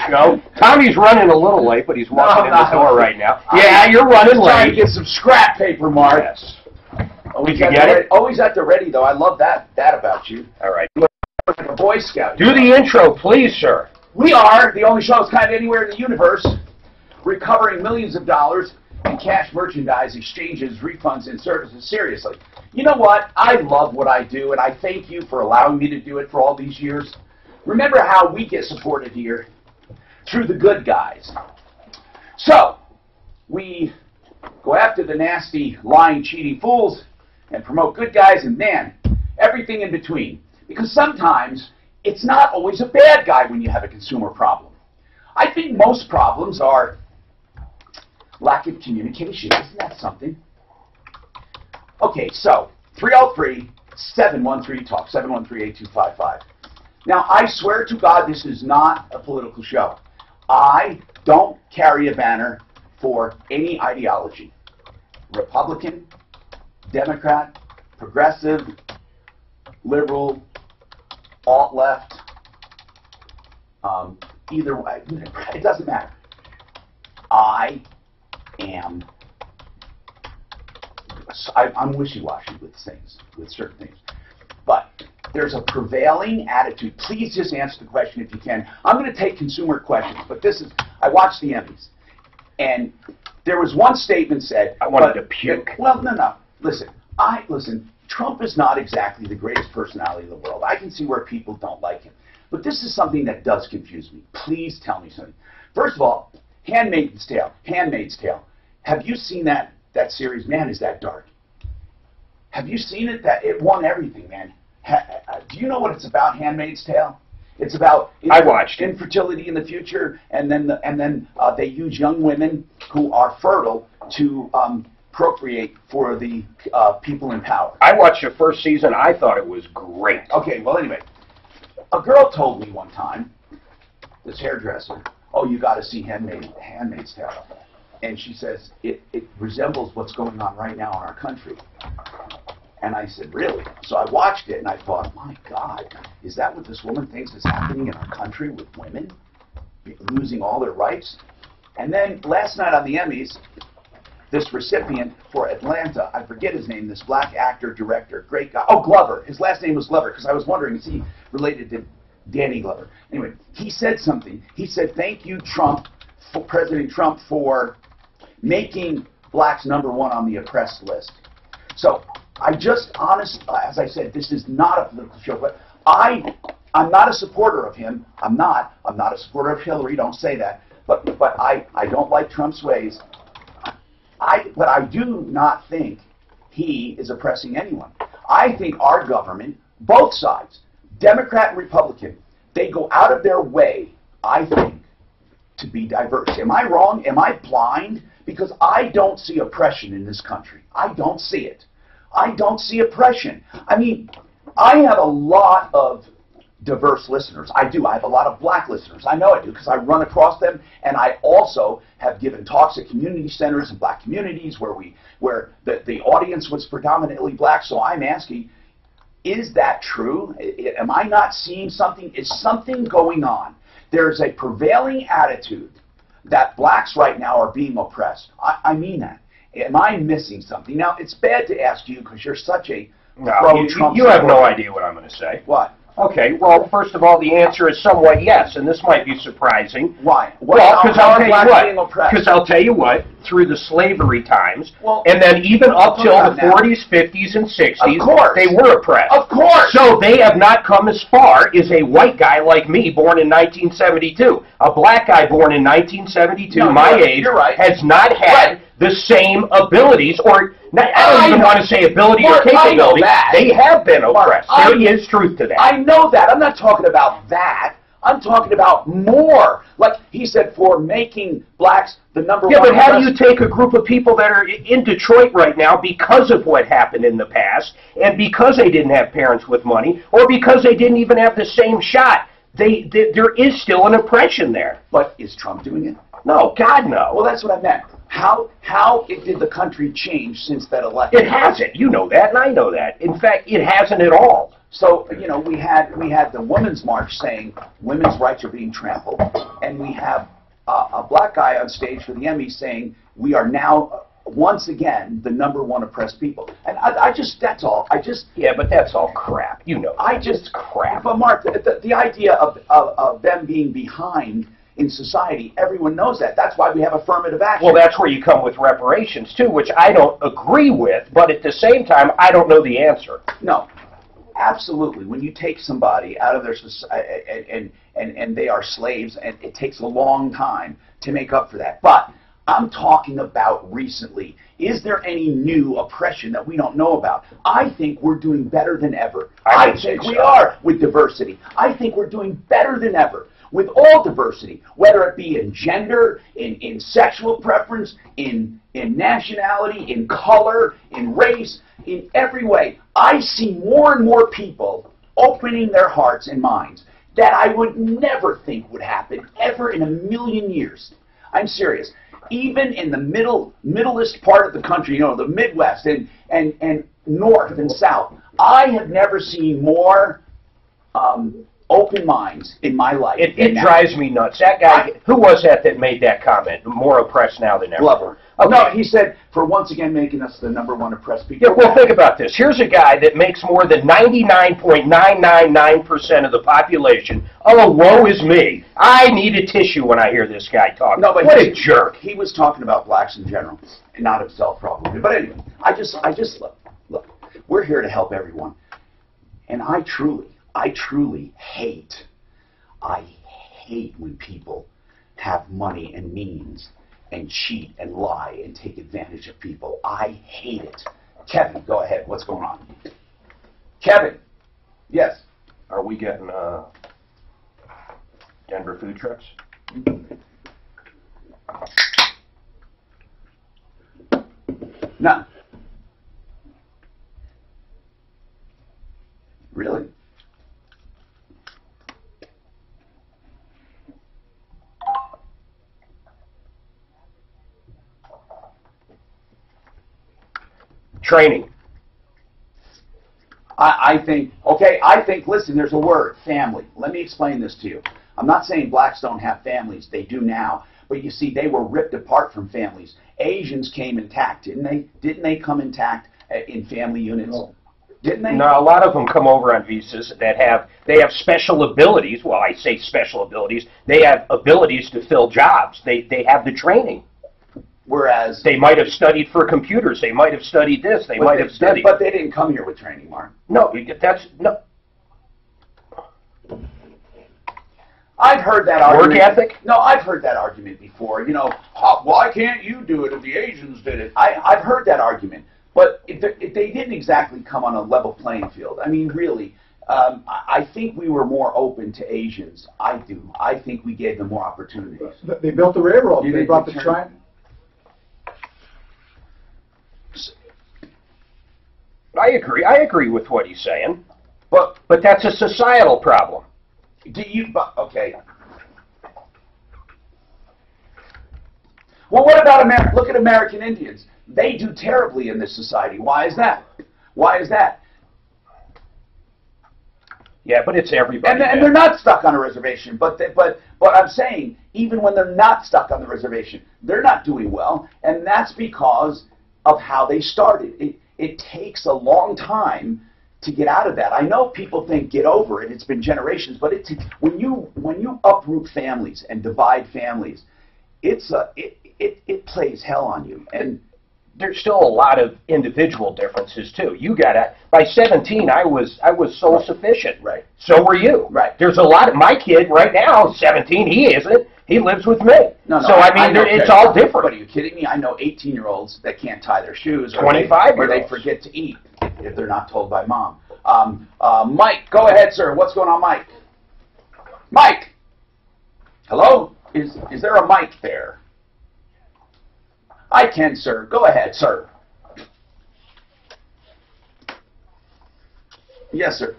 show. Tommy's running a little late, but he's walking in the door right now. Yeah, you're running late. Trying to get some scrap paper, Mark. Yes. Always Did you get it? Always at the ready, though. I love that about you. All right. You're like a Boy Scout. Do the intro, please, sir. We are the only show that's kind of anywhere in the universe, recovering millions of dollars in cash, merchandise, exchanges, refunds, and services. Seriously. You know what? I love what I do, and I thank you for allowing me to do it for all these years. Remember how we get supported here? Through the good guys. So, we go after the nasty, lying, cheating fools and promote good guys and, man, everything in between. Because sometimes it's not always a bad guy when you have a consumer problem. I think most problems are lack of communication. Isn't that something? Okay, so 303-713-TALK, 713-8255. Now, I swear to God, this is not a political show. I don't carry a banner for any ideology. Republican, Democrat, progressive, liberal, alt-left, either way. It doesn't matter. I'm wishy-washy with things, with certain things. But there's a prevailing attitude. Please just answer the question if you can. I'm going to take consumer questions, but this is, I watched the Emmys, and there was one statement said, I wanted to puke. Well, no. Listen, Trump is not exactly the greatest personality in the world. I can see where people don't like him. But this is something that does confuse me. Please tell me something. First of all, Handmaid's Tale. Have you seen that series? Man, is that dark. Have you seen it? That it won everything, man. Do you know what it's about, Handmaid's Tale? It's about infertility in the future, and then they use young women who are fertile to procreate for the people in power. I watched the first season. I thought it was great. Okay, well, anyway, a girl told me one time, this hairdresser, oh, you got to see Handmaid's Tale. And she says, it resembles what's going on right now in our country. And I said, really? So I watched it, and I thought, my God, is that what this woman thinks is happening in our country with women losing all their rights? And then last night on the Emmys, this recipient for Atlanta, I forget his name, this black actor, director, great guy. Oh, Glover. His last name was Glover, because I was wondering, is he related to Danny Glover? Anyway, he said something. He said, thank you, President Trump, for making blacks #1 on the oppressed list. So I just, honestly, as I said, this is not a political show, but I'm not a supporter of him. I'm not a supporter of Hillary. Don't say that. But I don't like Trump's ways. But I do not think he is oppressing anyone. I think our government, both sides, Democrat and Republican, they go out of their way, I think, to be diverse. Am I wrong? Am I blind? Because I don't see oppression in this country. I don't see it. I don't see oppression. I mean, I have a lot of diverse listeners. I do. I have a lot of black listeners. I know I do because I run across them, and I also have given talks at community centers and black communities where the audience was predominantly black. So I'm asking, is that true? Am I not seeing something? Is something going on? There's a prevailing attitude that blacks right now are being oppressed. I mean that. Am I missing something? Now, it's bad to ask you because you're such a pro-Trump. You have no idea what I'm going to say. What? Okay, well, first of all, the answer is somewhat yes, and this might be surprising. Why? Well, because I'll tell you what, through the slavery times, and then even up till the 40s, 50s, and 60s, they were oppressed. Of course! So they have not come as far as a white guy like me, born in 1972. A black guy born in 1972, my age, has not had the same abilities, or I don't even want to say ability or capability. They have been oppressed. There is truth to that. I know that. I'm not talking about that. I'm talking about more. Like he said, for making blacks the #1. Yeah, but how do you take a group of people that are in Detroit right now because of what happened in the past, and because they didn't have parents with money, or because they didn't even have the same shot? There is still an oppression there. But is Trump doing it? No, God, no. Well, that's what I meant. How did the country change since that election? It hasn't. You know that, and I know that. In fact, it hasn't at all. So, you know, we had the Women's March saying women's rights are being trampled, and we have a black guy on stage for the Emmys saying we are now once again the #1 oppressed people. And that's all. Yeah, but that's all crap. You know, just crap. But Mark, the idea of them being behind in society, everyone knows that. That's why we have affirmative action. Well, that's where you come with reparations too, which I don't agree with, but at the same time, I don't know the answer. No. Absolutely. When you take somebody out of their society and they are slaves, and it takes a long time to make up for that. But I'm talking about recently. Is there any new oppression that we don't know about? I think we're doing better than ever. I think we are with diversity. I think we're doing better than ever with all diversity, whether it be in gender, in sexual preference, in nationality, in color, in race, in every way. I see more and more people opening their hearts and minds that I would never think would happen ever in a million years. I'm serious. Even in the middlest part of the country, you know, the Midwest and North and South, I have never seen more open minds in my life. It drives me nuts. That guy, who was that made that comment? More oppressed now than ever. Glover. Okay. No, he said, for once again making us the #1 oppressed people. Yeah, well, think about this. Here's a guy that makes more than 99.999% of the population. Oh, woe is me. I need a tissue when I hear this guy talk. No, but what a jerk. He was talking about blacks in general, and not himself probably. But anyway, I just look, we're here to help everyone. And I truly hate when people have money and means and cheat and lie and take advantage of people. I hate it. Kevin, go ahead. What's going on? Kevin. Yes. Are we getting Denver food trucks? No. Really? Training. I think, listen, there's a word, family. Let me explain this to you. I'm not saying blacks don't have families. They do now. But you see, they were ripped apart from families. Asians came intact, didn't they? Didn't they come intact in family units? Didn't they? No, a lot of them come over on visas that have special abilities. Well, I say special abilities. They have abilities to fill jobs. They have the training. Whereas they might have studied for computers. They might have studied this. They might have studied. But they didn't come here with training, Mark. No, that's no. I've heard that argument. Work ethic? No, I've heard that argument before. You know, why can't you do it if the Asians did it? I've heard that argument. But if they didn't exactly come on a level playing field. I mean, really, I think we were more open to Asians. I do. I think we gave them more opportunities. They built the railroad. They brought the train. I agree. I agree with what he's saying. But that's a societal problem. Okay. Well, what about look at American Indians. They do terribly in this society. Why is that? Why is that? Yeah, but it's everybody. And they're not stuck on a reservation. But I'm saying, even when they're not stuck on the reservation, they're not doing well, and that's because of how they started. It takes a long time to get out of that. I know people think get over it. It's been generations, but when you uproot families and divide families, it plays hell on you. And there's still a lot of individual differences too. You gotta. By 17, I was sole sufficient. Right. So were you. Right. There's a lot of my kid right now. 17. He isn't. He lives with me. No, so I mean, it's all different. What, are you kidding me? I know 18-year-olds that can't tie their shoes, or 25-year-olds, or they forget to eat if they're not told by mom. Mike, go ahead, sir. What's going on, Mike? Mike. Hello? Is there a mic there? I can, sir. Go ahead, sir. Yes, sir.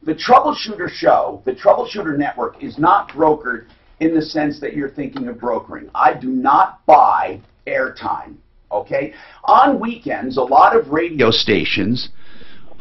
the Troubleshooter show, the Troubleshooter network, is not brokered in the sense that you're thinking of brokering. I do not buy airtime, okay? On weekends, a lot of radio stations,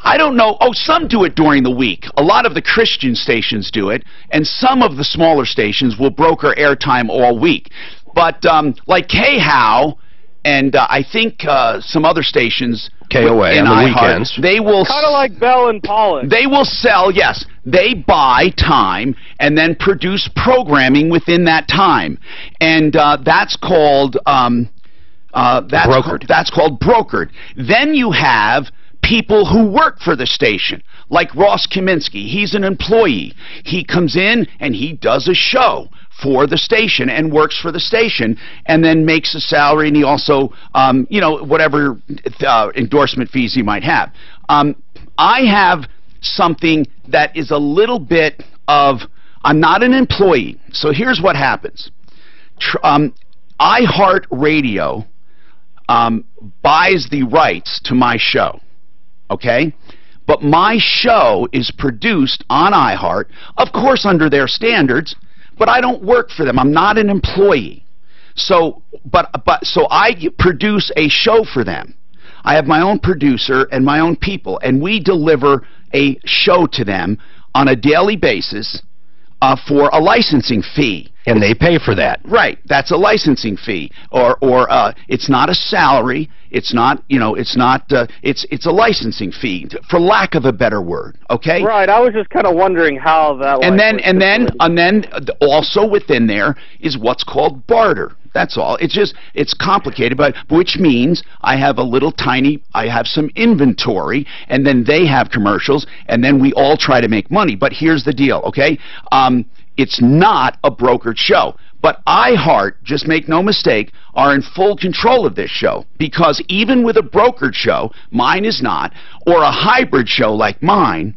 I don't know, oh, some do it during the week. A lot of the Christian stations do it, and some of the smaller stations will broker airtime all week. But like KHOW and I think some other stations, KOA on the weekends, they will kind of like Bell and Pollock. They will sell, yes. They buy time and then produce programming within that time, and that's called brokered. That's called brokered. Then you have people who work for the station, like Ross Kaminsky. He's an employee. He comes in and he does a show for the station and works for the station and then makes a salary, and he also, you know, whatever endorsement fees he might have. I have something that is a little bit of, I'm not an employee, so here's what happens. iHeartRadio buys the rights to my show, okay? But my show is produced on iHeart, of course under their standards, but I don't work for them. I'm not an employee. So, so I produce a show for them. I have my own producer and my own people, and we deliver a show to them on a daily basis for a licensing fee. And they pay for that. Right. That's a licensing fee. Or it's not a salary. It's not, you know, it's not, it's a licensing fee, for lack of a better word. Okay? Right. I was just kind of wondering how that and then also within there is what's called barter. That's all. It's just, it's complicated, but which means I have a little tiny, I have some inventory, and then they have commercials, and then we all try to make money. But here's the deal, okay? It's not a brokered show. But iHeart, just make no mistake, are in full control of this show, because even with a brokered show, mine is not, or a hybrid show like mine,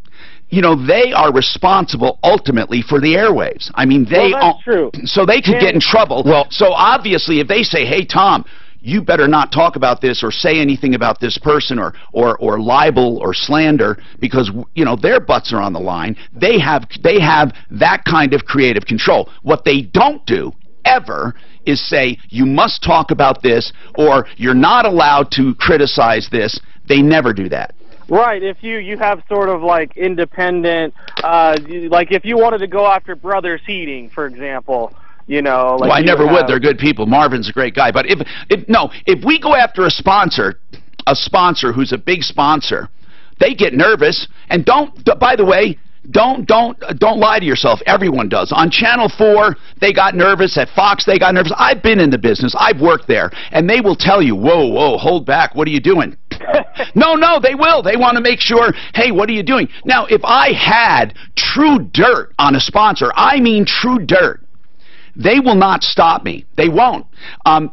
you know, they are responsible ultimately for the airwaves. I mean, they that's true. So they could get in trouble. Well, so obviously, if they say, "Hey, Tom, you better not talk about this or say anything about this person or libel or slander," because, you know, their butts are on the line. They have that kind of creative control. What they don't do ever is say, "You must talk about this," or "You're not allowed to criticize this." They never do that. Right. If you have sort of like independent, like if you wanted to go after Brothers Heating, for example, you know. Like, well, I never would. They're good people. Marvin's a great guy. But if we go after a sponsor who's a big sponsor, they get nervous. And by the way, don't lie to yourself. Everyone does. On Channel 4, they got nervous. At Fox, they got nervous. I've been in the business. I've worked there. And they will tell you, whoa, hold back. What are you doing? No, they will. They want to make sure, hey, what are you doing? Now, if I had true dirt on a sponsor, I mean true dirt, they will not stop me. They won't,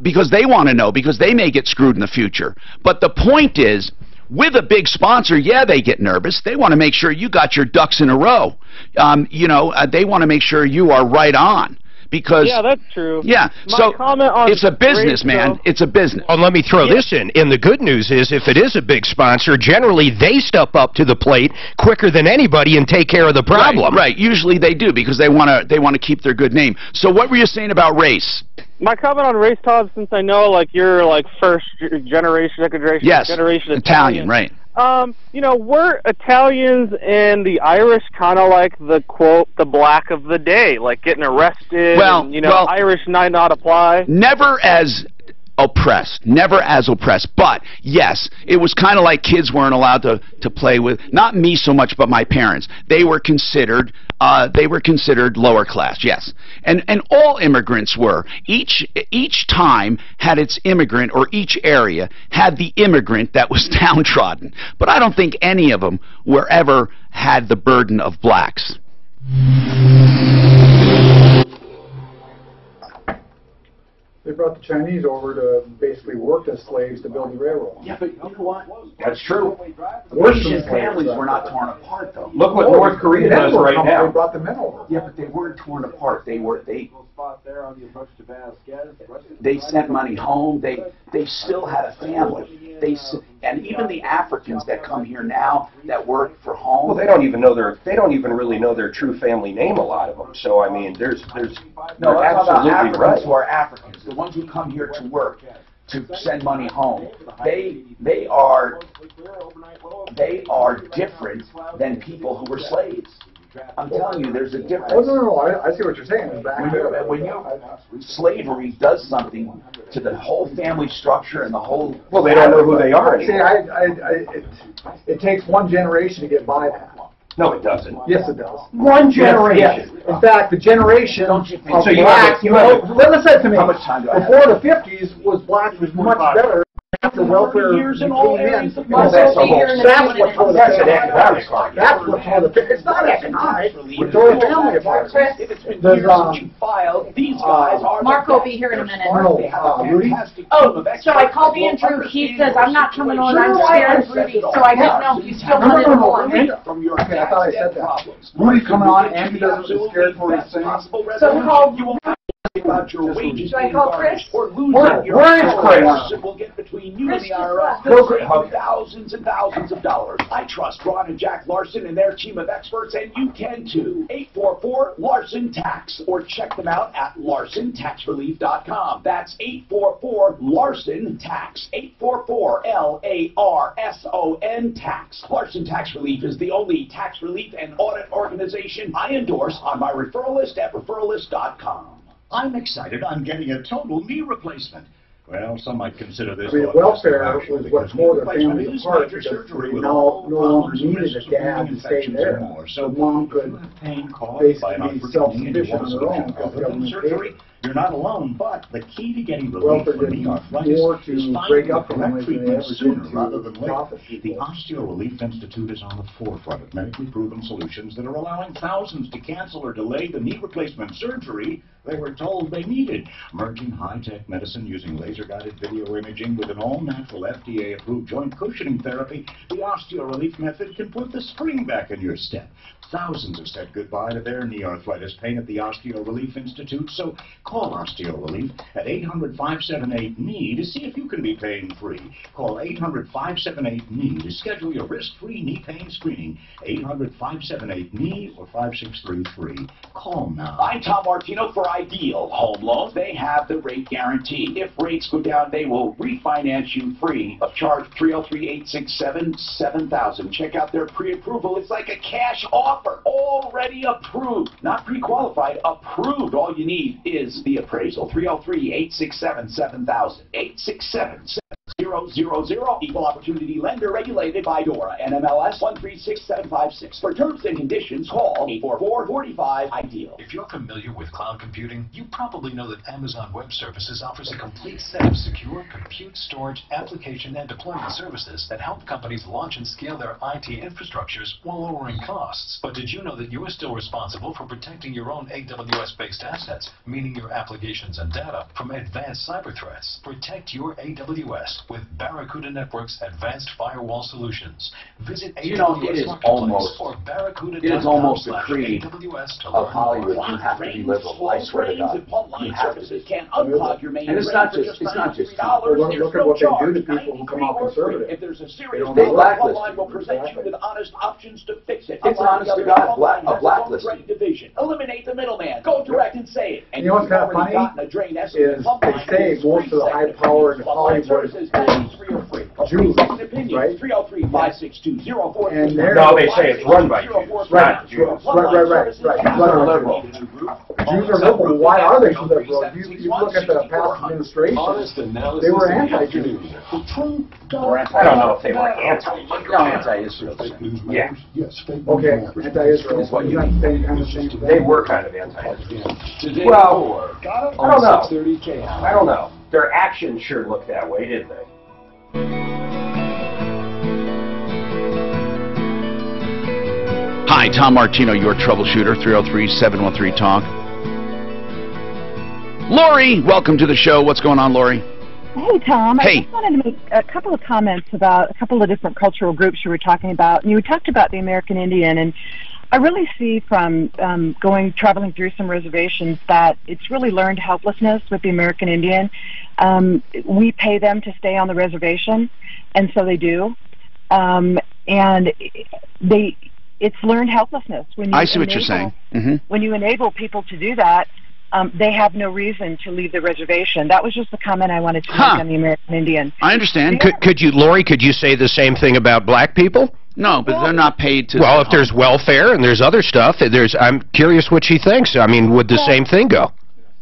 because they want to know, because they may get screwed in the future. But the point is, with a big sponsor, yeah, they get nervous. They want to make sure you got your ducks in a row. You know, they want to make sure you are right on. Because, yeah, that's true. Yeah, so it's a business, man. It's a business. Well, let me throw this in. And the good news is, if it is a big sponsor, generally they step up to the plate quicker than anybody and take care of the problem. Right. Usually they do, because they want to keep their good name. So what were you saying about race? My comment on race, Todd, since I know like you're like first generation, second generation, yes, generation Italian, right? You know, we're Italians and the Irish kind of like the quote, the black of the day, like getting arrested. Well, and, you know, Irish might not apply. Never as oppressed, but yes, it was kind of like kids weren't allowed to play with, not me so much, but my parents. They were considered lower class, yes, and all immigrants were. Each time had its immigrant, or each area had the immigrant that was downtrodden, but I don't think any of them were ever had the burden of blacks. They brought the Chinese over to basically work as slaves to build the railroad. Yeah, but you know what? That's true. Russian families were not torn apart, though. Look what North Korea does right now. They brought the men over. Yeah, but they weren't torn apart. They sent money home. They still had a family. And even the Africans that come here now that work for home. Well, they don't even really know their true family name, a lot of them. So I mean, they're absolutely Africans right. who are Africans, the ones who come here to work, to send money home. They are different than people who were slaves. I'm telling you, there's a difference. Oh, no, I see what you're saying. Slavery does something to the whole family structure and the whole... Well, they don't know who they are anymore. See, it takes one generation to get by that. No, it doesn't. Yes, it does. One generation. Yes. In fact, the generation of So blacks... Listen to me. How much time do I have? Before the 50s, blacks was much better. After welfare came in, that's an economic argument. It's not economic. It's a family affair. If it's been years since you filed, these guys are... Mark will be here in a minute. Rudy? Oh, so I called Andrew. He says, I'm not coming on. I'm scared of Rudy. So I didn't know if you still wanted him on. Okay, I thought I said that. Rudy's coming on. Andrew doesn't get scared for his things. So call... About your wages, do I call Chris? Or losing your where is Chris? Will get between you and the IRS. They'll save you thousands and thousands of dollars. I trust Ron and Jack Larson and their team of experts, and you can too. 844-LARSON-TAX, or check them out at LarsonTaxRelief.com. That's 844-LARSON-TAX. 844-LARSON-TAX. Larson Tax Relief is the only tax relief and audit organization I endorse on my referral list at referralist.com. I'm excited. I'm getting a total knee replacement. Well, some might consider this... welfare was what tore the family apart because we no longer needed a dad to stay there. So mom could basically be self-sufficient on her own because the government paid her. You're not alone, but the key to getting relief from knee arthritis is break finding up the from correct treatment sooner rather than later. The Osteo Relief Institute is on the forefront of medically proven solutions that are allowing thousands to cancel or delay the knee replacement surgery they were told they needed. Merging high-tech medicine using laser-guided video imaging with an all-natural FDA-approved joint cushioning therapy, the Osteo Relief method can put the spring back in your step. Thousands have said goodbye to their knee arthritis pain at the Osteo Relief Institute, so call Osteo Relief at 800-578-KNEE to see if you can be pain-free. Call 800-578-KNEE to schedule your risk-free knee pain screening. 800-578-KNEE or 5633. Call now. I'm Tom Martino for Ideal Home Loans. They have the rate guarantee. If rates go down, they will refinance you free of charge. 303-867-7000. Check out their pre-approval. It's like a cash offer. Already approved. Not pre-qualified. Approved. All you need is the appraisal. 303-867-7000. 867-7000. Equal Opportunity Lender, regulated by DORA, NMLS 136756. For terms and conditions, call 844-45-IDEAL. If you're familiar with cloud computing, you probably know that Amazon Web Services offers a complete set of secure compute, storage, application, and deployment services that help companies launch and scale their IT infrastructures while lowering costs. But did you know that you are still responsible for protecting your own AWS-based assets, meaning your applications and data, from advanced cyber threats? Protect your AWS with Barracuda Network's Advanced Firewall Solutions. Visit AWS Marketplace or Barracuda.com. It is almost the creed AWS to of Hollywood. You have to be liberal. I swear to God. You have to be. And it's not just look at what they do to people who come out conservative. If there's a serious problem, Hotline will present you with honest options to fix it. It's honest to God, a blacklist. Division. Eliminate the middleman. Go direct and say it. And you know what's kind of funny is they say most of the high-powered Hollywood Jews, right? And no, they say it's run by Jews. Right. Jews are liberal. Why are they so liberal? You look at the past administration, they were anti-Jews. I don't know if they were anti-Israel. Yeah. Okay, anti-Israel is what you have the same kind of thing. They were kind of anti-Israel. Well, I don't know. Their actions sure looked that way, didn't they? Hi, Tom Martino, your troubleshooter, 303-713-TALK. Lori, welcome to the show. What's going on, Lori? Hey, Tom. Hey. I just wanted to make a couple of comments about a couple of different cultural groups you were talking about. You talked about the American Indian, and I really see from traveling through some reservations that it's really learned helplessness with the American Indian. We pay them to stay on the reservation, and so they do. And it's learned helplessness. When you I see what you're saying. Mm-hmm. When you enable people to do that, they have no reason to leave the reservation. That was just the comment I wanted to make on the American Indian. I understand. Could you, Lori, could you say the same thing about black people? No, but they're not paid to... Well, if there's welfare and there's other stuff, I'm curious what she thinks. I mean, would the same thing go?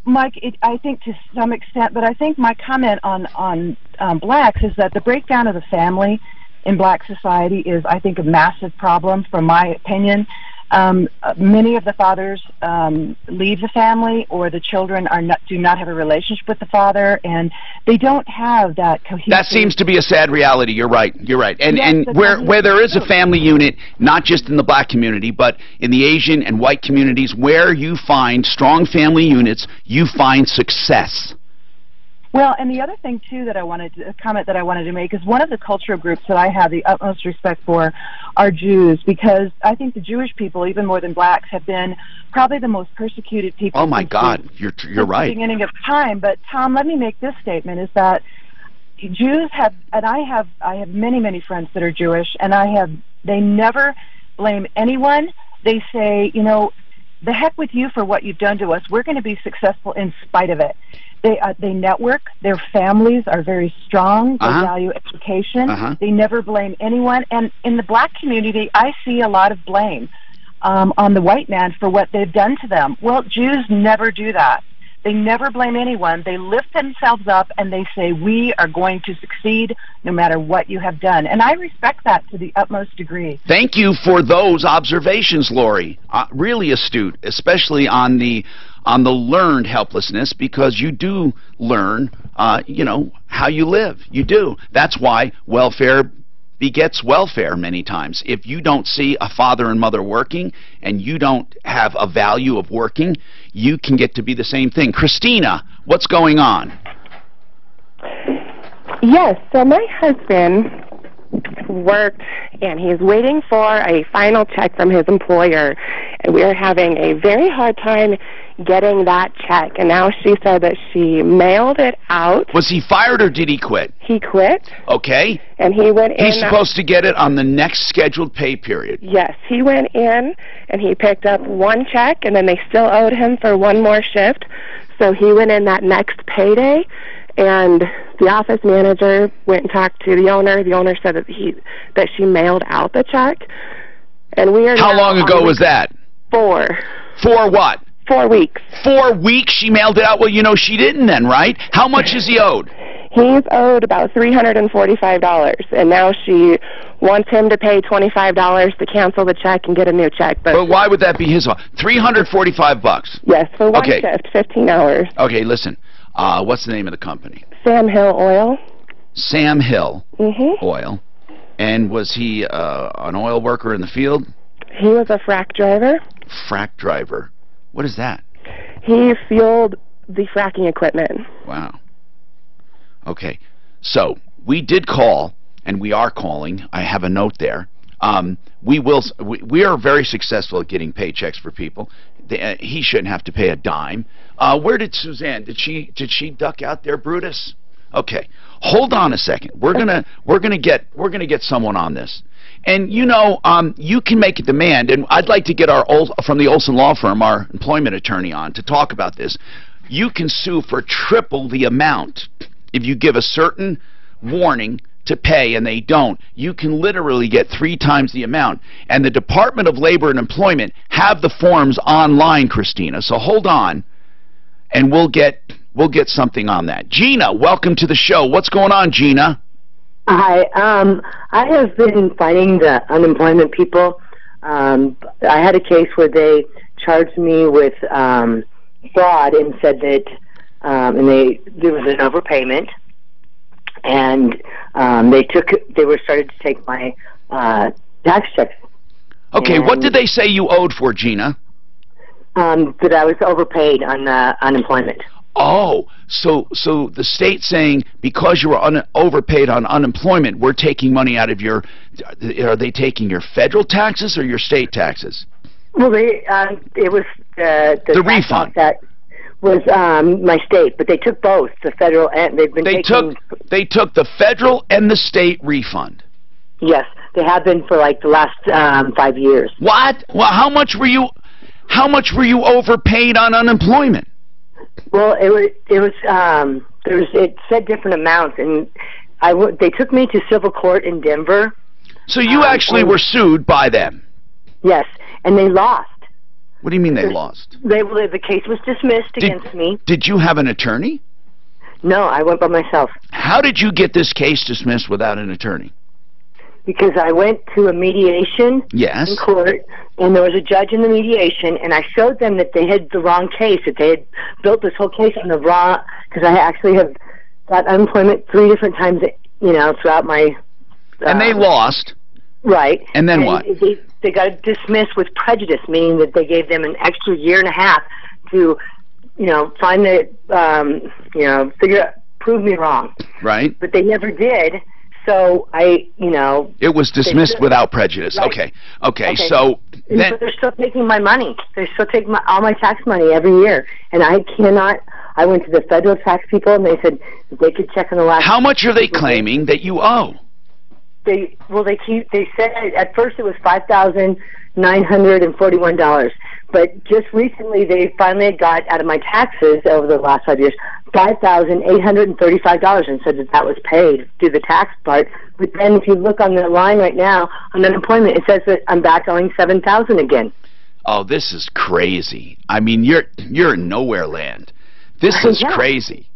Mike, I think to some extent, but I think my comment on blacks is that the breakdown of the family in black society is, I think, a massive problem, from my opinion. Many of the fathers leave the family, or the children do not have a relationship with the father, and they don't have that cohesive... That seems to be a sad reality. You're right. You're right. And where there is a family unit, not just in the black community, but in the Asian and white communities, where you find strong family units, you find success. Well, and the other thing, too, that I wanted to, a comment that I wanted to make is one of the cultural groups that I have the utmost respect for are Jews, because I think the Jewish people, even more than blacks, have been probably the most persecuted people. Oh, my God. You're right. Since the beginning of time. But, Tom, let me make this statement, is that Jews have, and I have many, many friends that are Jewish, and they never blame anyone. They say, you know, the heck with you for what you've done to us. We're going to be successful in spite of it. They network. Their families are very strong. They value education. They never blame anyone. And in the black community, I see a lot of blame on the white man for what they've done to them. Well, Jews never do that. They never blame anyone. They lift themselves up and they say, we are going to succeed no matter what you have done. And I respect that to the utmost degree. Thank you for those observations, Lori. Really astute, especially on the learned helplessness, because you do learn, you know, how you live. You do. That's why welfare begets welfare many times. If you don't see a father and mother working, and you don't have a value of working, you can get to be the same thing. Christina, what's going on? Yes, so my husband worked, and he's waiting for a final check from his employer, and we are having a very hard time getting that check. And now she said that she mailed it out. Was he fired or did he quit? He quit. Okay. And he went in. He's supposed to get it on the next scheduled pay period. Yes, he went in and he picked up one check, and then they still owed him for one more shift. So he went in that next payday, and the office manager went and talked to the owner. The owner said that she mailed out the check. And we are How long ago was that? 4. For what? 4 weeks. 4 weeks she mailed it out? Well, you know, she didn't then, right? How much is he owed? He's owed about $345, and now she wants him to pay $25 to cancel the check and get a new check. But why would that be his fault? $345? Yes, for one shift, 15 hours. Okay, listen. What's the name of the company? Sam Hill Oil. Sam Hill Oil. And was he an oil worker in the field? He was a frack driver. Frack driver. What is that? He fueled the fracking equipment. Wow. Okay. So, we did call, and we are calling. I have a note there. We are very successful at getting paychecks for people. He shouldn't have to pay a dime. Where did Suzanne? Did she duck out there, Brutus? Okay. Hold on a second. We're gonna get someone on this. And you know, you can make a demand, and I'd like to get from the Olson Law Firm, our employment attorney, on to talk about this. You can sue for triple the amount if you give a certain warning to pay and they don't. You can literally get 3 times the amount. And the Department of Labor and Employment have the forms online, Christina. So hold on, and we'll get something on that. Gina, welcome to the show. What's going on, Gina? Hi. I have been fighting the unemployment people. I had a case where they charged me with fraud and said that there was an overpayment, and they were started to take my tax checks. Okay, what did they say you owed for, Gina? That I was overpaid on unemployment. Oh, so the state's saying because you were overpaid on unemployment, we're taking money out of your... Are they taking your federal taxes or your state taxes? Well, it was the refund. That was my state, but they took both the federal and they've been. They took the federal and the state refund. Yes, they have been for like the last 5 years. What? Well, how much were you overpaid on unemployment? Well, it said different amounts, and they took me to civil court in Denver. So you actually were sued by them? Yes, and they lost. What do you mean they lost? The case was dismissed against me. Did you have an attorney? No, I went by myself. How did you get this case dismissed without an attorney? Because I went to a mediation in court, and there was a judge in the mediation, and I showed them that they had the wrong case, that they had built this whole case on the wrong, because I actually have got unemployment 3 different times, throughout my... and they lost. Right. And then what? They got dismissed with prejudice, meaning that they gave them an extra 1.5 years to, find the, prove me wrong. Right. But they never did. So it was dismissed without prejudice. Right. Okay. So then but they're still taking my money. They still take all my tax money every year, and I cannot. I went to the federal tax people, and they said they could check on the last. How much are they claiming that you owe? They said at first it was $5,941, but just recently they finally got out of my taxes over the last 5 years $5,835 and said that was paid through the tax part. But then if you look on the line right now on unemployment, it says that I'm back owing $7,000 again. Oh, this is crazy. I mean, you're in nowhere land. This is crazy.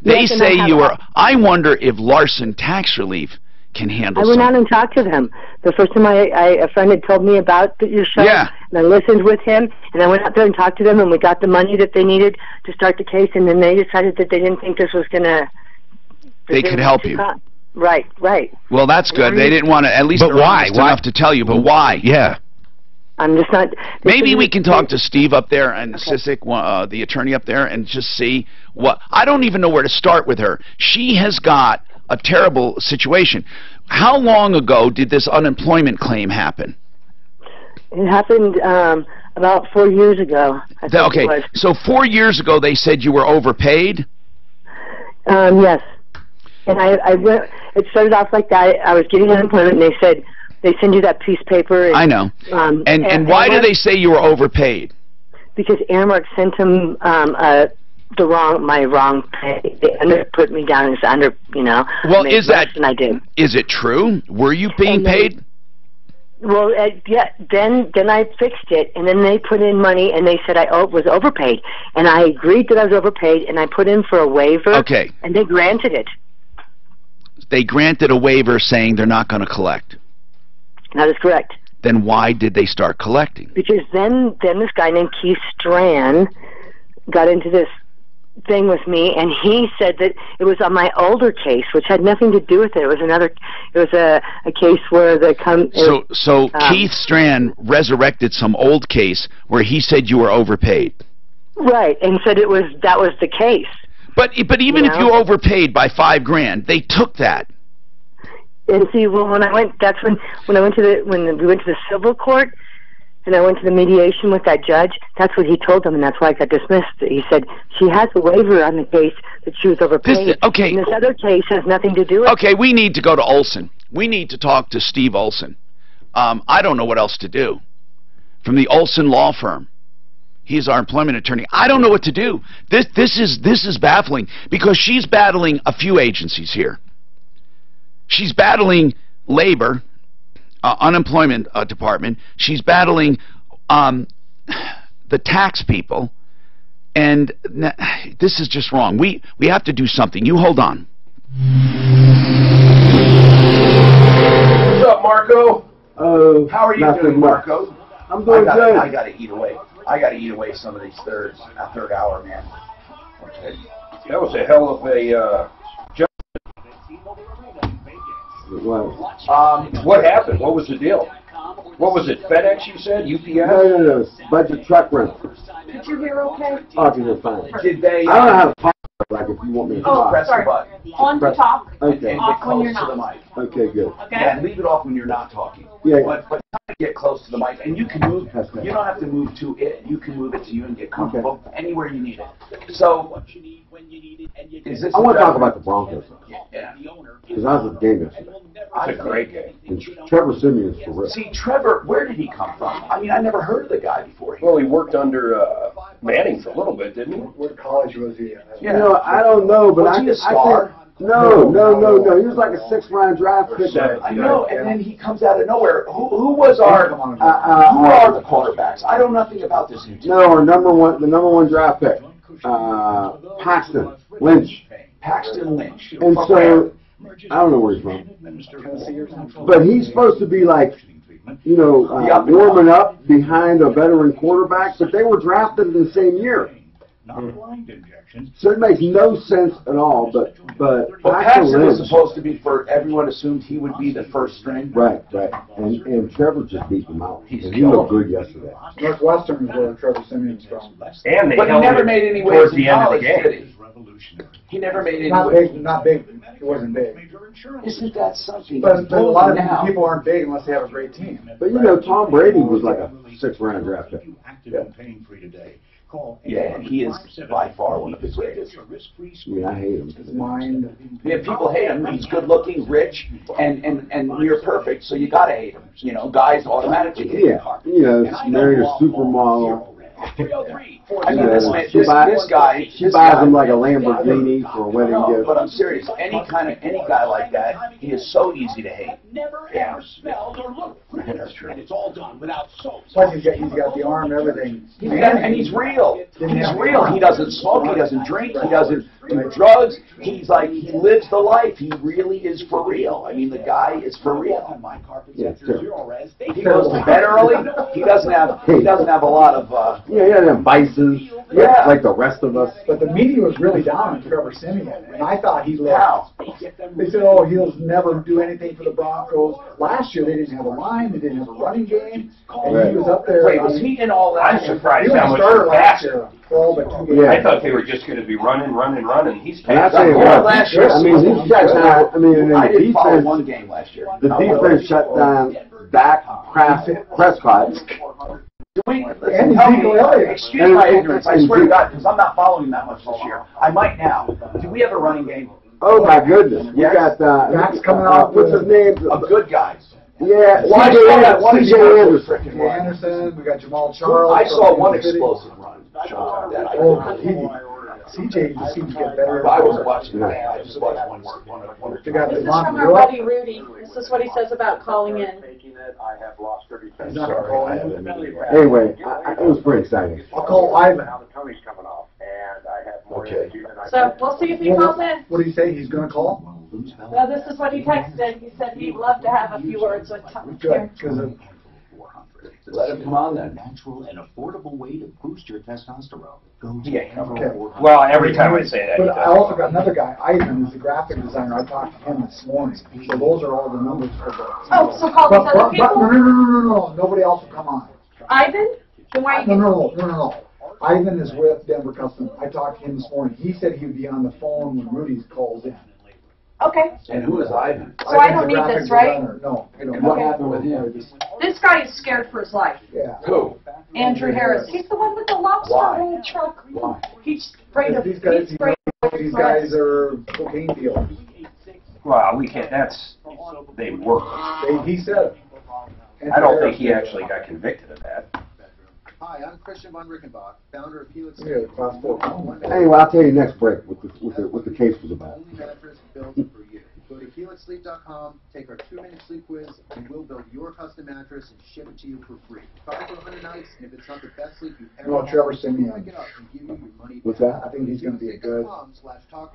They say you are. I wonder if Larson Tax Relief can handle. I went out and talked to them. The first time a friend had told me about your show, and I listened with him, and I went out there and talked to them, and we got the money that they needed to start the case, and then they decided that they didn't think this was going to... They could help you. Right. Well, that's good. They didn't want to, at least but why? Enough to tell you, but why? Yeah. I'm just not... Maybe we can talk to Steve up there and Sisic, the attorney up there, and just see what... I don't even know where to start with her. She has got a terrible situation. How long ago did this unemployment claim happen? It happened about 4 years ago. Okay, so 4 years ago they said you were overpaid? Yes. And I went, it started off like that. I was getting unemployment, and they said, they send you that piece of paper. And, I know. And why do they say you were overpaid? Because Aramark sent them my wrong pay. They put me down as under, Well, is that, than I did. Is it true? Were you being paid? Well, yeah. Then I fixed it, and then they put in money, and they said I was overpaid, and I agreed that I was overpaid, and I put in for a waiver. Okay. And they granted it. They granted a waiver saying they're not going to collect. That is correct. Then why did they start collecting? Because then this guy named Keith Strand got into this thing with me, and he said that it was on my older case, which had nothing to do with it. It was a case where Keith Strand resurrected some old case where he said you were overpaid. Right, and said that was the case. But even if you overpaid by $5,000, they took that. And see, well, when we went to the civil court, and I went to the mediation with that judge, that's what he told them, and that's why I got dismissed. He said, she has a waiver on the case that she was overpaid. And this other case has nothing to do with it. Okay, we need to go to Olson. We need to talk to Steve Olson. I don't know what else to do. From the Olson Law Firm. He's our employment attorney. I don't know what to do. This is baffling, because she's battling a few agencies here. She's battling labor, unemployment department. She's battling the tax people, and this is just wrong. We have to do something. You hold on. What's up, Marco? How are you doing, Marco? I'm doing good. I gotta eat away. I gotta eat away some of these third hour, man. Okay. That was a hell of a what happened? What was the deal? What was it? FedEx, you said? UPS? No. Budget truck rental. Did you hear okay? Oh, you're fine. Did they? I don't have Like if you want me to Oh, talk. Press the sorry. button. On to talk, Okay. And off get when close you're to the not. mic. Okay, good. Okay? Yeah, and leave it off when you're not talking. Yeah. But try to get close to the mic, and you can move. You don't have to move to it. You can move it to you and get comfortable anywhere you need it. So, is this? I want to talk about the Broncos, Yeah. because I was at the game yesterday. It's a great game. And Trevor Simeon's for real. See, Trevor, where did he come from? I mean, I never heard of the guy before. Well, he worked under Manning for a little bit, didn't he? What college was he at? You know, I don't know, but Was I he a star? think, no. He was like a 6th-round draft pick. I know, and then he comes out of nowhere. Who was our? Who who are the quarterbacks? I know nothing about this new team. No, the number one draft pick, Paxton Lynch. Paxton Lynch. And so, I don't know where he's from, but he's supposed to be like, you know, warming up behind a veteran quarterback, but they were drafted in the same year. So it makes no sense at all, but Paxton was supposed to be for, everyone assumed he would be the first string. Right. And Trevor just beat him out. And he looked good yesterday. Northwestern is where Trevor Simeon's from. And they But he never made any waves towards in the end of the college, game. did he? He never made any Not waves. big, not big. It wasn't big. Isn't that something? But a lot of now. people aren't big unless they have a great team. But you know, Tom Brady was like a 6th-round draft pick. Yeah, and he is by far one of the greatest. I mean, I hate him. Mind. Yeah, people hate him. He's good looking, rich, and near perfect, so you gotta hate him. You know, guys automatically hate him. Yeah, you know, married a supermodel. I mean, this guy. She buys him like a Lamborghini for a wedding No, gift. but I'm serious. Any guy like that, he is so easy to hate. Yeah. That's true. And it's all done without soap. Plus he's got the arm and everything. And he's real. He's real. He doesn't smoke. He doesn't drink. He doesn't do drugs. He's like, he lives the life. He really is for real. I mean, the guy is for real. Yeah, it's terrible. He goes to bed early. He doesn't have a lot of. Yeah, he doesn't have vices. Yeah. Like the rest of us. But the media was really down on Trevor Simeon, and I thought he looked. How? They said, "Oh, he'll never do anything for the Broncos." Last year, they didn't have a line, they didn't have a running game, and he was up there. Wait, was he in all that? I'm surprised He how only much started last faster. year for all but 2 games. Yeah. I thought they were just going to be running. He's And I fast. tell you what, last year, I mean, he's got time. I mean, and I the didn't follow defense, one game last year. the defense shut down Dak Prescott. And Ezekiel Elliott. Excuse my ignorance, I swear to God, because I'm not following that much this year. I might now. Do we have a running game? Oh my goodness, we got Dak's coming out. what's his name? A good guy. Yeah, Well, I saw that one C.J. explosive Anderson. freaking run. Anderson, we got Jamal Charles. I saw from one Kansas City. explosive run. CJ just seems to get better. I wasn't watching the game. I just watched one. They got This is Devontae from our York. buddy Rudy. This is what he says about calling in. He's not gonna call in. Anyway, it was pretty exciting. I'll call Ivan. Okay. So we'll see if he calls in. What did he say? He's gonna call? Well, this is what he texted. He said he'd love to have a few words with Tom. Good, because Let him come on then. Natural and affordable way to boost your testosterone. Go to Yeah, Well, every time I say that, he But I does. also got another guy, Ivan, is the graphic designer. I talked to him this morning. So those are all the numbers for the. Oh, so call these other people? No. Nobody else will come on. Ivan? Then why you No. Ivan is with Denver Custom. I talked to him this morning. He said he would be on the phone when Rudy's calls in. Okay. And who is Ivan? So I Ivan's don't the need graphic this, right? designer. No. And what happened with him? This guy is scared for his life. Yeah. Who? Andrew Harris. He's the one with the lobster Why? roll truck. Why? He sprayed These guys, these guys are cocaine dealers. Well, we can't. They work. He said it. I don't think he actually got convicted of that. Hi, I'm Christian von Rickenbach, founder of Helix. Yeah, class 4. Anyway, I'll tell you next break what the case was about. Only mattress built for you. Go to helixsleep.com, take our 2-minute sleep quiz, and we'll build your custom mattress and ship it to you for free. Try it for 100 nights, and if it's not the best sleep you've ever had, Trevor Simeon. we'll pick it up and give you your money What's back. that? I think he's going to be a good.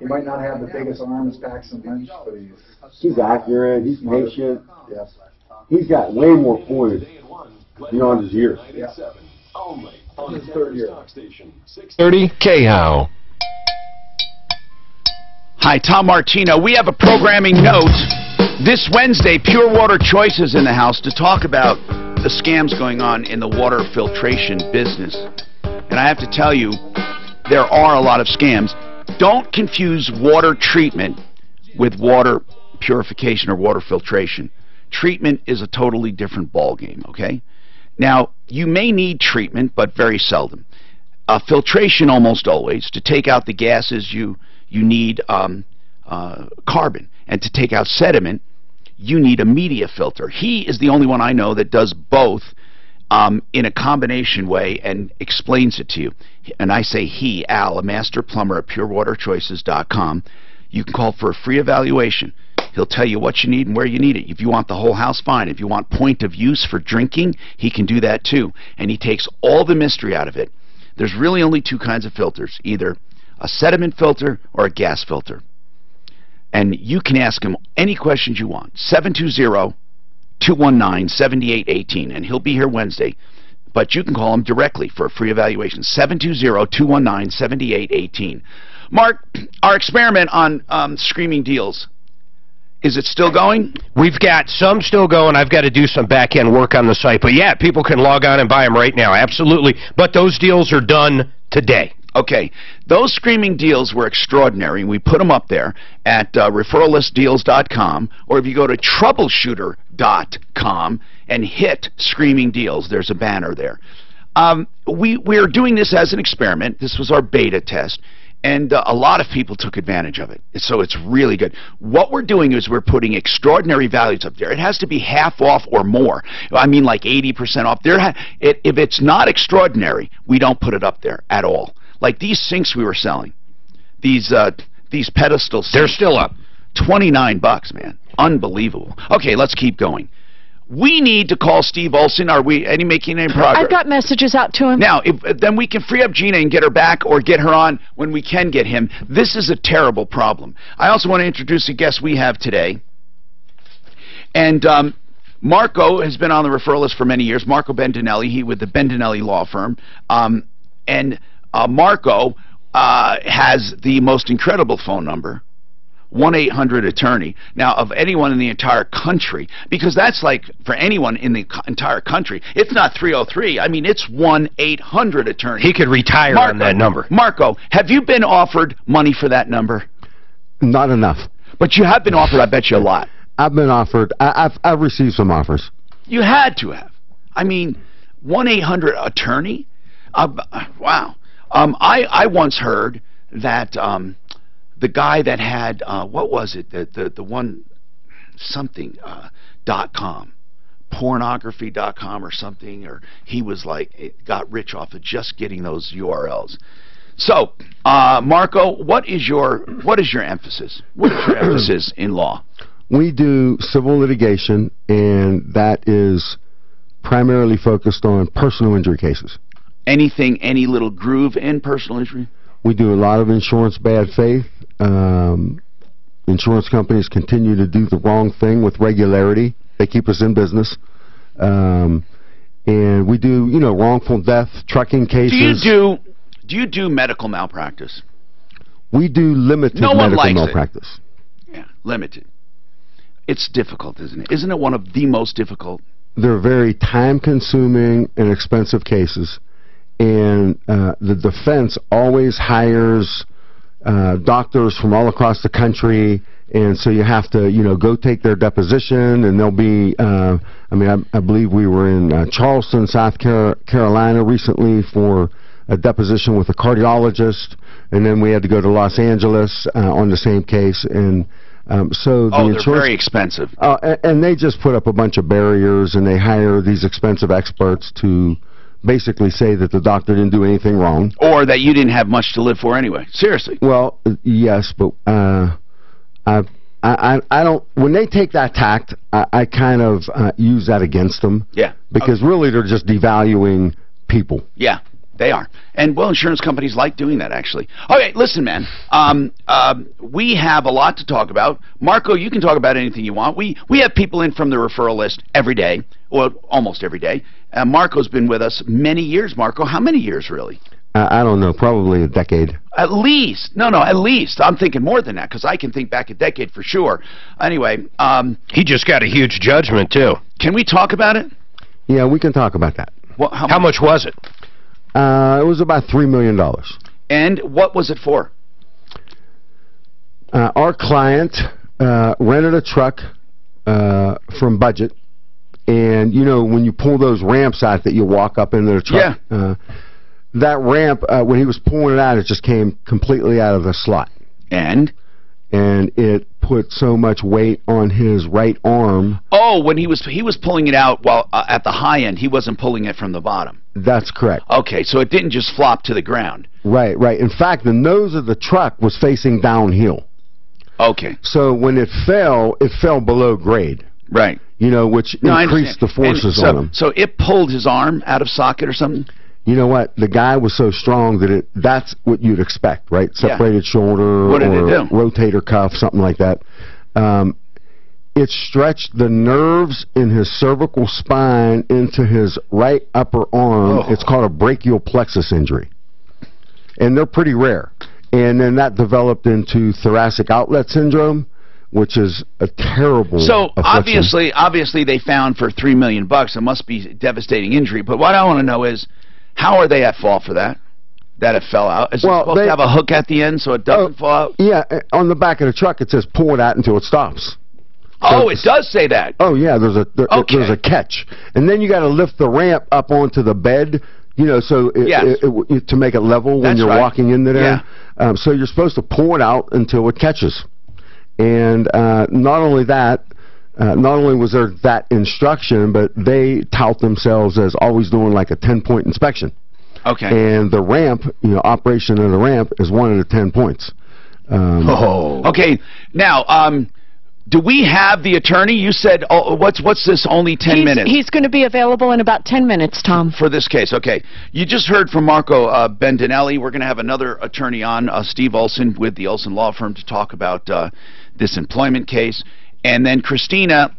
He might not have the biggest arm as Paxton Lynch, but He's accurate. He's patient. Yes. He's got way more poise beyond his years. Yeah. His third year. 30 KHOW. Hi, Tom Martino. We have a programming note. This Wednesday, Pure Water Choice is in the house to talk about the scams going on in the water filtration business. And I have to tell you, there are a lot of scams. don't confuse water treatment with water purification or water filtration. Treatment is a totally different ballgame, okay? Now, you may need treatment, but very seldom. Filtration almost always. To take out the gases, you need carbon. And to take out sediment, you need a media filter. He is the only one I know that does both in a combination way and explains it to you. And I say he, Al, a master plumber at purewaterchoices.com. You can call for a free evaluation. He'll tell you what you need and where you need it. If you want the whole house, fine. If you want point of use for drinking, he can do that too. And he takes all the mystery out of it. There's really only two kinds of filters, either a sediment filter or a gas filter. And you can ask him any questions you want. 720-219-7818, and he'll be here Wednesday. But you can call him directly for a free evaluation. 720-219-7818. Mark, our experiment on Screaming Deals, is it still going? We've got some still going. I've got to do some back-end work on the site. But, yeah, people can log on and buy them right now. Absolutely. But those deals are done today. Okay. Those Screaming Deals were extraordinary. We put them up there at referrallistdeals.com, or if you go to Troubleshooter.com and hit Screaming Deals, there's a banner there. We're doing this as an experiment. This was our beta test. And a lot of people took advantage of it. So it's really good. What we're doing is we're putting extraordinary values up there. It has to be half off or more. I mean, like 80% off. If it's not extraordinary, we don't put it up there at all. Like these sinks we were selling, these pedestal sinks. They're still up. $29, man. Unbelievable. Okay, let's keep going. We need to call Steve Olson. Are we making any progress? I've got messages out to him. Now, then we can free up Gina and get her back or get her on when we can get him. This is a terrible problem. I also want to introduce a guest we have today. And Marco has been on the referral list for many years. Marco Bendinelli, he with the Bendinelli Law Firm. Marco has the most incredible phone number. 1-800-ATTORNEY. Now, of anyone in the entire country, because that's like for anyone in the entire country, it's not 303. I mean, it's 1-800-ATTORNEY. He could retire on that number. Marco, have you been offered money for that number? Not enough. But you have been offered, I bet you, a lot. I've been offered. I've received some offers. You had to have. I mean, 1-800-ATTORNEY? Wow. I once heard that the guy that had what was it, the one something .com, pornography.com or something, or he was like, it got rich off of just getting those URLs. So Marco, what is your emphasis? What is your emphasis in law? We do civil litigation, and that is primarily focused on personal injury cases. Anything, any little groove in personal injury? We do a lot of insurance bad faith. Insurance companies continue to do the wrong thing with regularity. They keep us in business. And we do, wrongful death, trucking cases. Do you do medical malpractice? We do limited medical malpractice. Yeah, limited. It's difficult, isn't it? Isn't it one of the most difficult? They're very time-consuming and expensive cases. And the defense always hires doctors from all across the country, and so you have to, go take their deposition, and they'll be, I believe we were in Charleston, South Carolina recently for a deposition with a cardiologist, and then we had to go to Los Angeles on the same case, and so the insurance, they're very expensive. And they just put up a bunch of barriers, and they hire these expensive experts to basically say that the doctor didn't do anything wrong. Or that you didn't have much to live for anyway. Seriously. Well, yes, but I don't, when they take that tact, I kind of use that against them. Yeah. Because really they're just devaluing people. Yeah, they are. And, well, insurance companies like doing that, actually. Okay, listen, man. We have a lot to talk about. Marco, you can talk about anything you want. We have people in from the referral list every day, or almost every day. Marco's been with us many years. Marco, how many years, really? I don't know, probably a decade. At least. No, at least. I'm thinking more than that, because I can think back a decade for sure. Anyway. He just got a huge judgment, too. Can we talk about it? Yeah, we can talk about that. Well, how much was it? It was about $3 million. And what was it for? Our client rented a truck from Budget, and you know when you pull those ramps out that you walk up into the truck, that ramp when he was pulling it out, it just came completely out of the slot, and it put so much weight on his right arm. Oh, when he was pulling it out while at the high end, he wasn't pulling it from the bottom. That's correct. Okay, so it didn't just flop to the ground. Right. In fact, the nose of the truck was facing downhill. Okay. So when it fell below grade. Right. You know, which increased the forces on him. So it pulled his arm out of socket or something? You know what? The guy was so strong that that's what you'd expect, right? Separated shoulder what did it do? Rotator cuff, something like that. It stretched the nerves in his cervical spine into his right upper arm. Oh. It's called a brachial plexus injury. And they're pretty rare. And then that developed into thoracic outlet syndrome, which is a terrible affliction. Obviously they found for $3 million it must be a devastating injury. But what I want to know is, how are they at fault for that? That it fell out? Is it supposed to have a hook at the end so it doesn't fall out? Yeah, on the back of the truck it says pull it out until it stops. Oh, it does say that. Oh yeah, there's a catch, and then you got to lift the ramp up onto the bed. You know, so to make it level when you're walking into there. Yeah. So you're supposed to pull it out until it catches. And not only that, not only was there that instruction, but they tout themselves as always doing like a 10-point inspection. Okay. And the ramp, you know, operation of the ramp is 1 out of 10 points. Okay. Now, do we have the attorney? You said, what's this, only 10 minutes? He's going to be available in about 10 minutes, Tom. For this case, okay. You just heard from Marco Bendinelli. We're going to have another attorney on, Steve Olson with the Olson Law Firm, to talk about this employment case. And then Christina,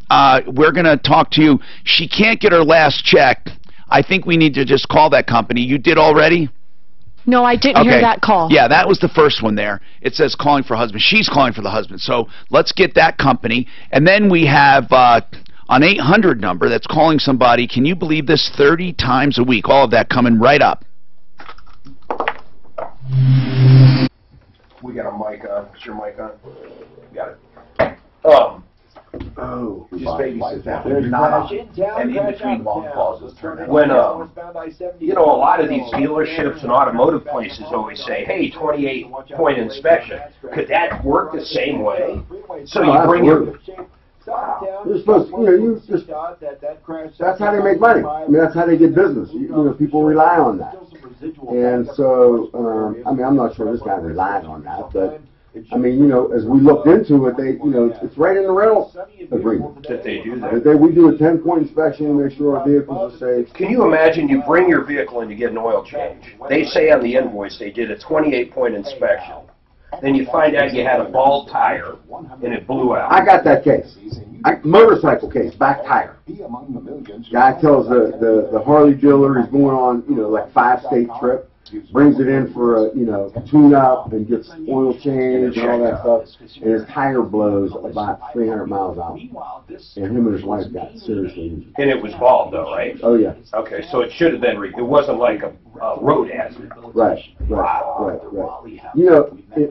we're going to talk to you. She can't get her last check. I think we need to just call that company. You did already? No, I didn't hear that call. Yeah, that was the first one there. It says calling for husband. She's calling for the husband. So let's get that company. And then we have an 800 number that's calling somebody. Can you believe this? 30 times a week. All of that coming right up. We got a mic on. Is your mic on? Got it. Just babysit that. There's not and in between long pauses. When, you know, a lot of these dealerships and automotive places always say, hey, 28-point inspection. Could that work the same way? So you bring your... You're supposed to, you know, that's how they make money. I mean, that's how they get business. You know, people rely on that. And so, I mean, I'm not sure this guy relied on that, but... I mean, you know, as we looked into it, they, you know, it's right in the rental agreement that they do that. We do a 10-point inspection and make sure our vehicles are safe. Can you imagine you bring your vehicle in to get an oil change? They say on the invoice they did a 28-point inspection. Then you find out you had a bald tire and it blew out. I got that case. Motorcycle case, back tire. Guy tells the Harley dealer he's going on, you know, like 5-state trip. Brings it in for a, you know, tune-up and gets oil change and all that stuff, and his tire blows about 300 miles out. And him and his wife got seriously injured. And it was bald, though, right? Oh, yeah. Okay, so it should have been, it wasn't like a road hazard. Right. You know,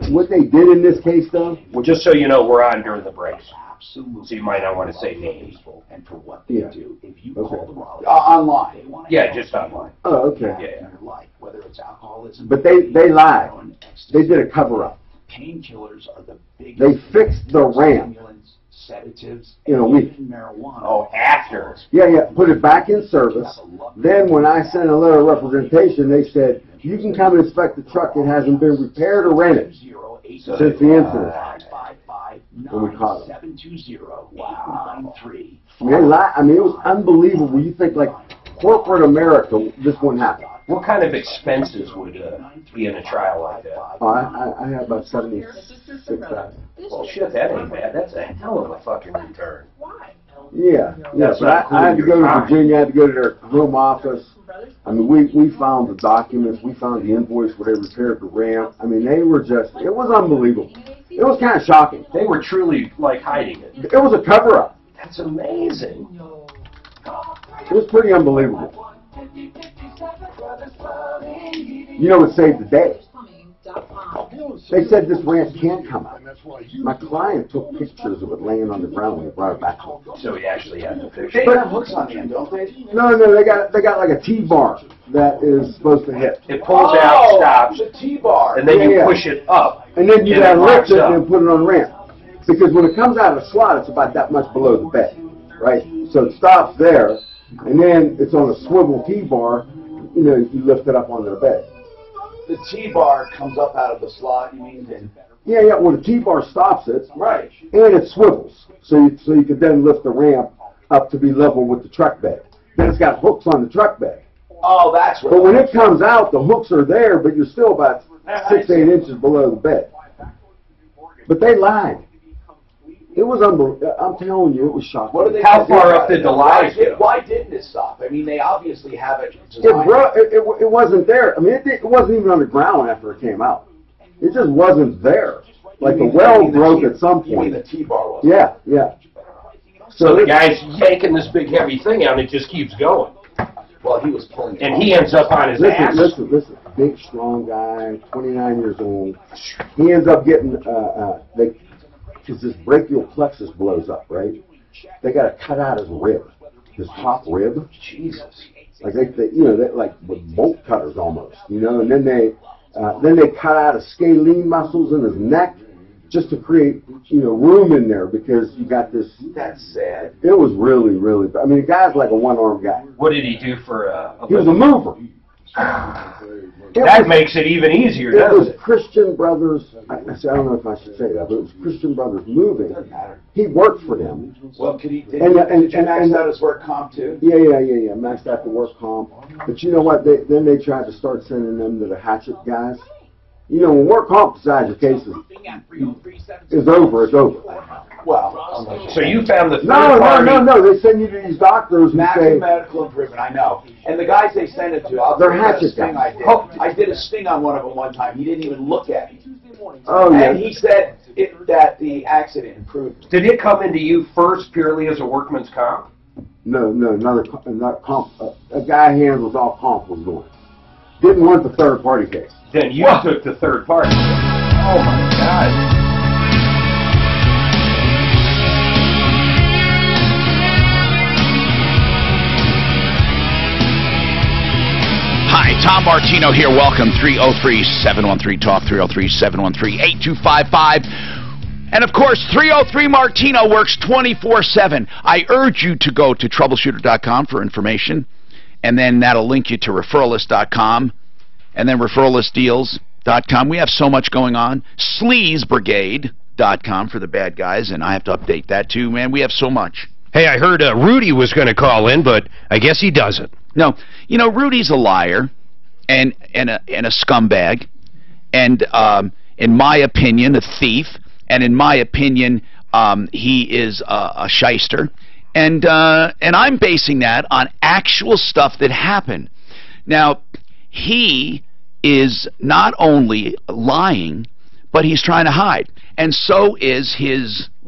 what they did in this case, though... Just so you know, we're on during the breaks. So you might not want to say names. And for what they do, if you call the Raleigh online. Yeah, just online. Oh, okay. Yeah. Whether it's alcoholism, but they lied. They did a cover-up. Painkillers are the biggest. They fixed the ramp. Sedatives in a week. Marijuana. Oh, after. Yeah. Put it back in service. Then when I sent a letter of representation, they said, you can come and inspect the truck. It hasn't been repaired or rented since the incident. And we caught it. I mean, it was unbelievable. You think, like, corporate America, this wouldn't happen. What kind of expenses would be in a trial like that? Oh, I have about $76,000. Well, shit, that ain't bad. That's a hell of a fucking return. Why? Yeah, but I had to go to Virginia. I had to go to their home office. I mean, we found the documents. We found the invoice where they repaired the ramp. I mean, they were just, it was unbelievable. It was kind of shocking. They were truly, like, hiding it. It was a cover-up. That's amazing. It was pretty unbelievable. You know what saved the day? They said this ramp can't come out. My client took pictures of it laying on the ground when he brought it back home. So he actually had the picture. They have hooks on the end, don't they? No, they got like a T-bar that is supposed to hit. It pulls out, stops, the T-bar, and then you push it up. And then you gotta lift it and put it on the ramp. Because when it comes out of the slot, it's about that much below the bed, right? So it stops there, and then it's on a swivel T-bar. You know, you lift it up onto the bed. The T-bar comes up out of the slot, you mean? And Yeah. Well, the T-bar stops it, right, and it swivels, so you can then lift the ramp up to be level with the truck bed. Then it's got hooks on the truck bed. Oh, that's what. But when it comes out, the hooks are there, but you're still about 6-8 inches below the bed. But they lied. It was unbelievable. I'm telling you, it was shocking. What do they How far up did the lies go? Why didn't it stop? I mean, they obviously have it. It wasn't there. I mean, it wasn't even underground after it came out. It just wasn't there. Like the well broke at some point. You mean the T-bar was? Yeah. So the guy's yanking this big heavy thing out and it just keeps going. Well, he was pulling it. And he ends up on his ass. Listen. Big, strong guy, 29 years old. He ends up getting, because his brachial plexus blows up, right? They got to cut out his rib, his top rib. Jesus. Like they like with bolt cutters almost, and then they cut out his scalene muscles in his neck just to create, room in there because you got this. That's sad. It was really, really bad. I mean, the guy's like a one-armed guy. What did he do for a He was a mover. That makes it even easier, It doesn't was it? Christian Brothers. I don't know if I should say that, but it was Christian Brothers Moving. He worked for them. Well, did you max out his work comp too? Yeah. Maxed out the work comp. But you know what? Then they tried to start sending them to the hatchet guys. When work comp decides your case is over, it's over. Well, so you found the third party. No. They send you to these doctors who say medical improvement. I know. And the guys they send it to, they're hatchet guys. I did a sting on one of them one time. He didn't even look at me. Oh yeah. And he said that the accident improved. Did it come into you first purely as a workman's comp? No, not comp. A guy handles all comp was doing. Didn't want the third party case. Then you took the third party. Oh my God. Hi, Tom Martino here. Welcome. 303-713-TALK, 303-713-8255. And, of course, 303 Martino works 24/7. I urge you to go to Troubleshooter.com for information, and then that'll link you to Referralist.com, and then ReferralistDeals.com. We have so much going on. SleazeBrigade.com for the bad guys, and I have to update that, too, man. We have so much. Hey, I heard Rudy was going to call in, but I guess he doesn't. No, Rudy's a liar and a scumbag, and in my opinion, a thief, and in my opinion, he is a shyster, and I'm basing that on actual stuff that happened. Now, he is not only lying, but he's trying to hide, and so is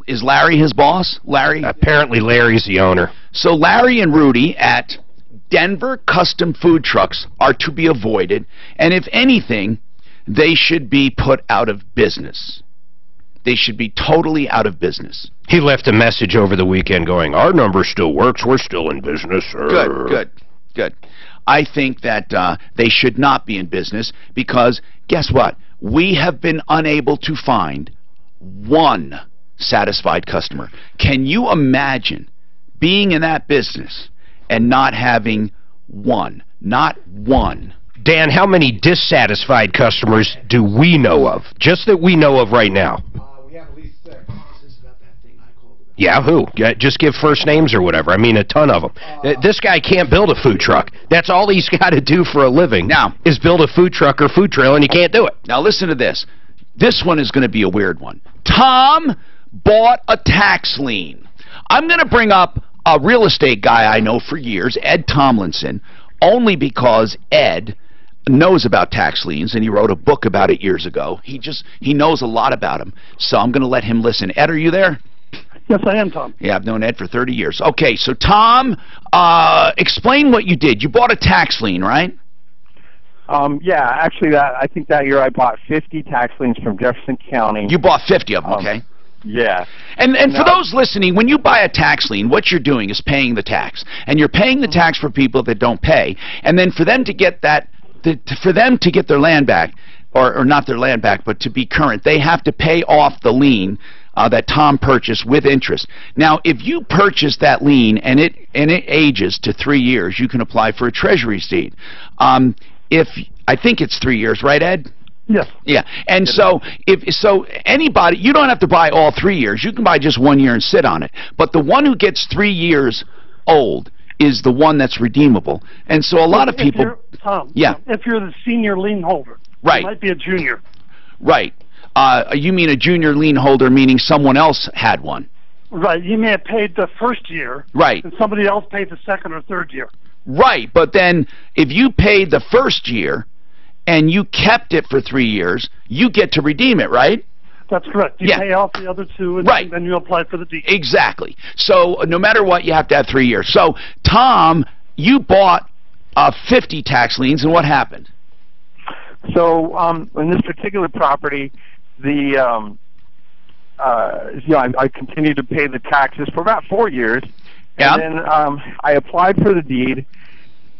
Is Larry his boss? Larry? Apparently Larry's the owner. So Larry and Rudy at Denver Custom Food Trucks are to be avoided, and if anything, they should be put out of business. They should be totally out of business. He left a message over the weekend going, our number still works, we're still in business. Good. I think that they should not be in business because, guess what? We have been unable to find one satisfied customer. Can you imagine being in that business and not having one? Not one. Dan, how many dissatisfied customers do we know of? Just that we know of right now. We have at least 6. This is about that thing I called about. Yeah, who? Just give first names or whatever. I mean, a ton of them. This guy can't build a food truck. That's all he's got to do for a living now is build a food truck or food trailer, and he can't do it. Now, listen to this. This one is going to be a weird one. Tom bought a tax lien. I'm going to bring up a real estate guy I know for years, Ed Tomlinson, only because Ed knows about tax liens, and he wrote a book about it years ago. He knows a lot about them, so I'm going to let him listen. Ed, are you there? Yes, I am, Tom. Yeah, I've known Ed for 30 years. Okay, so Tom, explain what you did. You bought a tax lien, right? Yeah, actually, I think that year I bought 50 tax liens from Jefferson County. You bought 50 of them, okay? Yeah. And for those listening, when you buy a tax lien, what you're doing is paying the tax. And you're paying the tax for people that don't pay. And then for them to get that, for them to get their land back, or not their land back, but to be current, they have to pay off the lien that Tom purchased with interest. Now, if you purchase that lien and it ages to 3 years, you can apply for a treasury deed. I think it's 3 years, right, Ed? Yes. Yeah. And so anybody, you don't have to buy all 3 years. You can buy just 1 year and sit on it. But the one who gets 3 years old is the one that's redeemable. And so a lot of people, Tom, yeah. If you're the senior lien holder, right. You might be a junior. Right. You mean a junior lien holder, meaning someone else had one? Right. You may have paid the first year. Right. And somebody else paid the second or third year. Right. But then if you paid the first year and you kept it for 3 years, you get to redeem it, right? That's correct. You pay off the other two, and right. then you apply for the deed. Exactly. So no matter what, you have to have 3 years. So, Tom, you bought 50 tax liens, and what happened? So in this particular property, I continued to pay the taxes for about 4 years. Yeah. And then I applied for the deed,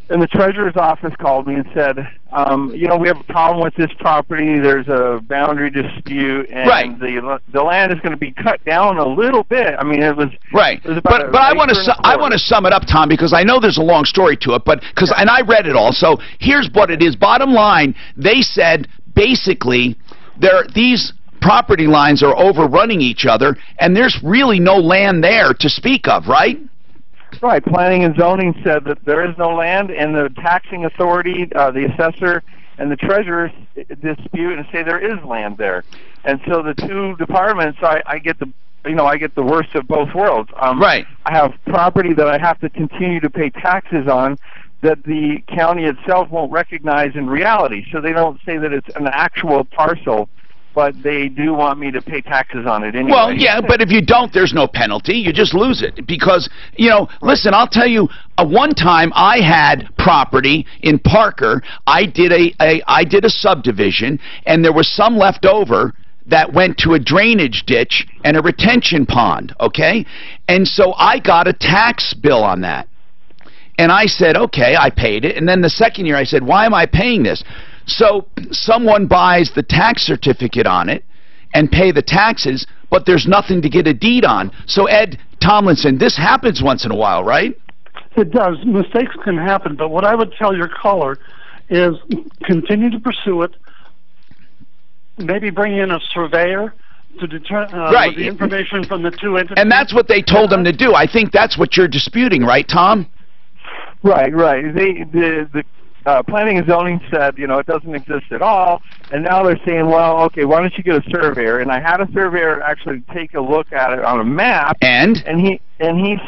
and the treasurer's office called me and said, we have a problem with this property. There's a boundary dispute, and right. the land is going to be cut down a little bit. I mean, it was right. It was about but I want to sum it up, Tom, because I know there's a long story to it. And I read it all. So here's what it is. Bottom line, they said basically these property lines are overrunning each other, and there's really no land there to speak of, right? Right. Planning and zoning said that there is no land, and the taxing authority, the assessor, and the treasurer dispute and say there is land there. And so the two departments, I get the worst of both worlds. Right. I have property that I have to continue to pay taxes on that the county itself won't recognize in reality. So they don't say that it's an actual parcel, but they do want me to pay taxes on it anyway. Well, yeah, but if you don't, there's no penalty. You just lose it because, listen, I'll tell you, one time I had property in Parker. I did a subdivision, and there was some left over that went to a drainage ditch and a retention pond, okay? And so I got a tax bill on that. And I said, okay, I paid it. And then the second year I said, why am I paying this? So someone buys the tax certificate on it and pay the taxes, but there's nothing to get a deed on. So Ed Tomlinson, this happens once in a while, right? It does. Mistakes can happen, but what I would tell your caller is continue to pursue it. Maybe bring in a surveyor to determine right. the information from the two entities. And that's what they told them to do. I think that's what you're disputing, right, Tom? Right. The planning and zoning said, it doesn't exist at all, and now they're saying, well, okay, why don't you get a surveyor? And I had a surveyor actually take a look at it on a map, and he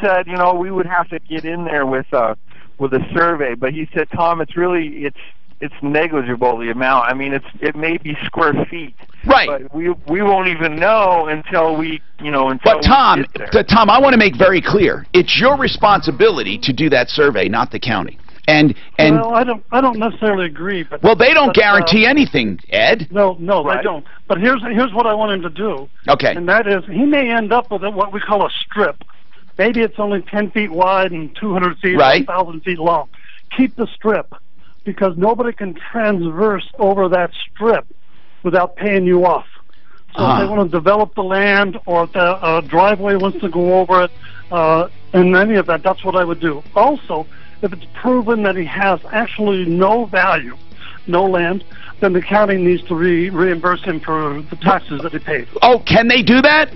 said, we would have to get in there with a survey, but he said, Tom, it's negligible, the amount. I mean, it may be square feet, right? But we won't even know until we But Tom, I want to make very clear, it's your responsibility to do that survey, not the county. And well, I don't necessarily agree, but they don't guarantee anything, Ed. No, right. They don't. But here's what I want him to do. Okay. And that is, he may end up with what we call a strip. Maybe it's only 10 feet wide and 200 feet, right. 1,000 feet long. Keep the strip, because nobody can transverse over that strip without paying you off. So if they want to develop the land, or if the driveway wants to go over it, in any of that, that's what I would do. Also, if it's proven that he has actually no value, no land, then the county needs to reimburse him for the taxes that he paid. Oh, can they do that?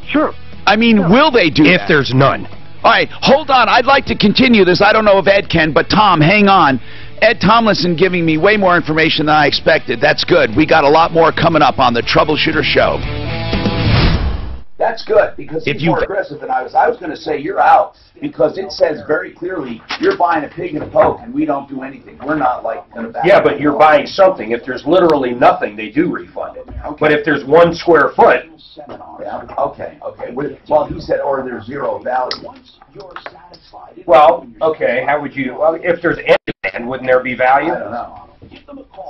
Sure. I mean, will they do that? If there's none. All right, hold on. I'd like to continue this. I don't know if Ed can, but Tom, hang on. Ed Tomlinson giving me way more information than I expected. That's good. We got a lot more coming up on the Troubleshooter Show. That's good, because he's more aggressive than I was. I was going to say you're out, because it says very clearly you're buying a pig in a poke, and we don't do anything. We're not like going to back. Yeah, but you're buying something. If there's literally nothing, they do refund it. Okay. But if there's 1 square foot. Yeah. Okay. Well, he said, or there's zero value. Once you're satisfied. Well, okay. How would you? Well, if there's any land, wouldn't there be value? I don't know.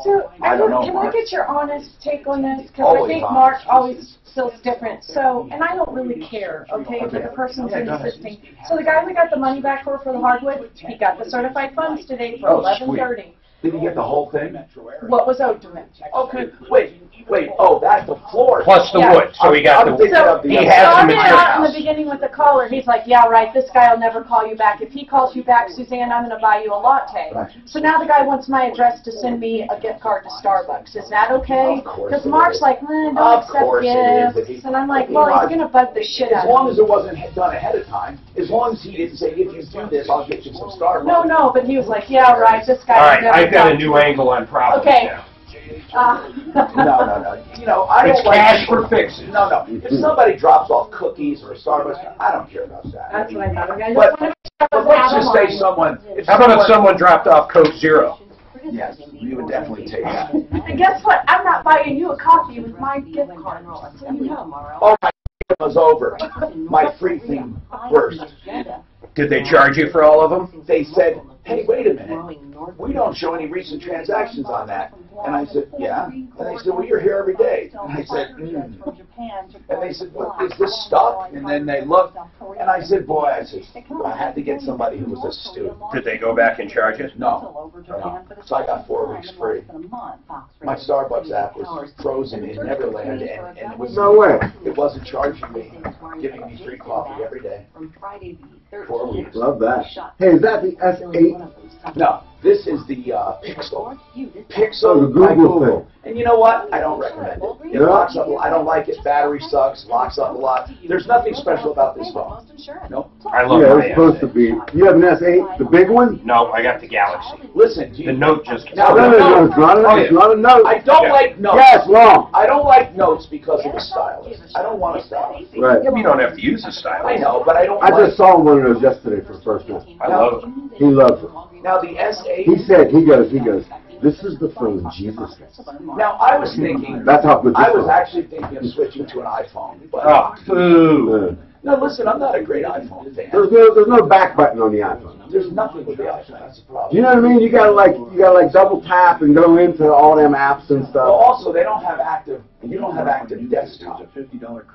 So, I don't know, can Mark. I get your honest take on this? Because I Always think honest. Mark always feels different. So, and I don't really care, okay, if the person's Yeah, go ahead. insisting. So the guy we got the money back for the hardwood, he got the certified funds today for Oh, 11:30. Did he get the whole thing? What was owed to him? Okay, wait, oh, that's the floor. Plus the Yeah. wood, so he got the, So he he has the started out in the materials. beginning with the caller. He's like, yeah, right, this guy will never call you back. If he calls you back, Suzanne, I'm going to buy you a latte. Right. So now the guy wants my address to send me a gift card to Starbucks. Is that okay? Of course Because it Mark's is. like, don't Of accept course it is. gifts. And I'm like, well, he's going to bug the shit out As of long me. as it wasn't done ahead of time, as long as he didn't say, if you do this, I'll get you some Starbucks. No, but he was like, yeah, right, this guy All will right, never I've got talk a to new me. angle on problems Okay. now. No. You know, I It's don't like cash for fixes. No. If somebody drops off cookies or a Starbucks, I don't care about that. That's what I thought. Okay, I just But, wanted to make sure I but was let's out of just say line. someone. How about if someone dropped off Coke Zero? Yes, we would definitely take that. And guess what? I'm not buying you a coffee with my gift card. So you know. Oh, my was over. My free thing burst. Did they charge you for all of them? They said, hey, wait a minute. We don't show any recent transactions on that. And I said, yeah. And they said, well, you're here every day. And I said, And they said, well, is this stuck? And then they looked. And I said, boy, I had to get somebody who was a student. Did they go back and charge you? No. So I got 4 weeks free. My Starbucks app was frozen in Neverland, and it was No way. It wasn't charging me, giving me free coffee every day. 4 weeks. Love that. Hey, is that the S8? No, this is the Pixel. Pixel Oh, the by Google Google. thing. And you know what? I don't recommend it. It No? locks up. I don't like it. Battery sucks. Locks up a lot. There's nothing special about this phone. Nope. I love Yeah, my it's supposed to be. You have an S8, the big one? No, I got the Galaxy. Listen, The Note just came No, out. No, it's not Oh, it's yeah. not a note. I don't Yeah. like notes. Yeah, it's long. I don't like notes because of the stylus. I don't want a stylus. Right. Yeah, but you don't have to use a stylus. I know, but I don't I like. just saw one of those yesterday for the first time. I love it. He loves it. Now the S8. He said, he goes, this is the phone Jesus gets. Now I was thinking. That's how good this I was phone is. actually thinking of switching to an iPhone. But Oh, boo. no, listen, I'm not a great iPhone fan. There's no back button on the iPhone. There's nothing with the iPhone. That's the problem. You know what I mean? You gotta double tap and go into all them apps and Well, stuff. also they don't have active. You don't have active desktop.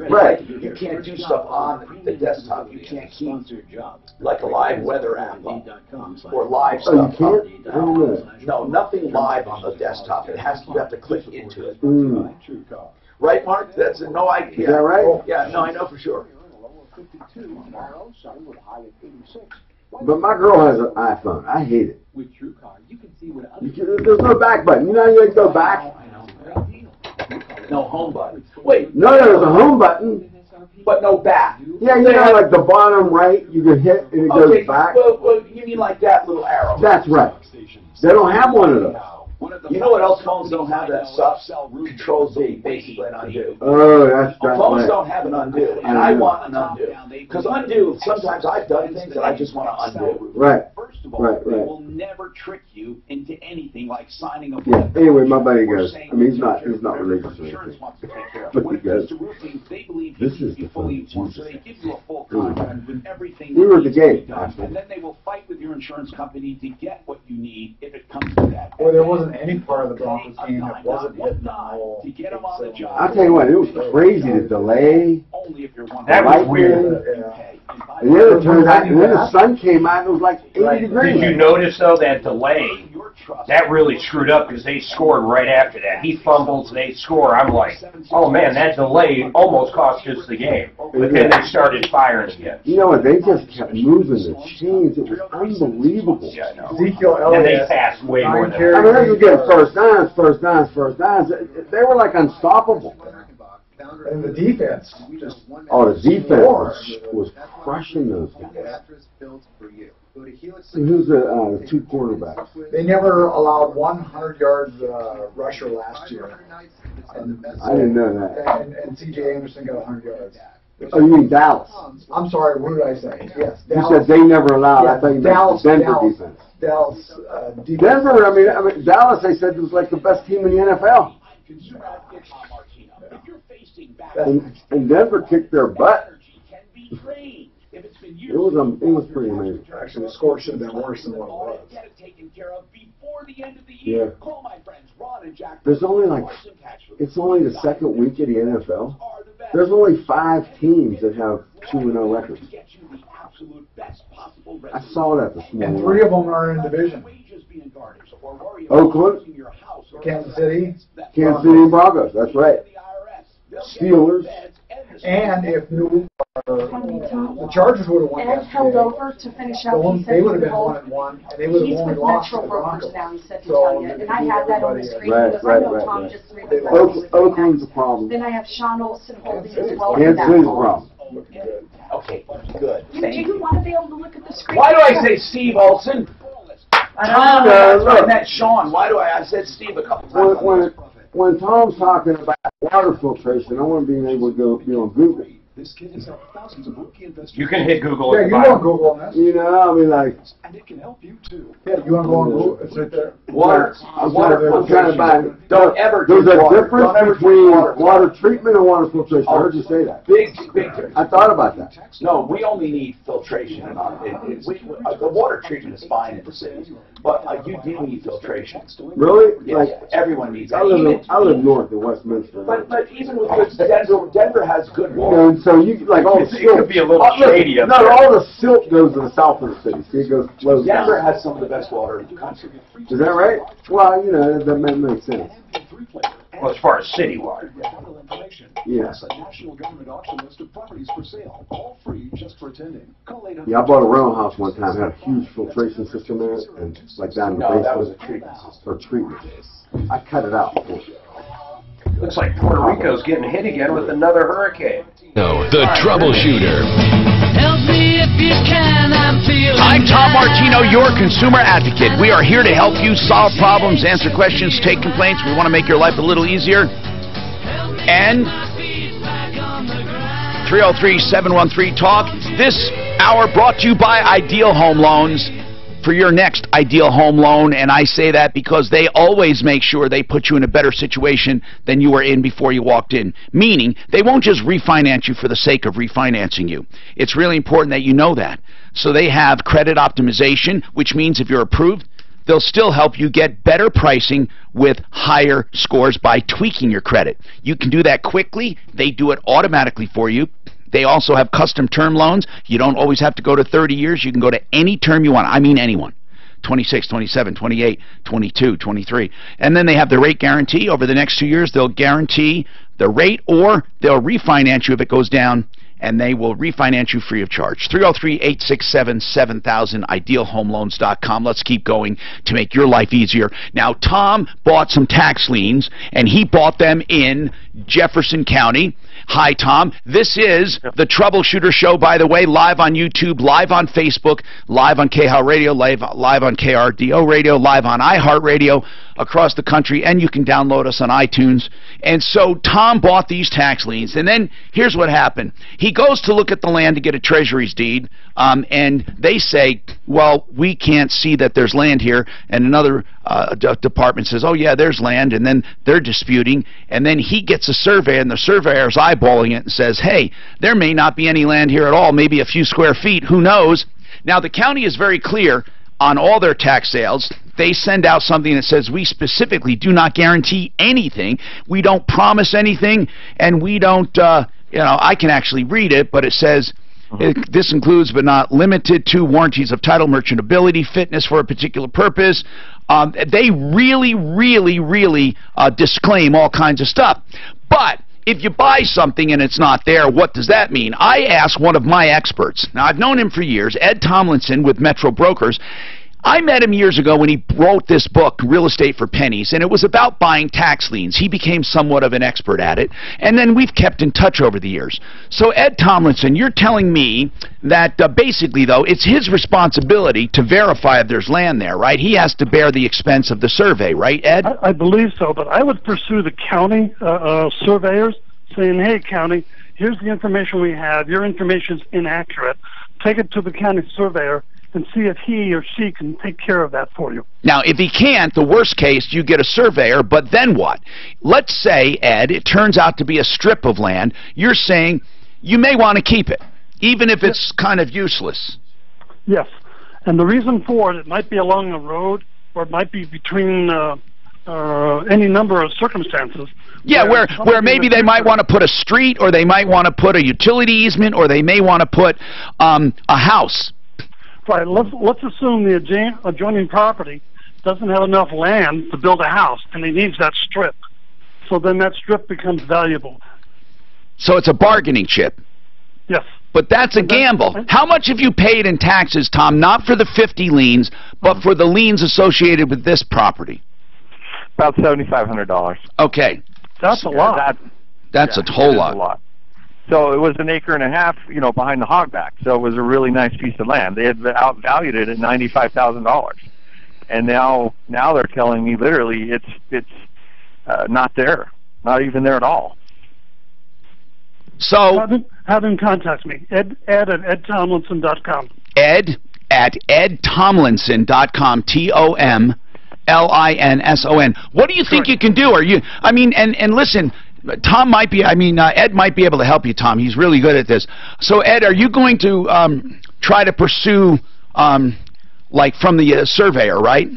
Right. You can't do stuff on the desktop. You can't keep like a live weather app or live Oh, you stuff. can't? I don't know. No, nothing live on the desktop. You have to click into it. Mm. Right, Mark? That's no idea. Is that right? Yeah, no, I know for sure. But my girl has an iPhone. I hate it. There's no back button. You know how you can go back? No home button. Wait. No, there's a home button. But no back. Yeah, you know, like the bottom right, you can hit and it goes back. Well, you mean like that little arrow? That's right. They don't have one of those. You know what else phones don't have? That stuff? Control Z, basically an undo. Oh, that's Phones right. don't have an undo, and I want an undo. Because undo, sometimes I've done things that I just want to undo. Right. First of all, Right, they right. will never trick you into anything like signing a Yeah. Anyway, my buddy goes. I mean, he's not religious or anything. But he goes. This is the phone Jesus so they gets. give you a full contract with everything. We were at the that needs to be gate, done, actually. and then they will fight with your insurance company to get what you need if it comes to that. Or there wasn't any part of the Broncos game that wasn't hitting the whole. To get them on the job. I'll tell you what, it was crazy to delay. Only if you're one. That was weird. And then it turned out, and then the sun came out and it was like 80 degrees. Did you notice, though, that delay, that really screwed up because they scored right after that. He fumbles, they score. I'm like, oh, man, that delay almost cost us the game. But then they started firing again. You know what? They just kept moving the chains. It was unbelievable. Yeah, I know. Ezekiel And they Elliott. passed way more than I mean, they were getting first downs. They were like unstoppable. And the defense just. Oh, the defense was crushing those guys. Mattress built for you. Go to Helix. And who's the two quarterbacks? They never allowed 100 yards rusher last year. And, I didn't know that. and C.J. Anderson got 100 yards. Oh, you mean Dallas? I'm sorry, what did I say? Yes, You Dallas. said they never allowed. Yeah, I thought you meant Dallas, the Denver Dallas, defense. Dallas defense. Denver, I mean, Dallas, they said was like the best team in the NFL. And Denver kicked their butt. It was pretty amazing. Actually, the score should have been worse than what it was. before the end of the year. Yeah. Call my friends Ron and Jack. There's only like, it's only the second week of the NFL. There's only 5 teams that have 2-0 records. I saw that this morning. And 3 of them are in division. Oakland, Kansas City, Broncos. That's right. Steelers. And if the Chargers would have won Ed held over to finish up. He said they would have been 1-1, and they would have only lost to the Broncos. Now, he said to tell you, and I had that on the screen. Oakland's a problem. Then I have Sean Olsen holding as well. Kansas City's a problem. Okay, good. Do you want to be able to look at the screen? Why do I say Steve Olsen? Tom, I met Sean. Why do I said Steve a couple times. When Tom's talking about water filtration, I want to be able to go be on Google. This kit has helped thousands of rookie investors. You can hit Google. Yeah, you want Google on this. You know, I mean, like. And it can help you too. Yeah, you want to go on Google? It's right there. Water. I'm trying to buy. Don't ever. There's a difference between water treatment and water filtration. I heard you say that. Big difference. I thought about that. No, we only need filtration. The water treatment is fine in the cities, but you do need filtration. Really? Yes, Like everyone needs that. I live north in Westminster. But even with Denver has good water. You know, and so you like all the silt. It could be a little shady up no, there. all the silt goes to the south of the city. See, it goes flows down. Denver has some of the best water in the country. Is that right? Well, you know, that makes sense. Well, as far as city water. Yeah. A national government auction list of properties for sale, all free just for attending. Call 800. Yeah, I bought a rental house one time. Had a huge filtration system in it, and like down in the basement. that was a treatment system. Or treatment. I cut it out. Looks like Puerto Rico's getting hit again with another hurricane. No, the Troubleshooter. Help me if you can, I'm feeling I'm Tom Martino, your consumer advocate. We are here to help you solve problems, answer questions, take complaints. We want to make your life a little easier. And 303-713-TALK. This hour brought to you by Ideal Home Loans. For your next ideal home loan, and I say that because they always make sure they put you in a better situation than you were in before you walked in. Meaning, they won't just refinance you for the sake of refinancing you. It's really important that you know that. So they have credit optimization, which means if you're approved, they'll still help you get better pricing with higher scores by tweaking your credit. You can do that quickly. They do it automatically for you. They also have custom term loans. You don't always have to go to 30 years. You can go to any term you want. I mean anyone. 26, 27, 28, 22, 23. And then they have the rate guarantee. Over the next 2 years, they'll guarantee the rate, or they'll refinance you if it goes down, and they will refinance you free of charge. 303-867-7000, idealhomeloans.com. Let's keep going to make your life easier. Now, Tom bought some tax liens, and he bought them in Jefferson County. Hi, Tom. This is the Troubleshooter Show, by the way, live on YouTube, live on Facebook, live on KHOW Radio, live on KRDO Radio, live on iHeartRadio across the country, and you can download us on iTunes. And so Tom bought these tax liens, and then here's what happened. He goes to look at the land to get a treasury's deed, and they say, well, we can't see that there's land here, and another department says, oh, yeah, there's land, and then they're disputing, and then he gets a survey, and the surveyor's eyeballing it and says, hey, there may not be any land here at all, maybe a few square feet, who knows? Now, the county is very clear on all their tax sales. They send out something that says we specifically do not guarantee anything, we don't promise anything, and we don't, I can actually read it, but it says, this includes but not limited to warranties of title, merchantability, fitness for a particular purpose. They really, really, really disclaim all kinds of stuff. But if you buy something and it's not there, what does that mean? I asked one of my experts. Now, I've known him for years, Ed Tomlinson with Metro Brokers. I met him years ago when he wrote this book, Real Estate for Pennies, and it was about buying tax liens. He became somewhat of an expert at it, and then we've kept in touch over the years. So, Ed Tomlinson, you're telling me that basically, though, it's his responsibility to verify if there's land there, right? He has to bear the expense of the survey, right, Ed? I believe so, but I would pursue the county surveyors saying, hey, county, here's the information we have. Your information's inaccurate. Take it to the county surveyor and see if he or she can take care of that for you. Now, if he can't, the worst case, you get a surveyor, but then what? Let's say, Ed, it turns out to be a strip of land. You're saying you may want to keep it, even if it's kind of useless. Yes, and the reason for it might be along a road, or it might be between any number of circumstances. Yeah, where maybe they might want to put a street, or they might want to put a utility easement, or they may want to put a house. Right. Let's assume the adjoining property doesn't have enough land to build a house, and he needs that strip. So then that strip becomes valuable. So it's a bargaining chip. Yes. But that's a gamble. How much have you paid in taxes, Tom, not for the 50 liens, but for the liens associated with this property? About $7,500. Okay. That's a lot. That's a whole lot. A lot. So it was an acre and a half, behind the hogback. So it was a really nice piece of land. They had outvalued it at $95,000, and now they're telling me literally it's not there, not even there at all. So have him contact me. Ed at edtomlinson.com. Ed at edtomlinson.com. TOMLINSON. What do you think you can do? And listen, Tom might be, Ed might be able to help you, Tom. He's really good at this. So, Ed, are you going to try to pursue, from the surveyor, right?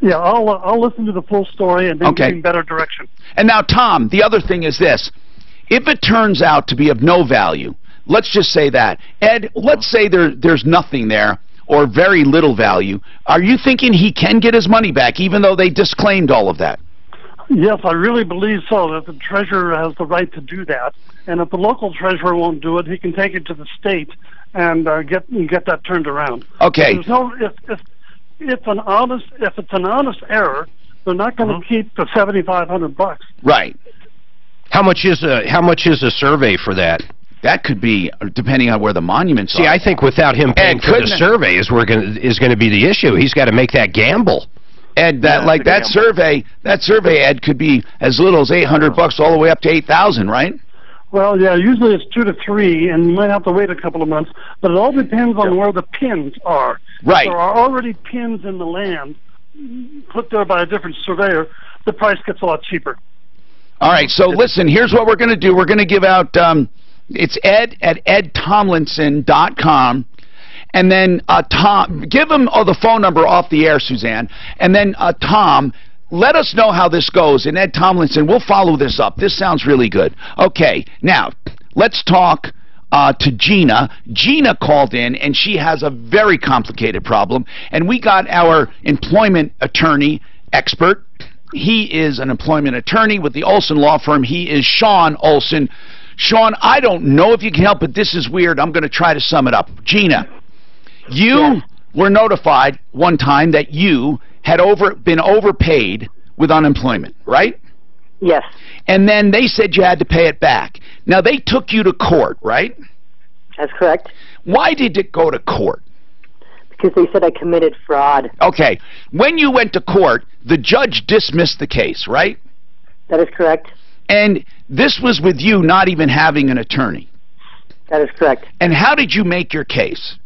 Yeah, I'll listen to the full story and then give him better direction. And now, Tom, the other thing is this. If it turns out to be of no value, let's just say that. Ed, let's say there's nothing there, or very little value. Are you thinking he can get his money back, even though they disclaimed all of that? Yes, I really believe so, that the treasurer has the right to do that. And if the local treasurer won't do it, he can take it to the state and get that turned around. Okay. There's no, if it's an honest error, they're not going to keep the $7,500. Right. How much is a survey for that? That could be, depending on where the monuments are. See, I think without him paying for the survey is going to be the issue. He's got to make that gamble. Ed, that survey, Ed, could be as little as $800 all the way up to $8,000, right? Well, yeah, usually it's 2 to 3, and you might have to wait a couple of months. But it all depends on where the pins are. Right. If there are already pins in the land put there by a different surveyor, the price gets a lot cheaper. All right, so listen, here's what we're going to do. We're going to give out, it's Ed at edtomlinson.com. And then, Tom, give him the phone number off the air, Suzanne. And then, Tom, let us know how this goes. And Ed Tomlinson, we'll follow this up. This sounds really good. Okay, now, let's talk to Gina. Gina called in, and she has a very complicated problem. And we got our employment attorney expert. He is an employment attorney with the Olson Law Firm. He is Sean Olson. Sean, I don't know if you can help, but this is weird. I'm going to try to sum it up. Gina, you were notified one time that you had been overpaid with unemployment, right? Yes. And then they said you had to pay it back. Now, they took you to court, right? That's correct. Why did it go to court? Because they said I committed fraud. Okay. When you went to court, the judge dismissed the case, right? That is correct. And this was with you not even having an attorney. That is correct. And how did you make your case?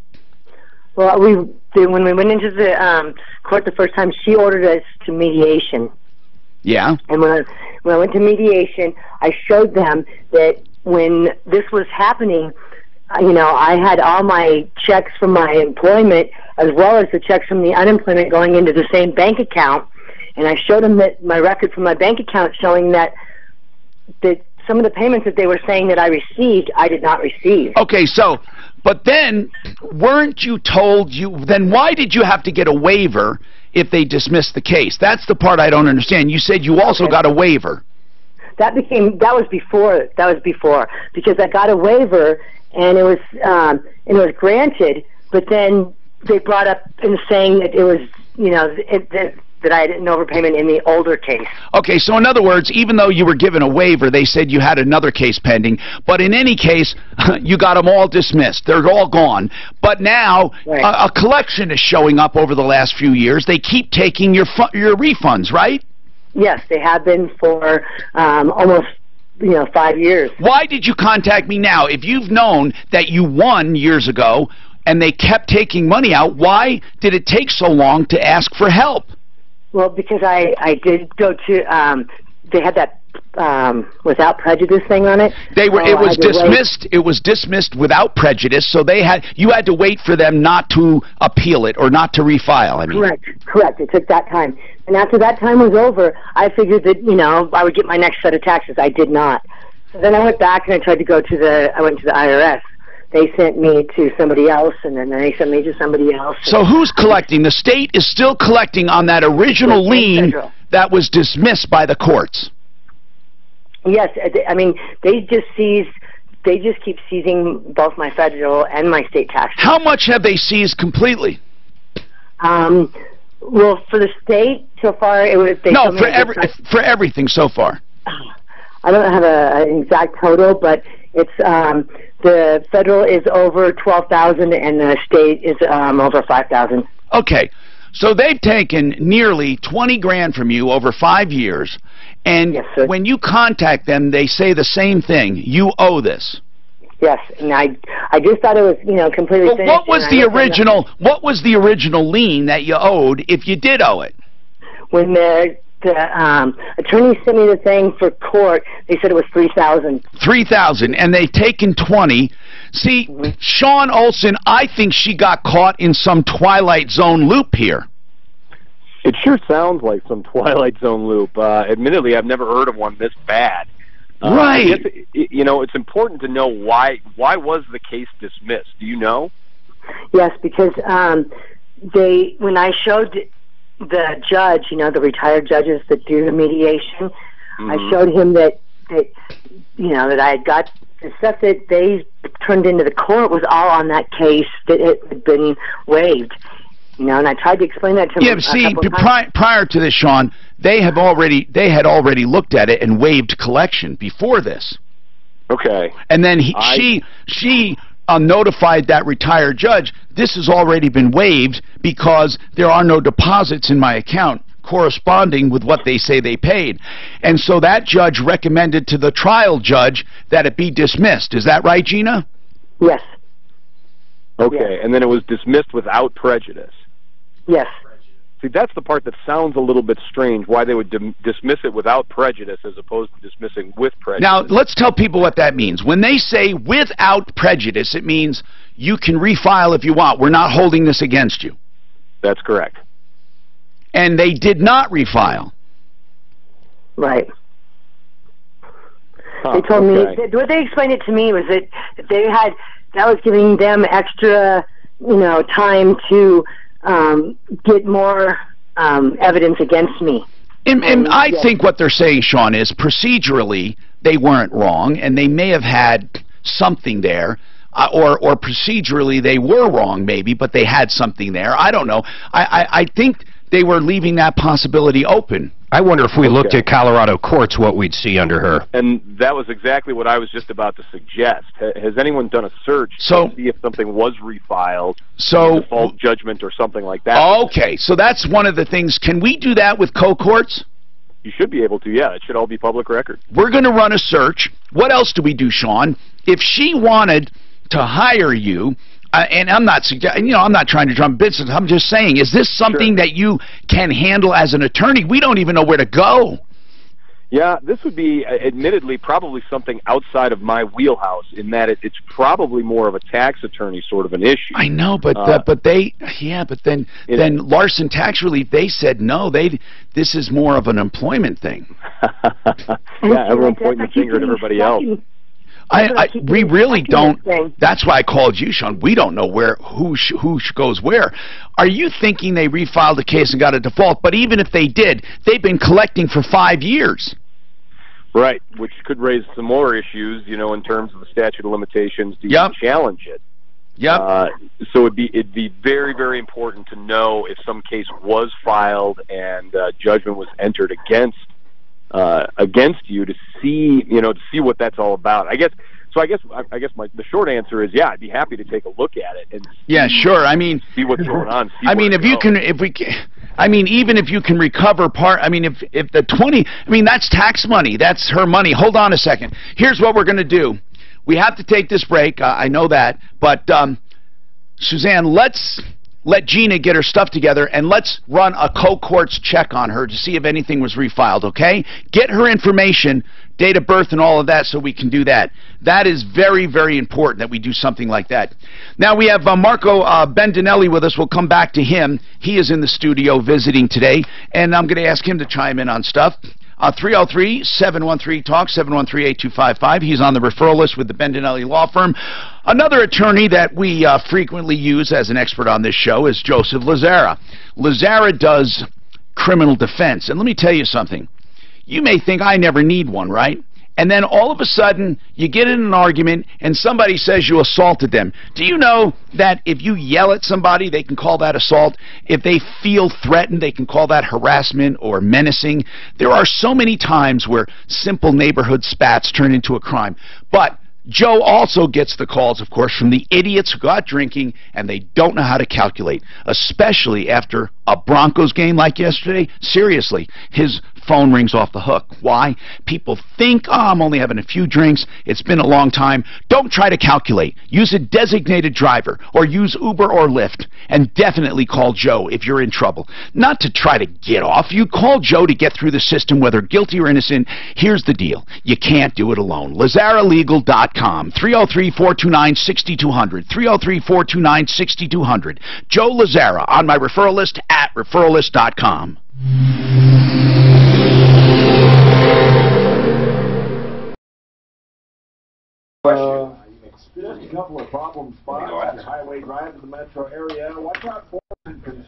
Well, when we went into the court the first time, she ordered us to mediation. Yeah. And when I went to mediation, I showed them that when this was happening, I had all my checks from my employment as well as the checks from the unemployment going into the same bank account. And I showed them that my record from my bank account showing that some of the payments that they were saying that I received, I did not receive. Okay, so, but then, weren't you told then why did you have to get a waiver if they dismissed the case? That's the part I don't understand. You said you also got a waiver. That was before, because I got a waiver and it was granted, but then they brought up in saying that it was, that I had an overpayment in the older case. Okay, so in other words, even though you were given a waiver, they said you had another case pending, but in any case, you got them all dismissed. They're all gone. But now, a collection is showing up over the last few years. They keep taking your refunds, right? Yes, they have been for almost 5 years. Why did you contact me now? If you've known that you won years ago and they kept taking money out, why did it take so long to ask for help? Well, because I did go to, they had that without prejudice thing on it. They were. It was dismissed. It was dismissed without prejudice. So you had to wait for them not to appeal it or not to refile. I mean, correct. It took that time, and after that time was over, I figured that I would get my next set of taxes. I did not. So then I went back and I tried to go to I went to the IRS. They sent me to somebody else, and then they sent me to somebody else. So who's collecting? The state is still collecting on that original lien that was dismissed by the courts. Yes, I mean they just keep seizing both my federal and my state taxes. How much have they seized completely? Well, for the state so far, it was for everything so far. I don't have an exact total, but it's the federal is over 12,000 and the state is over 5,000. Okay, so they've taken nearly 20 grand from you over 5 years, and when you contact them, they say the same thing: you owe this. Yes, and I just thought it was completely. But what was the original? What was the original lien that you owed if you did owe it? When the attorney sent me the thing for court, they said it was 3,000. 3,000, and they've taken 20. See, Sean Olson, I think she got caught in some Twilight Zone loop here. It sure sounds like some Twilight Zone loop. Admittedly, I've never heard of one this bad. Right. I guess, it's important to know why was the case dismissed? Do you know? Yes, because when I showed the judge, the retired judges that do the mediation, I showed him that that I had got the stuff that they turned into the court was all on that case that it had been waived. And I tried to explain that to him. Yeah, see, prior to this, Sean, they had already looked at it and waived collection before this. Okay. And then she notified that retired judge, this has already been waived because there are no deposits in my account corresponding with what they say they paid. And so that judge recommended to the trial judge that it be dismissed. Is that right, Gina? Yes. Okay, yes. And then it was dismissed without prejudice. Yes. See, that's the part that sounds a little bit strange, why they would dismiss it without prejudice as opposed to dismissing with prejudice. Now, let's tell people what that means. When they say without prejudice, it means you can refile if you want. We're not holding this against you. That's correct. And they did not refile. Right. They told me, what they explained it to me was that that was giving them extra, time to get more evidence against me. And I think what they're saying, Sean, is procedurally they weren't wrong, and they may have had something there, or procedurally they were wrong maybe, but they had something there. I don't know. I think they were leaving that possibility open. I wonder if we looked at Colorado courts, what we'd see under her. And that was exactly what I was just about to suggest. Has anyone done a search to see if something was refiled, default judgment or something like that? Okay, so that's one of the things. Can we do that with co-courts? You should be able to, yeah. It should all be public record. We're going to run a search. What else do we do, Sean? If she wanted to hire you, and I'm not I'm not trying to drum business. I'm just saying, is this something that you can handle as an attorney? We don't even know where to go. Yeah, this would be, admittedly, probably something outside of my wheelhouse in that it's probably more of a tax attorney sort of an issue. I know, but then Larson Tax Relief, they said no. This is more of an employment thing. Yeah, everyone pointing the finger at everybody else. We really don't. That's why I called you, Sean. We don't know who goes where. Are you thinking they refiled the case and got a default? But even if they did, they've been collecting for 5 years. Right, which could raise some more issues, in terms of the statute of limitations. Do you challenge it? Yep. So it'd be very, very important to know if some case was filed and judgment was entered against you to see what that's all about. I guess the short answer is the short answer is I'd be happy to take a look at it and see what's going on. Even if you can recover part. If the 20, that's tax money. That's her money. Hold on a second. Here's what we're going to do. We have to take this break. I know that, but Suzanne, let's let Gina get her stuff together, and let's run a co-courts check on her to see if anything was refiled, okay? Get her information, date of birth and all of that, so we can do that. That is very, very important that we do something like that. Now we have Marco Bendinelli with us. We'll come back to him. He is in the studio visiting today, and I'm going to ask him to chime in on stuff. 303-713-TALK, 713-8255. He's on the referral list with the Bendinelli Law Firm. Another attorney that we frequently use as an expert on this show is Joseph Lazzara. Lazzara does criminal defense. And let me tell you something. You may think I never need one, right? And then all of a sudden, you get in an argument and somebody says you assaulted them. Do you know that if you yell at somebody, they can call that assault? If they feel threatened, they can call that harassment or menacing. There are so many times where simple neighborhood spats turn into a crime. But Joe also gets the calls, of course, from the idiots who go out drinking and they don't know how to calculate, especially after a Broncos game like yesterday. Seriously, his phone rings off the hook. Why? People think, oh, I'm only having a few drinks. It's been a long time. Don't try to calculate. Use a designated driver or use Uber or Lyft, and definitely call Joe if you're in trouble. Not to try to get off. You call Joe to get through the system, whether guilty or innocent. Here's the deal. You can't do it alone. LazzaraLegal.com, 303-429-6200, 303-429-6200. Joe Lazzara on my referral list at referrallist.com. Just a couple of problem spots. Your highway drive in the metro area. Watch out for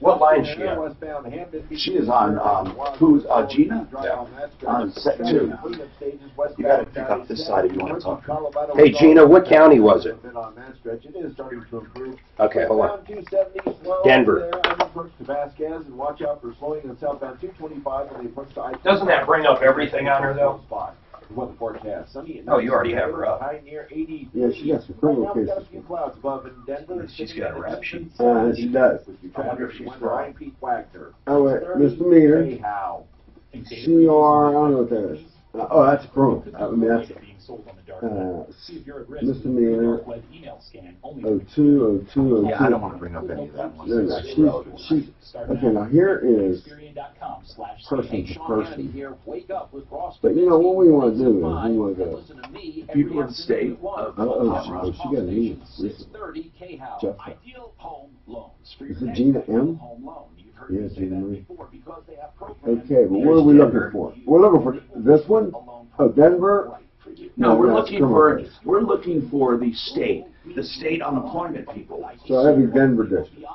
what line is she on? Westbound Hampton. She is on, who's, Gina? Yeah. On set 2. You gotta pick up this side if you want to talk to her. Hey, Gina, what county was it? On that stretch, it is starting to improve. Okay, hold on. Denver. Vasquez, and watch out for slowing in southbound 225 when they approach the I-10. Doesn't that bring up everything on her, though? Weather forecast. Sunny and oh, you already have her up. High near 80. Yeah, she got some criminal right cases. Got a few clouds above in Denver. She's got a rap sheet. She does. I wonder if she's Ryan Pete Wagner. Oh, wait, misdemeanor. CR, I don't know what that is. Oh, that's a criminal. I mean, that's misdemeanor. 02. Yeah, I don't want to bring up any of that one. No, she's okay. Now here is person to person. But you know what we want to do is we want to go. People in the state. She got a new. Is it Gina M? Yeah, Gina Marie. Okay, but what are we looking for? We're looking for this one. Oh, Denver. No, we're looking for the state unemployment people. So that'd be Denver district.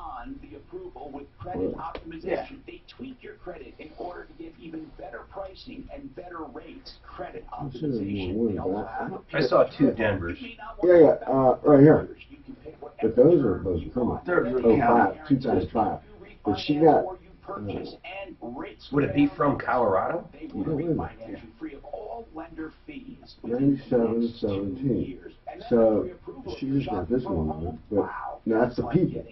Yeah. They tweak your credit in order to give even better pricing and better rates. Credit optimization. I saw 2 Denvers. Yeah, right here. But those are criminal. They're 5, 2 times 5. But she got. Would it be from Colorado? 97-17. So she's got this one, but no, that's the people.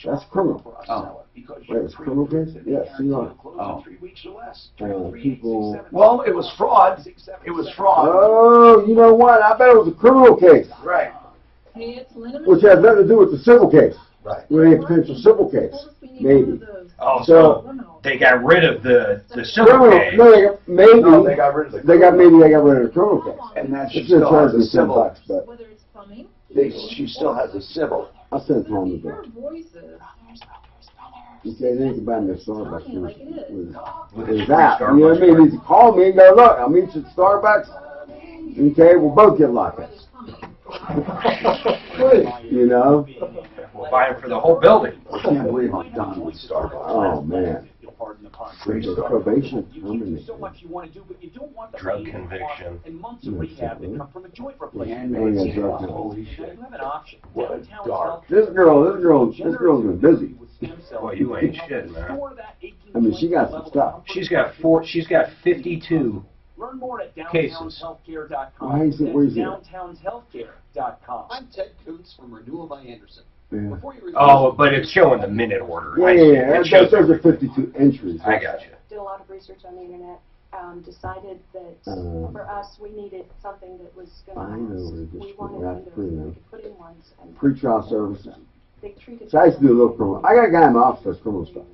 That's criminal. Oh, wait, it's criminal case? Yeah, CR. Oh. People. Well, it was fraud. It was fraud. Oh, you know what? I bet it was a criminal case. Right. Which has nothing to do with the civil case. Right. With any potential civil case, maybe. Oh, so they got rid of the civil criminal case. No, they got rid of the. They got rid of the criminal case. And that she still has a civil. But she still has a civil. I'll send it home today. Okay, they can buy me a Starbucks with that. You know what I mean? He call me and go, look, I'll meet you at Starbucks. Okay, we'll both get locked up. You know? We'll buy them for the whole building. I can't believe I'm done with Starbucks. Oh, man. Probation terminated. Drug conviction. And holy shit. What a dark. This girl's been busy. Well, you ain't shit, man. I mean, she got some stuff. She's got 52 cases. Why is it? Where is it? Downtownshealthcare.com. I'm Ted Koontz from Renewal by Anderson. Yeah. Oh, but it's showing the minute order. Yeah. Those are 52 entries. I got you. Did a lot of research on the internet. Decided that for us, we needed something that was going to last. We wanted to put in ones. And Pre-trial services. So I used to do a little criminal. I got a guy in my office that's criminal stuff.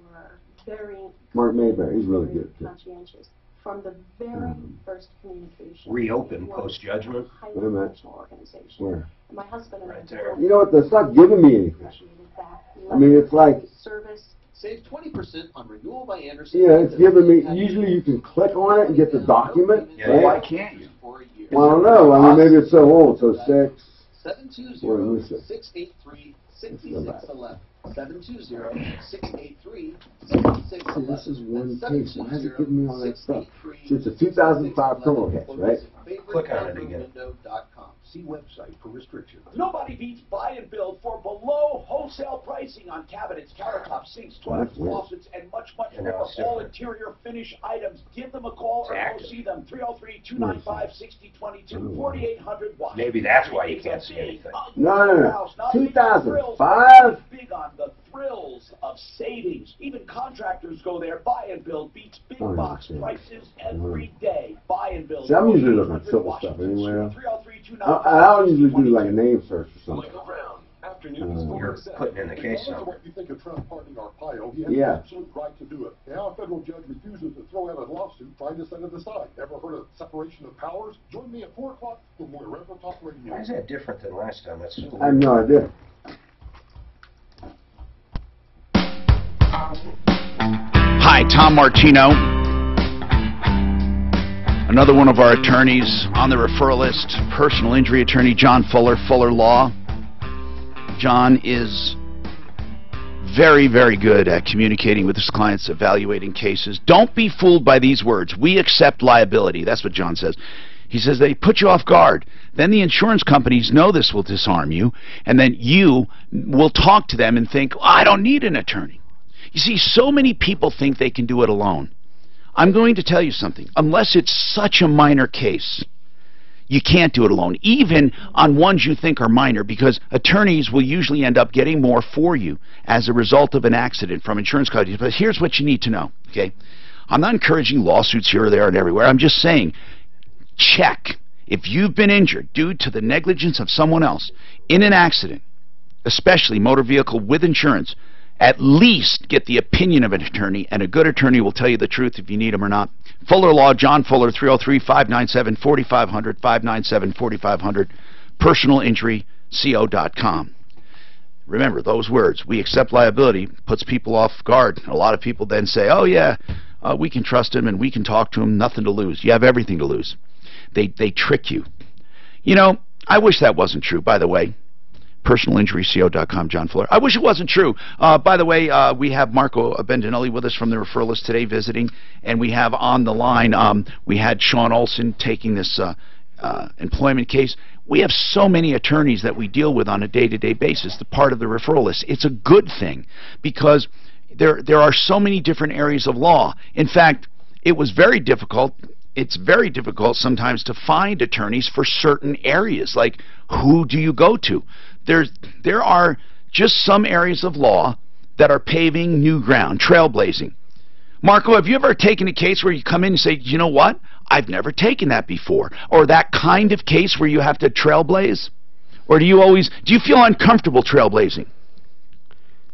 Very Mark Mayberry, he's really good too. conscientious. From the very first communication. Reopen post-judgment? Wait a minute. Organization. Where? My husband and Right there. You know what? That's not giving me anything. I mean, it's like, service. Save 20% on renewal by Anderson. yeah, it's giving me, usually you can click on it and get the document, Yeah, right? Why can't you? Well, I don't know. I mean, maybe it's so old, so 6. 720-683-6611. 720-683-6611. See, this is one case. Why is it giving me all that stuff? See, it's a 2005 criminal case, right? Click on it again. See website for restrictions. Nobody beats buy and build for below wholesale pricing on cabinets, countertops, sinks, toilets, That's weird. faucets, and much You more. know, it's All different. interior finish items. Give them a call or go Exactly. see them. 303-295-6022, 4800 Washington. Maybe that's why you can't see anything. No. 2005? Big on the thrills of savings. Even contractors go there. Buy and build beats big Oh, box yeah. prices every day. Buy and build. See, I'm usually looking at civil stuff anyway. I don't usually do like a name search or something. You're putting in the case number. What you think of Trump pardoning Arpaio, he has Yeah. the absolute right to do it. Now a federal judge refuses to throw out a lawsuit trying to set it aside. Ever heard of separation of powers? Join me at 4 o'clock for more Reverend Talk Radio. Why is that different than last time? That's so I have no idea. Hi, Tom Martino. Another one of our attorneys on the referral list, personal injury attorney John Fuller, Fuller Law. John is very, very good at communicating with his clients, evaluating cases. Don't be fooled by these words. We accept liability. That's what John says. He says they put you off guard. Then the insurance companies know this will disarm you, and then you will talk to them and think, oh, I don't need an attorney. You see, so many people think they can do it alone. I'm going to tell you something. Unless it's such a minor case, you can't do it alone, even on ones you think are minor, because attorneys will usually end up getting more for you as a result of an accident from insurance companies. But here's what you need to know, okay? I'm not encouraging lawsuits here or there and everywhere. I'm just saying, check. If you've been injured due to the negligence of someone else in an accident, especially motor vehicle with insurance, at least get the opinion of an attorney, and a good attorney will tell you the truth if you need him or not. Fuller Law, John Fuller, 303-597-4500, 597-4500, personalinjuryco.com. Remember those words. We accept liability puts people off guard. A lot of people then say, oh yeah, we can trust him and we can talk to him, nothing to lose. You have everything to lose. They trick you. You know, I wish that wasn't true, by the way. personalinjuryco.com, John Fuller. I wish it wasn't true. By the way, we have Marco Bendinelli with us from the referral list today visiting, and we have on the line, we had Sean Olson taking this employment case. We have so many attorneys that we deal with on a day-to-day basis, the part of the referral list. It's a good thing because there are so many different areas of law. In fact, it was very difficult. It's very difficult sometimes to find attorneys for certain areas. Like, who do you go to? There are just some areas of law that are paving new ground, trailblazing. Marco, have you ever taken a case where you come in and say, you know what? I've never taken that before. Or that kind of case where you have to trailblaze? Or do you feel uncomfortable trailblazing?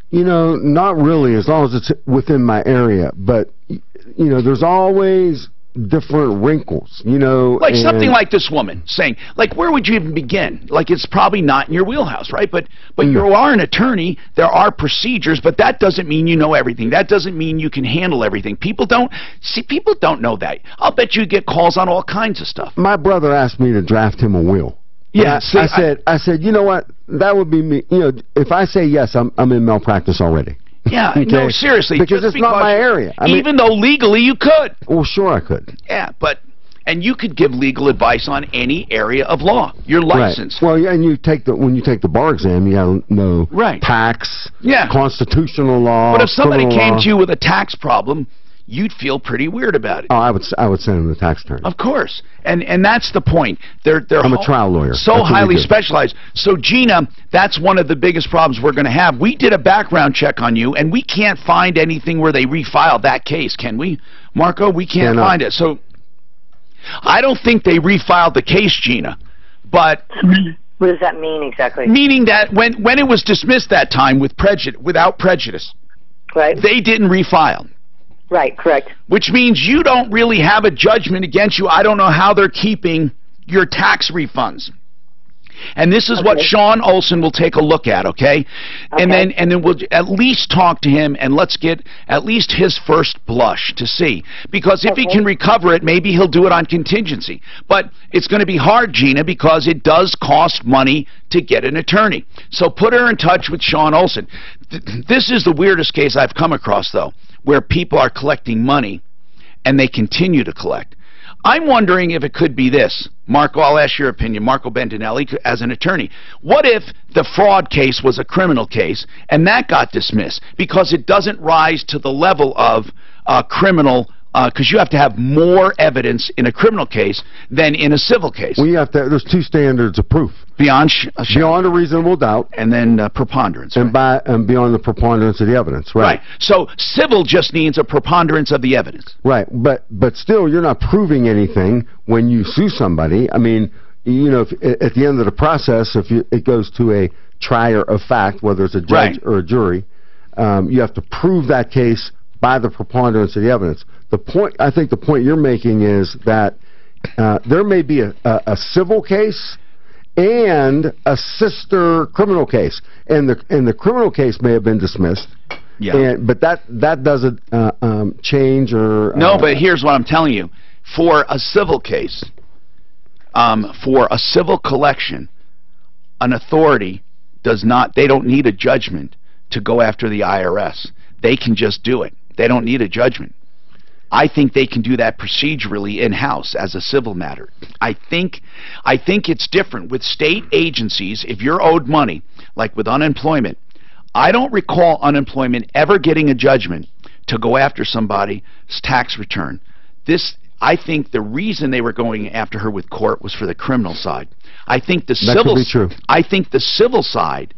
You know, not really, as long as it's within my area. But, you know, there's always different wrinkles, you know. Like something like this woman saying, like, where would you even begin? Like, it's probably not in your wheelhouse, right? But you are an attorney. There are procedures, but that doesn't mean you know everything. That doesn't mean you can handle everything. People don't know that. I'll bet you get calls on all kinds of stuff. My brother asked me to draft him a will. Yeah, I said, you know what? That would be me. You know, if I say yes, I'm in malpractice already. Yeah, okay? no, seriously. Because it's not my area. Even though legally you could. Well, sure I could. Yeah, and you could give legal advice on any area of law. You're licensed. Right. Well, yeah, and when you take the bar exam, you got to know tax, constitutional law. But if somebody came law. to you with a tax problem, you'd feel pretty weird about it. Oh, I would send him to the tax attorney. Of course, and that's the point. I'm a trial lawyer. So highly specialized. So Gina, that's one of the biggest problems we're going to have. We did a background check on you, and we can't find anything where they refiled that case, can we, Marco? We can't find it. So I don't think they refiled the case, Gina. But What does that mean exactly? Meaning that when it was dismissed that time without prejudice, right, they didn't refile. Right, correct. Which means you don't really have a judgment against you. I don't know how they're keeping your tax refunds. And this is what Sean Olson will take a look at, okay? And then we'll at least talk to him and let's get at least his first blush to see. Because if he can recover it, maybe he'll do it on contingency. But it's going to be hard, Gina, because it does cost money to get an attorney. So put her in touch with Sean Olson. This is the weirdest case I've come across, though, where people are collecting money and they continue to collect. I'm wondering if it could be this. Marco, I'll ask your opinion. Marco Bentinelli, as an attorney. What if the fraud case was a criminal case and that got dismissed because it doesn't rise to the level of criminal, because you have to have more evidence in a criminal case than in a civil case? Well, you have to. There's two standards of proof: beyond a reasonable doubt, and then preponderance, and beyond the preponderance of the evidence. Right. So civil just needs a preponderance of the evidence. Right. But still, you're not proving anything when you sue somebody. I mean, you know, if, at the end of the process, if it goes to a trier of fact, whether it's a judge or a jury, you have to prove that case by the preponderance of the evidence. I think the point you're making is that there may be a civil case and a sister criminal case, and the criminal case may have been dismissed. Yeah. But that doesn't change or no. But here's what I'm telling you: for a civil case, for a civil collection, an authority does not. They don't need a judgment to go after the IRS. They can just do it. They don't need a judgment. I think they can do that procedurally in-house as a civil matter. I think it's different with state agencies. If you're owed money, like with unemployment, I don't recall unemployment ever getting a judgment to go after somebody's tax return. I think the reason they were going after her with court was for the criminal side. I think the civil side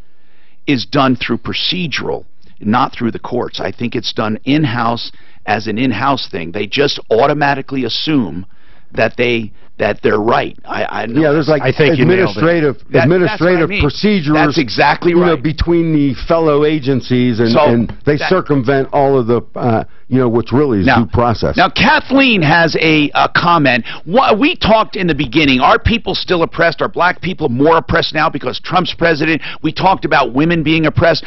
is done through procedural, not through the courts. I think it's done in-house as an in-house thing. They just automatically assume that they're right. There's like administrative procedures. That's exactly right. You know, between the fellow agencies, and they circumvent all of the which really is due process. Now Kathleen has a comment. We talked in the beginning. Are people still oppressed? Are black people more oppressed now because Trump's president? We talked about women being oppressed.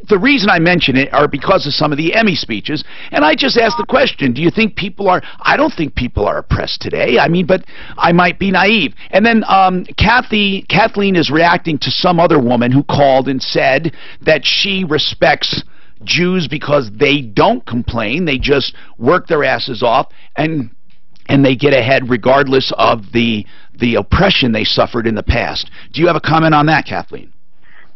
The reason I mention it are because of some of the Emmy speeches, and I just asked the question, do you think people are... I don't think people are oppressed today. I mean, but I might be naive. And then Kathleen is reacting to some other woman who called and said that she respects Jews because they don't complain. They just work their asses off, and they get ahead regardless of the oppression they suffered in the past. Do you have a comment on that, Kathleen?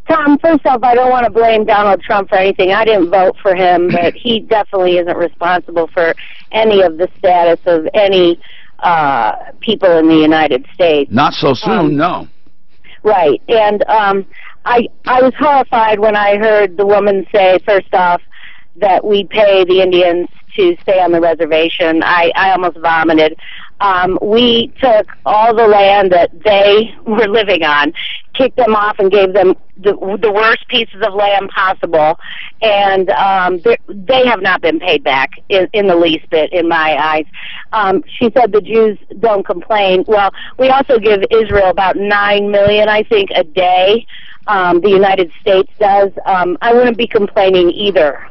Tom, first off, I don't want to blame Donald Trump for anything. I didn't vote for him, but he definitely isn't responsible for any of the status of any people in the United States. Not so soon, no. Right, and I was horrified when I heard the woman say, first off, that we pay the Indians to stay on the reservation. I almost vomited. We took all the land that they were living on, kicked them off, and gave them the worst pieces of land possible, and they have not been paid back in the least bit, in my eyes. She said the Jews don't complain. Well, we also give Israel about $9 million, I think, a day. The United States does. I wouldn't be complaining either.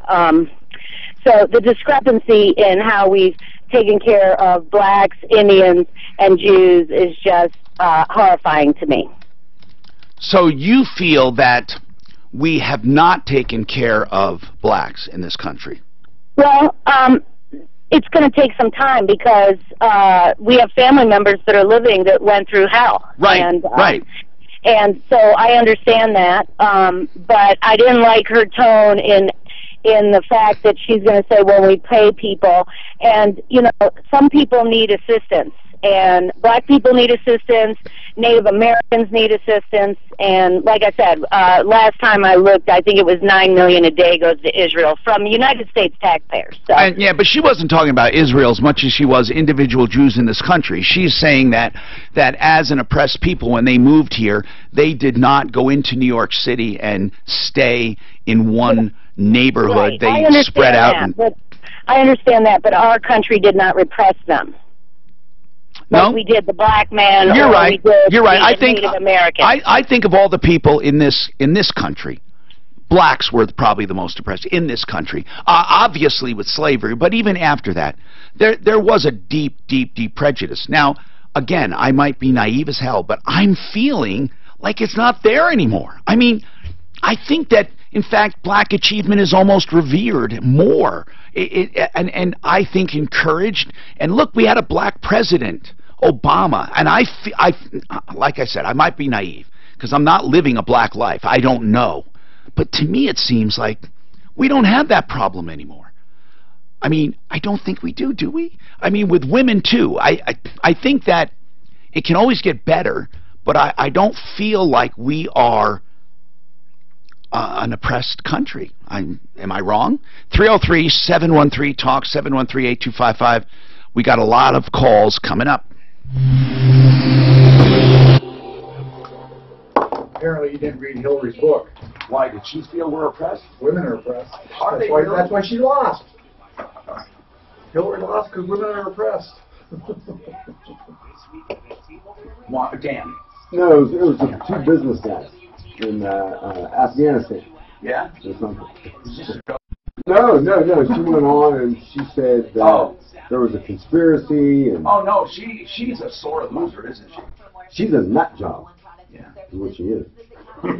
So the discrepancy in how we've taken care of blacks, Indians, and Jews is just horrifying to me. So you feel that we have not taken care of blacks in this country? Well, it's going to take some time because we have family members that are living that went through hell. Right, right. And so I understand that, but I didn't like her tone in the fact that she's going to say, well, we pay people. And, you know, some people need assistance. and black people need assistance, Native Americans need assistance, and like I said, last time I looked, I think it was $9 million a day goes to Israel from United States taxpayers. So. Yeah, but she wasn't talking about Israel as much as she was individual Jews in this country. She's saying that as an oppressed people, when they moved here, they did not go into New York City and stay in one neighborhood. Right. They spread out. I understand that, but our country did not repress them. Like we did the black man. You're right. You're right. I think Native American. I think of all the people in this country, blacks were probably the most oppressed in this country. Obviously with slavery, but even after that, there was a deep prejudice. Now, again, I might be naive as hell, but I'm feeling like it's not there anymore. I mean, I think that in fact black achievement is almost revered more, and I think encouraged. And look, we had a black president, Obama, and like I said, I might be naive because I'm not living a black life. I don't know. But to me it seems like we don't have that problem anymore. I mean, I don't think we do we? I mean, with women too. I think that it can always get better, but I don't feel like we are an oppressed country. Am I wrong? 303-713-TALK, 713-8255. We got a lot of calls coming up. Apparently you didn't read Hillary's book. Why? Did she feel we're oppressed? Women are oppressed. That's why she lost. Hillary lost because women are oppressed. Dan. No, it was two business guys in Afghanistan. Yeah? Or something. No. She went on and she said that there was a conspiracy. And oh, no, she's a sore loser, isn't she? She's a nut job. Yeah. Is what she is.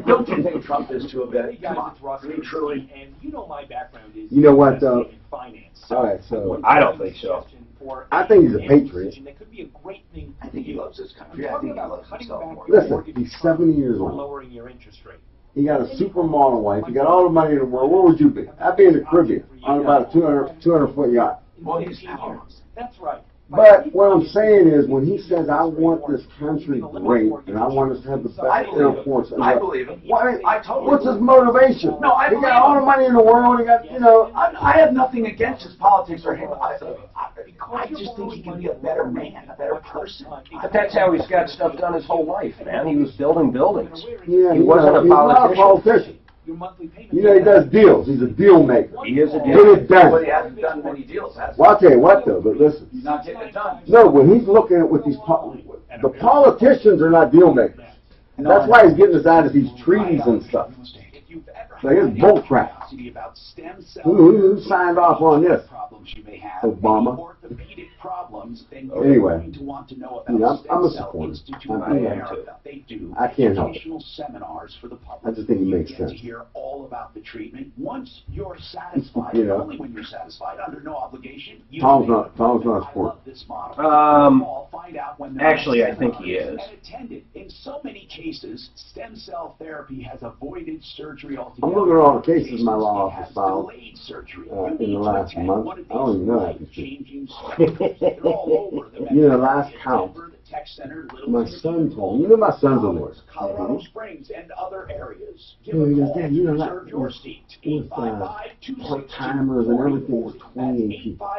Don't you think Trump is too a bit? Come on. Truly. And you know my background is you know what, though? Finance. All right, so I don't think so. I think he's a patriot. I think he loves his country. I think he loves himself more. Listen, he's 70 years old. Lowering your interest rate. He got a supermodel wife. He got all the money in the world. Where would you be? I'd be in the Caribbean on about a 200-foot yacht. Well, he's powerful. That's right. But what I'm saying is, when he says, I want this country great, and I want us to have the best Air Force. I believe him. What's his motivation? No, I he believe got all the money in the world. He got, I have nothing against his politics or him. I just think he can be a better man, a better person. But that's how he's got stuff done his whole life, man. He was building buildings. Yeah, he wasn't a politician. He's not a politician. He does deals. He's a deal maker. He is a deal maker. Get it done. But he hasn't done many deals, has he? Well, I'll tell you what, though, but listen. He's not getting it done. No, when he's looking at what the politicians are not deal makers. That's why he's getting us out of these treaties and stuff. Like, it's bull crap. Who signed off on this? Obama. Anyway, I'm a supporter. I can't help it. I just think it makes sense. Hear all about the treatment. Once you're satisfied, only when you're satisfied, under no obligation. Tom's not a supporter. Actually, I think he is. In so many cases, stem cell therapy has avoided surgery altogether. I'm looking at all the cases my law office filed in the last month. I don't even know that. Last count. My son told me. My son's a lawyer. Colorado Springs and other areas. He goes, Dad, that with part-timers and everything was 28 people. I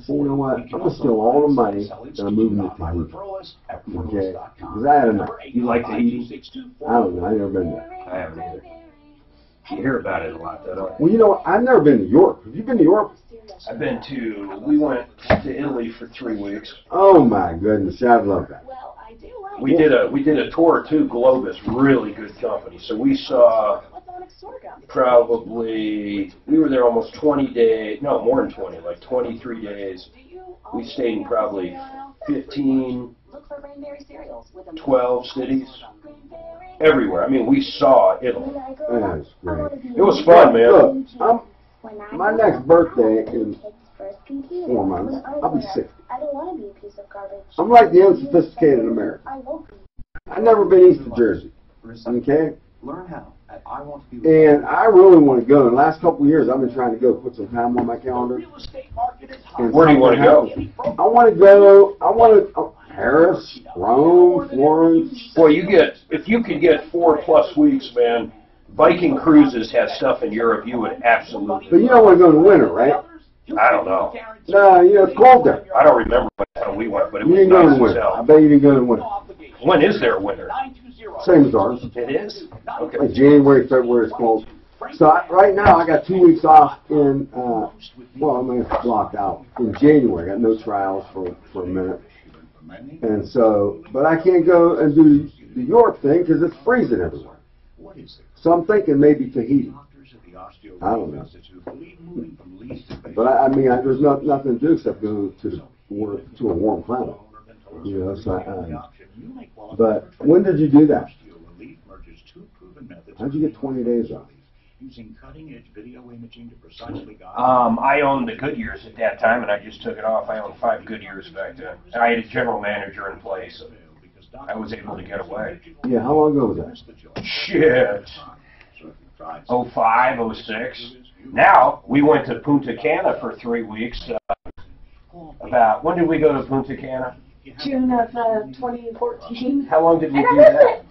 said, you know what? I'm going to steal all the money and I'm moving it to him. Okay? Because I had enough. You like to eat? I don't know. I've never been there. I haven't either. You hear about it a lot, though, don't you? Well, you know what? I've never been to Europe. Have you been to Europe? We went to Italy for 3 weeks. Oh my goodness, I'd love that. We did a tour to Globus, really good company. So we saw we were there almost 20 days, no, more than 20, like 23 days. We stayed in probably 15, 12 cities. Everywhere. I mean, we saw Italy. That's great. It was fun, man. Look, my next birthday in 4 months, I'll be 60. I'm like the unsophisticated American. I've never been east of Jersey. Okay? Learn how. And I really want to go. In the last couple of years, I've been trying to go put some time on my calendar. And where do you want to go? I want to go. I want to Paris, Rome, Florence. Boy, if you could get 4+ weeks, man. Viking Cruises has stuff in Europe you would absolutely. But you don't want to go in the winter, right? I don't know. No, it's cold there. I don't remember what time we went, but it You was didn't go in nice the as winter. hell. I bet you didn't go in the winter. When is there winter? Same as ours. It is? Okay. Like January, February, it's cold. So right now I got 2 weeks off in, well, I'm going to block out in January. I got no trials for a minute. And so, but I can't go and do the Europe thing because it's freezing everywhere. So I'm thinking maybe Tahiti. I don't know. But I mean, there's nothing to do except go to a warm climate. You know, so but when did you do that? How'd you get 20 days off? I owned the Goodyears at that time, and I just took it off. I owned 5 Goodyears back then. And I had a general manager in place. I was able to get away. Yeah, how long ago was that? Shit. 05, 06. Now, we went to Punta Cana for 3 weeks. When did we go to Punta Cana? June of 2014. How long did we And I do missed that? it.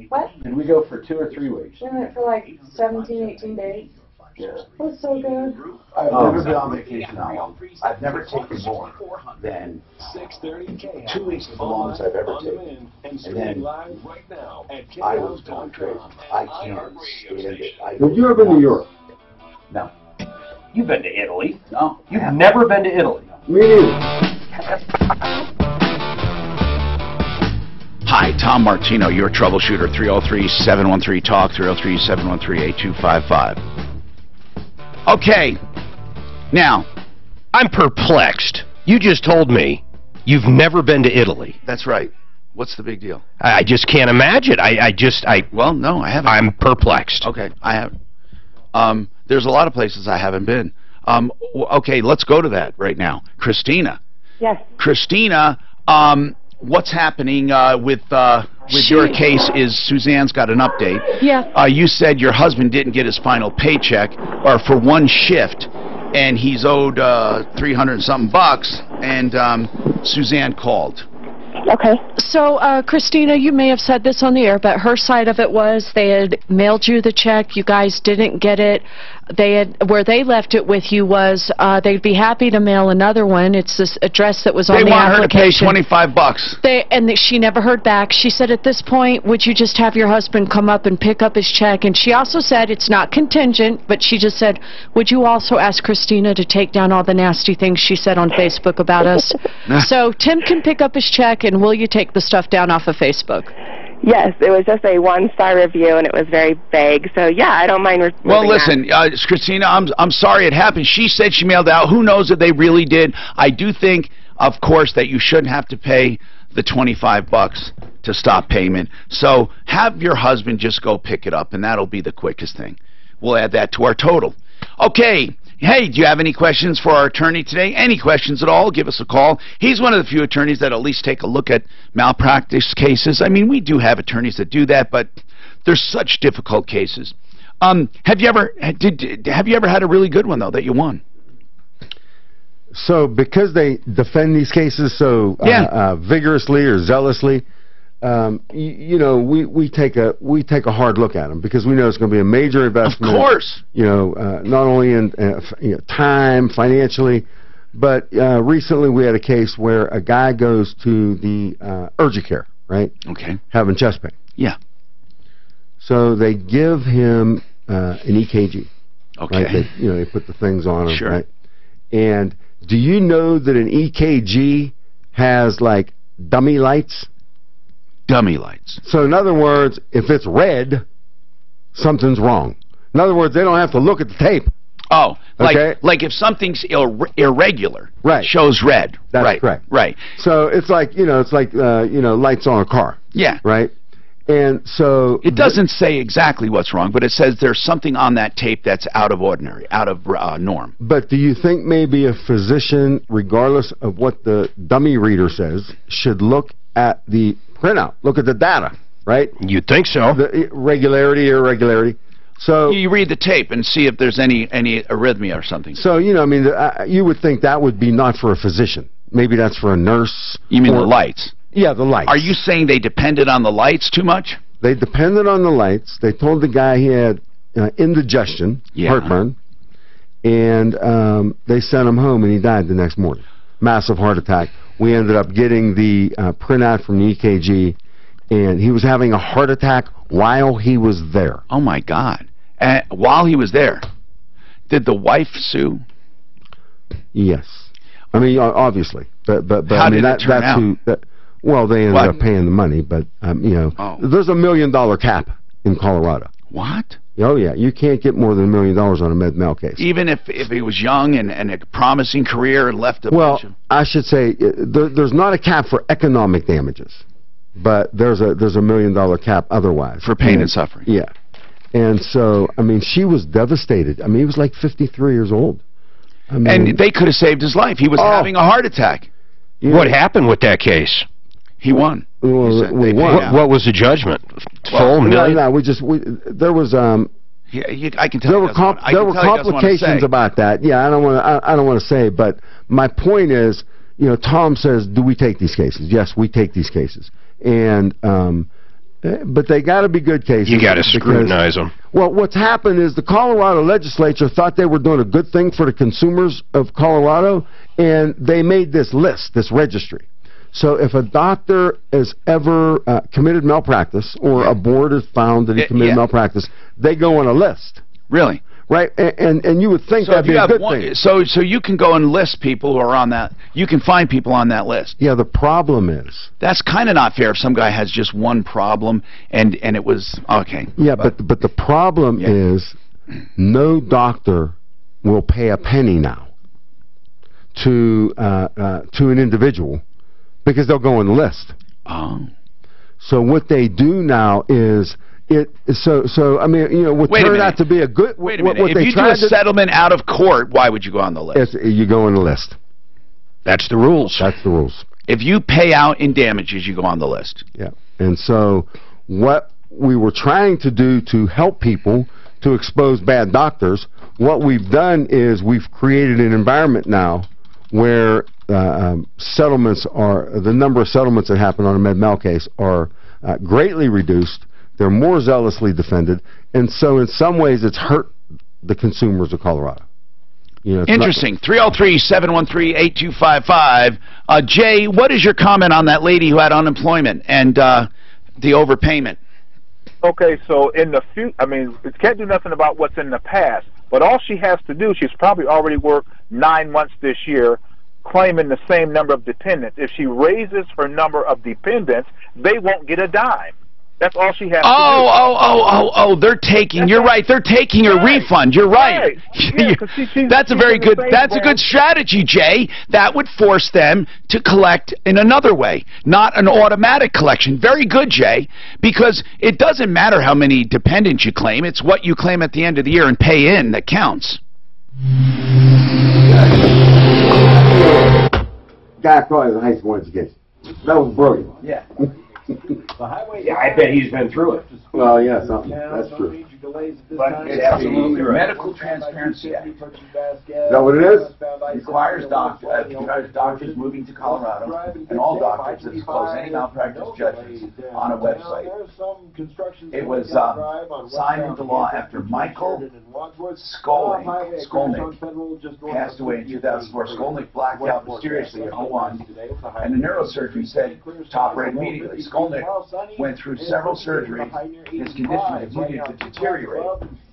What? Did we go for 2 or 3 weeks? We went for like 17, 18 days. Yeah. It was so good. I've never been on vacation that long. I've never taken more than 2 weeks is the longest I've ever taken. And then I was gone crazy. I can't stand it. Have you ever been to Europe? No. You've been to Italy. No. You've never been to Italy. Me neither. Hi, Tom Martino, your troubleshooter, 303-713-TALK, 303-713-8255. Okay, now, I'm perplexed. You just told me you've never been to Italy. That's right. What's the big deal? I just can't imagine. Well, no, I haven't. I'm perplexed. Okay, I haven't. There's a lot of places I haven't been. Okay, let's go to that right now. Christina. Yes. Christina, what's happening with your case is Suzanne's got an update. Yeah. You said your husband didn't get his final paycheck, or for one shift, and he's owed 300-something bucks, and Suzanne called. Okay. So, Christina, you may have said this on the air, but her side of it was they had mailed you the check. You guys didn't get it. Where they left it with you was they'd be happy to mail another one. It's this address that was on the application. They want her to pay $25. She never heard back. She said at this point, would you just have your husband come up and pick up his check? And she also said it's not contingent, but she just said, would you also ask Christina to take down all the nasty things she said on Facebook about us? So Tim can pick up his check, and will you take the stuff down off of Facebook? Yes, it was just a 1-star review, and it was very vague. So, yeah, I don't mind. Well, listen, Christina, I'm sorry it happened. She said she mailed out. Who knows if they really did? I do think, of course, that you shouldn't have to pay the $25 to stop payment. So have your husband just go pick it up, and that'll be the quickest thing. We'll add that to our total. Okay. Hey, do you have any questions for our attorney today? Any questions at all? Give us a call. He's one of the few attorneys that at least take a look at malpractice cases. I mean, we do have attorneys that do that, but there's such difficult cases. Have you ever had a really good one though that you won? So because they defend these cases so vigorously or zealously, you know, we take a hard look at them because we know it's going to be a major investment. Of course. You know, not only in time, financially, but recently we had a case where a guy goes to the urgent care, right? Okay. Having chest pain. Yeah. So they give him an EKG. Okay. Right? They put the things on him. Sure. Right? And do you know that an EKG has like dummy lights? Dummy lights. So in other words, if it's red, something's wrong. In other words, they don't have to look at the tape. Oh, Okay. like if something's irregular, right, shows red. That's right, correct. Right. So it's like lights on a car. Yeah. Right. And so it doesn't say exactly what's wrong, but it says there's something on that tape that's out of ordinary, out of norm. But do you think maybe a physician, regardless of what the dummy reader says, should look at the printout, look at the data? right? You'd think so. The regularity, irregularity. So you read the tape and see if there's any arrhythmia or something. So, you know, I mean, you would think that would be not for a physician. Maybe that's for a nurse. You mean the lights? Yeah, the lights. Are you saying they depended on the lights too much? They depended on the lights. They told the guy he had indigestion, heartburn, and they sent him home, and he died the next morning. Massive heart attack. We ended up getting the printout from the EKG, and he was having a heart attack while he was there. Oh, my God. While he was there. Did the wife sue? Yes. I mean, obviously. But How I mean, did it turn out? Well, they ended up paying the money, but, you know, there's $1 million cap in Colorado. What? Oh, yeah. You can't get more than $1 million on a med-mal case. Even if he was young and a promising career and left a bunch of... I should say, there's not a cap for economic damages, but there's a $1 million cap otherwise. For pain and suffering. Yeah. And so, I mean, she was devastated. I mean, he was like 53 years old. I mean, and they could have saved his life. He was having a heart attack. What happened with that case? He won. Well, we won. What was the judgment? Full million? No, there was I can tell there were complications about that. Yeah, I don't want to say, but my point is, you know, Tom says, do we take these cases? Yes, we take these cases, and but they got to be good cases. You got to scrutinize them. Well, what's happened is the Colorado legislature thought they were doing a good thing for the consumers of Colorado, and they made this list, this registry. So if a doctor has ever committed malpractice or a board has found that he committed malpractice, they go on a list. Really? Right? And you would think that'd be a good thing. So you can go and list people who are on that. You can find people on that list. Yeah, the problem is... That's kind of not fair if some guy has just one problem and it was... Okay. Yeah, but the problem is no doctor will pay a penny now to an individual because they'll go on the list. Oh. So what they do now is so I mean, you know, what turned out to be a good... Wait a minute. If you do a settlement out of court, why would you go on the list? You go on the list. That's the rules. That's the rules. If you pay out in damages, you go on the list. Yeah. And so what we were trying to do to help people to expose bad doctors, what we've done is we've created an environment now where settlements the number of settlements that happen on a med-mal case are greatly reduced. They're more zealously defended, and so in some ways it's hurt the consumers of Colorado. You know, interesting. 303-713-8255. Jay, what is your comment on that lady who had unemployment and the overpayment? Okay, so in the future, I mean, it can't do nothing about what's in the past, but all she has to do, she's probably already worked 9 months this year, claiming the same number of dependents. If she raises her number of dependents, they won't get a dime. That's all she has to do. Oh, they're taking, you're right, they're taking her refund. You're right. Yeah, that's a very good, that's a good strategy, Jay. That would force them to collect in another way, not an automatic collection. Very good, Jay, because it doesn't matter how many dependents you claim. It's what you claim at the end of the year and pay in that counts. Guy probably has a high school education. That was brilliant. Yeah. Yeah, I bet he's been through it. Well, yeah, that's true. But it's absolutely right. Medical Transparency Act. Is that what it is? Requires doctors moving to Colorado and all doctors to disclose any malpractice judgments on a website. It was signed into law after Michael Skolnick passed away in 2004. Skolnick blacked out mysteriously at 01, and the neurosurgeon said top rate immediately. Skolnick went through several surgeries. His condition continued to deteriorate.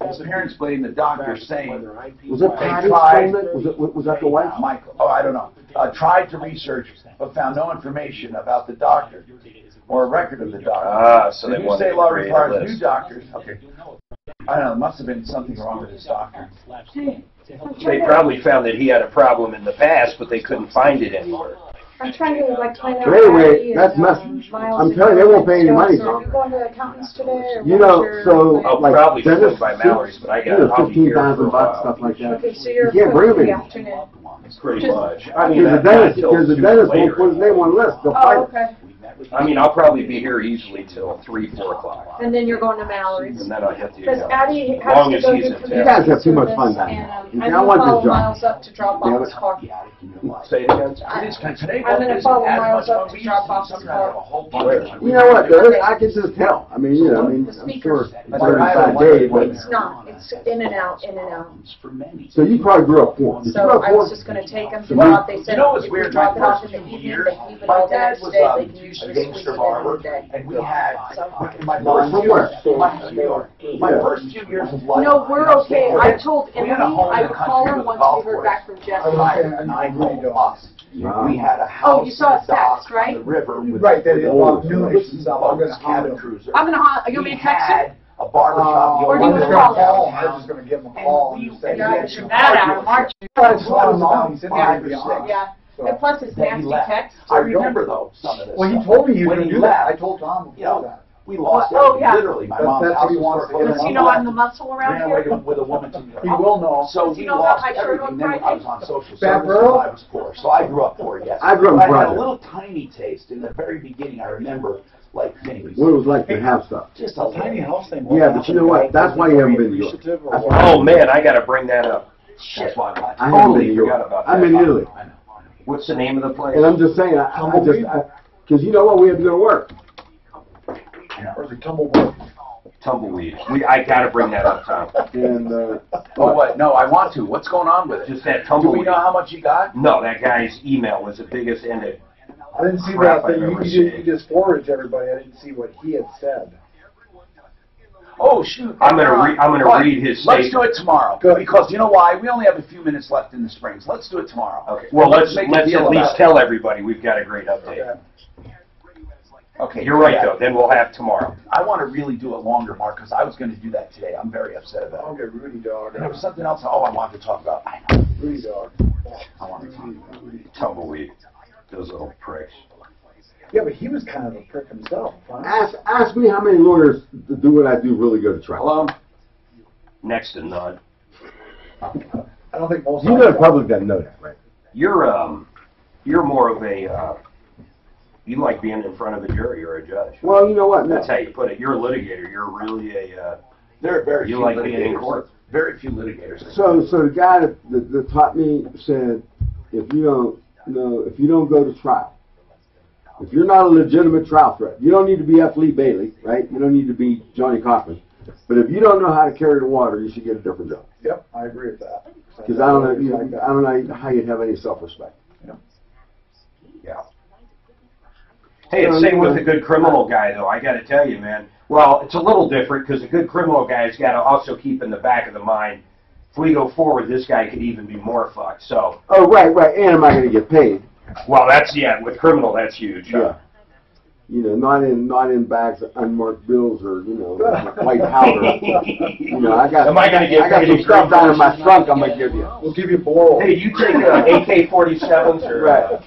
His parents blamed the doctor, saying was it tried. Was that the wife? Michael. Oh, I don't know. Tried to research, but found no information about the doctor or a record of the doctor. So they say law requires new doctors. Okay. I don't know. There must have been something wrong with this doctor. They probably found that he had a problem in the past, but they couldn't find it anywhere. I'm trying to find out. But anyway, that's messy. I'm telling you, they won't pay any money. So are you going to accountants today? Or you know, so like probably dentists by Mallory's, but I got $15,000 stuff like that. Okay, so you're you can't bring them in. Pretty much. I mean, because the dentist won't put his name on the list. They'll fight. Okay. I mean, I'll probably be here easily till 3, 4 o'clock. And then you're going to Mallory's. And then I'll hit the Because Addie has long to as go he's do in community town. You guys have too much fun service, down and there. I'm I going to want follow this job. Miles up to drop off his car. Say it again. I'm going to follow Miles up to drop off his car. You know what, though? I can just tell. I mean, you know, I'm sure it's inside Dave, but... It's not. It's in and out, in and out. So you probably grew up poor. Did you So grow up I poor? was just going to take them to drop. They said if we drop it off in the evening, they can leave it all the next day. They can usually squeeze it in one day. And we had, in my From where? New York. My first few years of life. No, we're okay. I told We Emily had a home in I the would call her country with a once golf we heard course. back from Jesse. A 9-hole bus. Wow. We had a Oh, house you saw in a the dock text, right? on the river with Right, that is about with noonish and stuff. I'm gonna cabin holler. cruiser. I'm going to, you want me to text had her? a barbershop. Or do you I'm just call gonna call him? him. I'm just gonna give him a call and just say, Guys, you're bad at him, aren't you? That's what I'm on. He said, yeah. Yeah. And plus his Then he nasty left. text. I remember though some of this. Well, he stuff. told me he was When gonna he do that. left, I told Tom you know, before that. we lost Oh, everything. yeah. Literally, my mom's That's house what he was wants to foreclosed get. Does he know I'm the muscle around ran here? away with a woman to New York. He will know. So Does he we know about lost my shirt on everything. Then I Friday? was on social Fat service Burl? and I was poor. So I grew up poor, yes. I grew up But I had broke. a little tiny taste in the very beginning. I remember like things. What it was like to have stuff. Just a tiny house thing. Yeah, but you know what? That's why you haven't been to New York. That's why- Oh, man, I got to bring that up. Shit. I haven't been Totally to New forgot York. about that. I'm in Italy. What's the name of the place? And I'm just saying, because you know what? We have to go to work. Or is it tumbleweed? Tumbleweed. I got to bring that up, Tom. And, Oh, what? No, I want to. What's going on with it? Just that Do tumbleweed. we know how much you got? No, that guy's email was the biggest in it. I didn't see Crap that I've thing. ever You just forwarded to everybody. I didn't see what he had said. Oh shoot! I'm gonna read his Let's statement. do it tomorrow. Good. Because you know why? We only have a few minutes left in the springs. Let's do it tomorrow. Okay. Well, let's make a at deal least about it. tell everybody we've got a great update. Okay. You're right, yeah. though. Then we'll have tomorrow. I want to really do it longer, Mark, because I was going to do that today. I'm very upset about I'll it. get Rudy Dog. And there was something else. Oh, I wanted to talk about. I know. Rudy Dog. I wanted to talk about it. Tumbleweed. Those little pricks. Yeah, but he was kind of a prick himself. Huh? ask me how many lawyers do what I do really go to trial. Hello? Next to none. I don't think most. You know the public doesn't know that, right? You're more of a, you like being in front of a jury or a judge. Well, you know what? That's how you put it. You're a litigator. You're really a, There are very you few like litigators. being in court. Very few litigators. So the guy that taught me said, if you don't go to trial, if you're not a legitimate trial threat, you don't need to be F. Lee Bailey, right? You don't need to be Johnny Cochran. But if you don't know how to carry the water, you should get a different job. Yep, I agree with that. Because I don't know how you'd have any self-respect. Yeah. Hey, it's same with the good criminal guy, though. I got to tell you, man. Well, it's a little different because the good criminal guy's got to also keep in the back of the mind, if we go forward, this guy could even be more fucked. So. Oh, right. And am I going to get paid? Well, with criminal, that's huge. Yeah. You know, not in bags of unmarked bills or white powder. I got. Am I going to get I got paid some in stuff down in my criminal? trunk. I'm gonna give you. We'll give you blow. Hey, do you take AK-47s or? Right.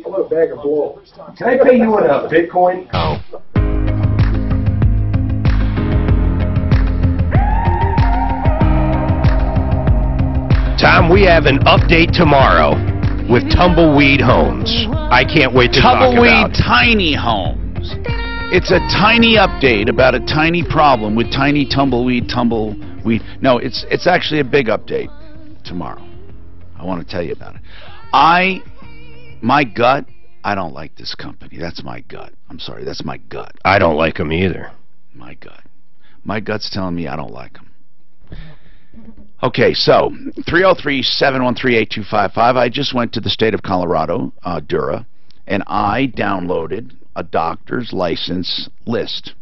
A little bag of blow. Can I pay you in a Bitcoin? Oh. Tom, we have an update tomorrow with Tumbleweed Homes. I can't wait to talk about Tumbleweed Tiny Homes. It's a tiny update about a tiny problem with tiny tumbleweed. No, it's actually a big update tomorrow. I want to tell you about it. My gut, I don't like this company. That's my gut. I'm sorry, that's my gut. I don't like them either. My gut. My gut's telling me I don't like them. Okay, so 303-713-8255. I just went to the state of Colorado, Dura, and I downloaded a doctor's license list,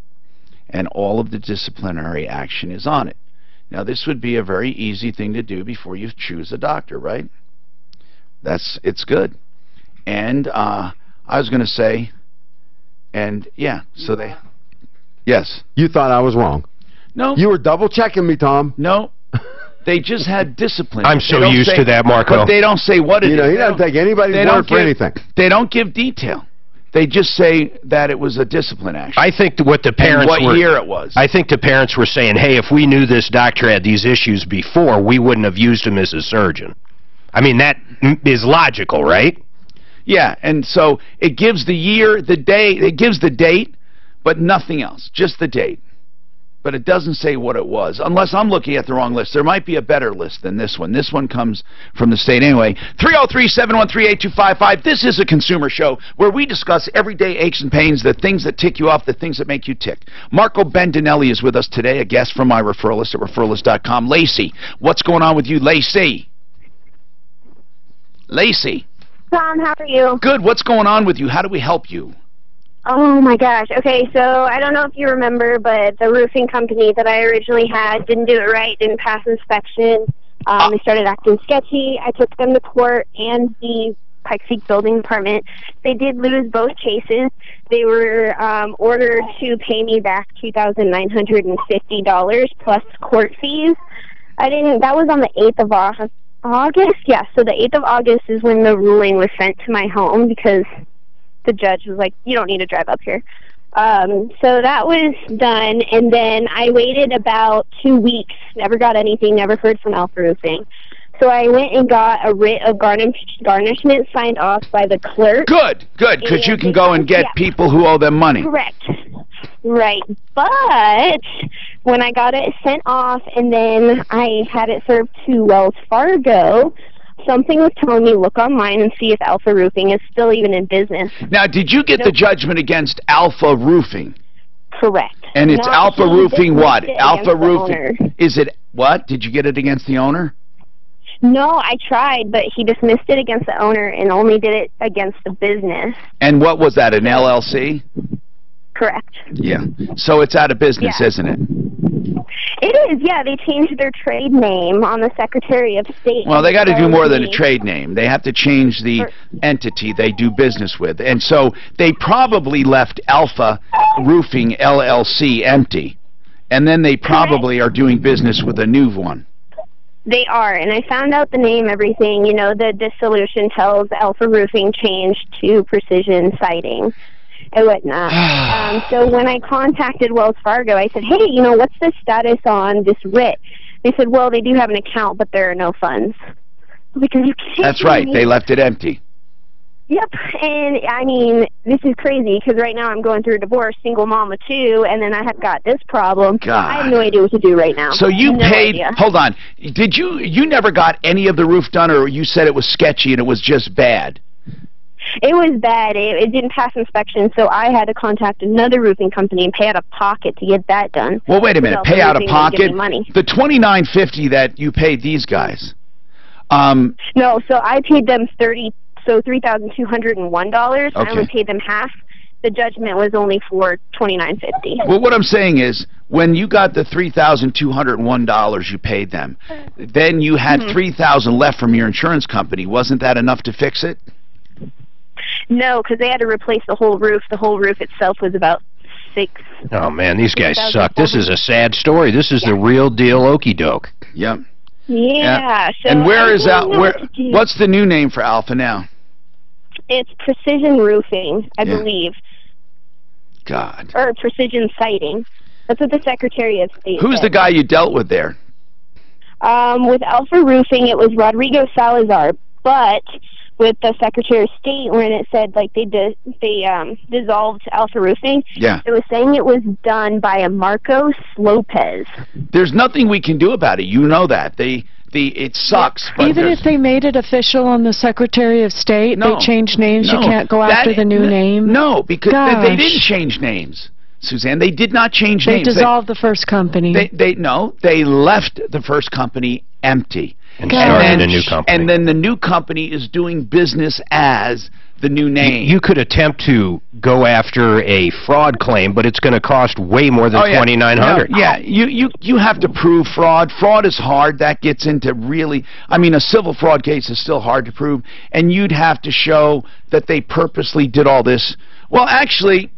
and all of the disciplinary action is on it. Now, this would be a very easy thing to do before you choose a doctor, right? It's good. And I was going to say, and yeah, so they, yes. You thought I was wrong. No. You were double checking me, Tom. No. They just had discipline. I'm so used to that, Marco. But they don't say what it is. He doesn't take anybody's word for anything. They don't give detail. They just say that it was a discipline action. I think what the parents and what year it was. I think the parents were saying, hey, if we knew this doctor had these issues before, we wouldn't have used him as a surgeon. I mean, that is logical, right? Yeah, and so it gives the year, the day, it gives the date, but nothing else, just the date. But it doesn't say what it was, unless I'm looking at the wrong list. There might be a better list than this one. This one comes from the state anyway. 303-713-8255. This is a consumer show where we discuss everyday aches and pains, the things that tick you off, the things that make you tick. Marco Bendinelli is with us today, a guest from my referral list at referralist.com. Lacey, what's going on with you, Lacey? Lacey. Tom, how are you? Good. What's going on with you? How do we help you? Oh my gosh. Okay, so I don't know if you remember, but the roofing company that I originally had didn't do it right, didn't pass inspection. They started acting sketchy. I took them to court and the Pikes Peak Building Department. They did lose both cases. They were ordered to pay me back $2,950 plus court fees. That was on the 8th of August? Yeah, so the 8th of August is when the ruling was sent to my home because the judge was like, you don't need to drive up here. So that was done, and then I waited about 2 weeks, never got anything, never heard from Alpha Roofing. So I went and got a writ of garnishment signed off by the clerk. Good, because you can go and get people who owe them money. Correct. Right, but when I got it sent off and then I had it served to Wells Fargo, something was telling me look online and see if Alpha Roofing is still even in business. Now, did you get the judgment against Alpha Roofing? Correct. And it's Alpha Roofing what? Alpha Roofing. Is it what? Did you get it against the owner? No, I tried, but he dismissed it against the owner and only did it against the business. And what was that, an LLC? Correct. Yeah. So it's out of business, isn't it? It is, yeah. They changed their trade name on the Secretary of State. Well, they got to do more than a trade name. They have to change the entity they do business with. And so they probably left Alpha Roofing LLC empty. And then they probably are doing business with a new one. They are, and I found out the name, everything. You know, the dissolution tells Alpha Roofing changed to Precision Siding and whatnot. So when I contacted Wells Fargo, I said, hey, you know, what's the status on this writ? They said, well, they do have an account, but there are no funds. Because you can't. That's right. They left it empty. Yep, and I mean, this is crazy because right now I'm going through a divorce, single mom of two, and then I have got this problem. God. I have no idea what to do right now. So you paid, idea. Hold on, did you never got any of the roof done, or you said it was sketchy and it was just bad? It was bad. It didn't pass inspection, so I had to contact another roofing company and pay out of pocket to get that done. Well, wait a minute, pay out of pocket? Money. The $29.50 that you paid these guys. No, so I paid them $3,201. I only paid them half. The judgment was only for $29.50. Well, what I'm saying is, when you got the $3,201 you paid them, then you had $3,000 left from your insurance company. Wasn't that enough to fix it? No, because they had to replace the whole roof. The whole roof itself was about $6,000. Oh man, these guys suck. This is a sad story. This is the real deal, okey doke. Yep. Yeah. So and where is that? What's the new name for Alpha now? It's Precision Roofing, I believe. God. Or Precision Siding. That's what the Secretary of State Who's the guy you dealt with there? With Alpha Roofing, it was Rodrigo Salazar. But with the Secretary of State, when it said like they dissolved Alpha Roofing, it was saying it was done by a Marcos Lopez. There's nothing we can do about it. You know that. It sucks. But even if they made it official on the Secretary of State, they changed names, you can't go after the new name? No, because they didn't change names, Suzanne. They did not change names. They dissolved the first company. They left the first company empty. And started a new company. And then the new company is doing business as the new name. You could attempt to go after a fraud claim, but it's going to cost way more than $2,900. Yeah, you have to prove fraud. Fraud is hard. That gets into really, I mean, a civil fraud case is still hard to prove, and you'd have to show that they purposely did all this. Well, actually,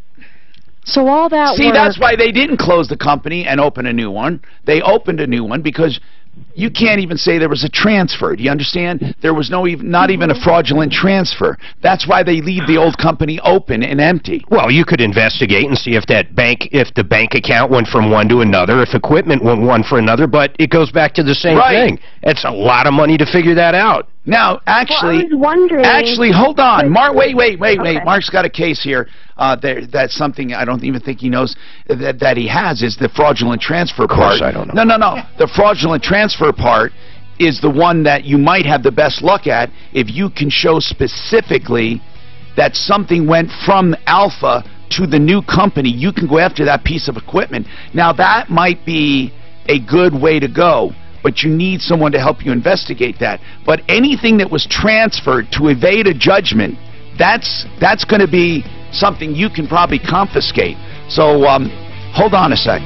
so all that see, that's why they didn't close the company and open a new one. They opened a new one because you can't even say there was a transfer. Do you understand? There was not even a fraudulent transfer. That's why they leave the old company open and empty. Well, you could investigate and see if the bank account went from one to another, if equipment went one for another, but it goes back to the same thing. It's a lot of money to figure that out. Now, actually, I was wondering. Actually, hold on, Mark. Wait. Okay. Mark's got a case here. That's something I don't even think he knows that he has is the fraudulent transfer part. Of course, I don't know. No. The fraudulent transfer part is the one that you might have the best luck at if you can show specifically that something went from Alpha to the new company. You can go after that piece of equipment. Now, that might be a good way to go, but you need someone to help you investigate that. But anything that was transferred to evade a judgment, that's going to be something you can probably confiscate. So hold on a sec.